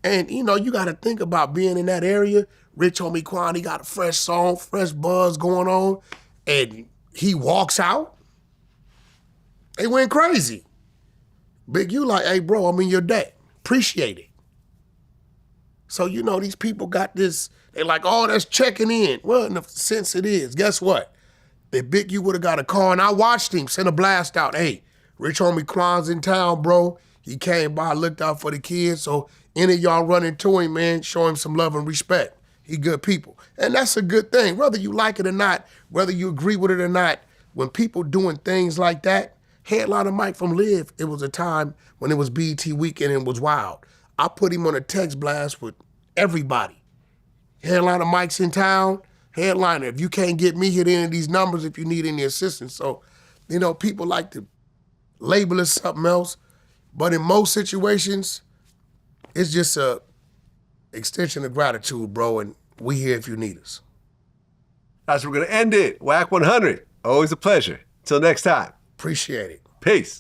B: And, you got to think about being in that area. Rich Homie Quan, he got a fresh song, fresh buzz going on, and he walks out. They went crazy. Big U like, "Hey, bro, I'm in your debt. Appreciate it." So, these people got this, they like, "Oh, that's checking in." Well, in the sense it is. Guess what? If Big U would have got a call, and I watched him send a blast out, "Hey, Rich Homie Quan's in town, bro. He came by, looked out for the kids. So any of y'all run into him, man, show him some love and respect. He good people." And that's a good thing. Whether you like it or not, whether you agree with it or not, when people doing things like that, Headliner Mike from Live, it was a time when it was BET Weekend and it was wild. I put him on a text blast with everybody. Headliner Mike's in town. Headliner, if you can't get me, hit any of these numbers if you need any assistance. So, people like to label it something else. But in most situations, it's just a extension of gratitude, bro, and we here if you need us.
A: That's where we're going to end it. Wack 100. Always a pleasure. Till next time.
B: Appreciate it.
A: Peace.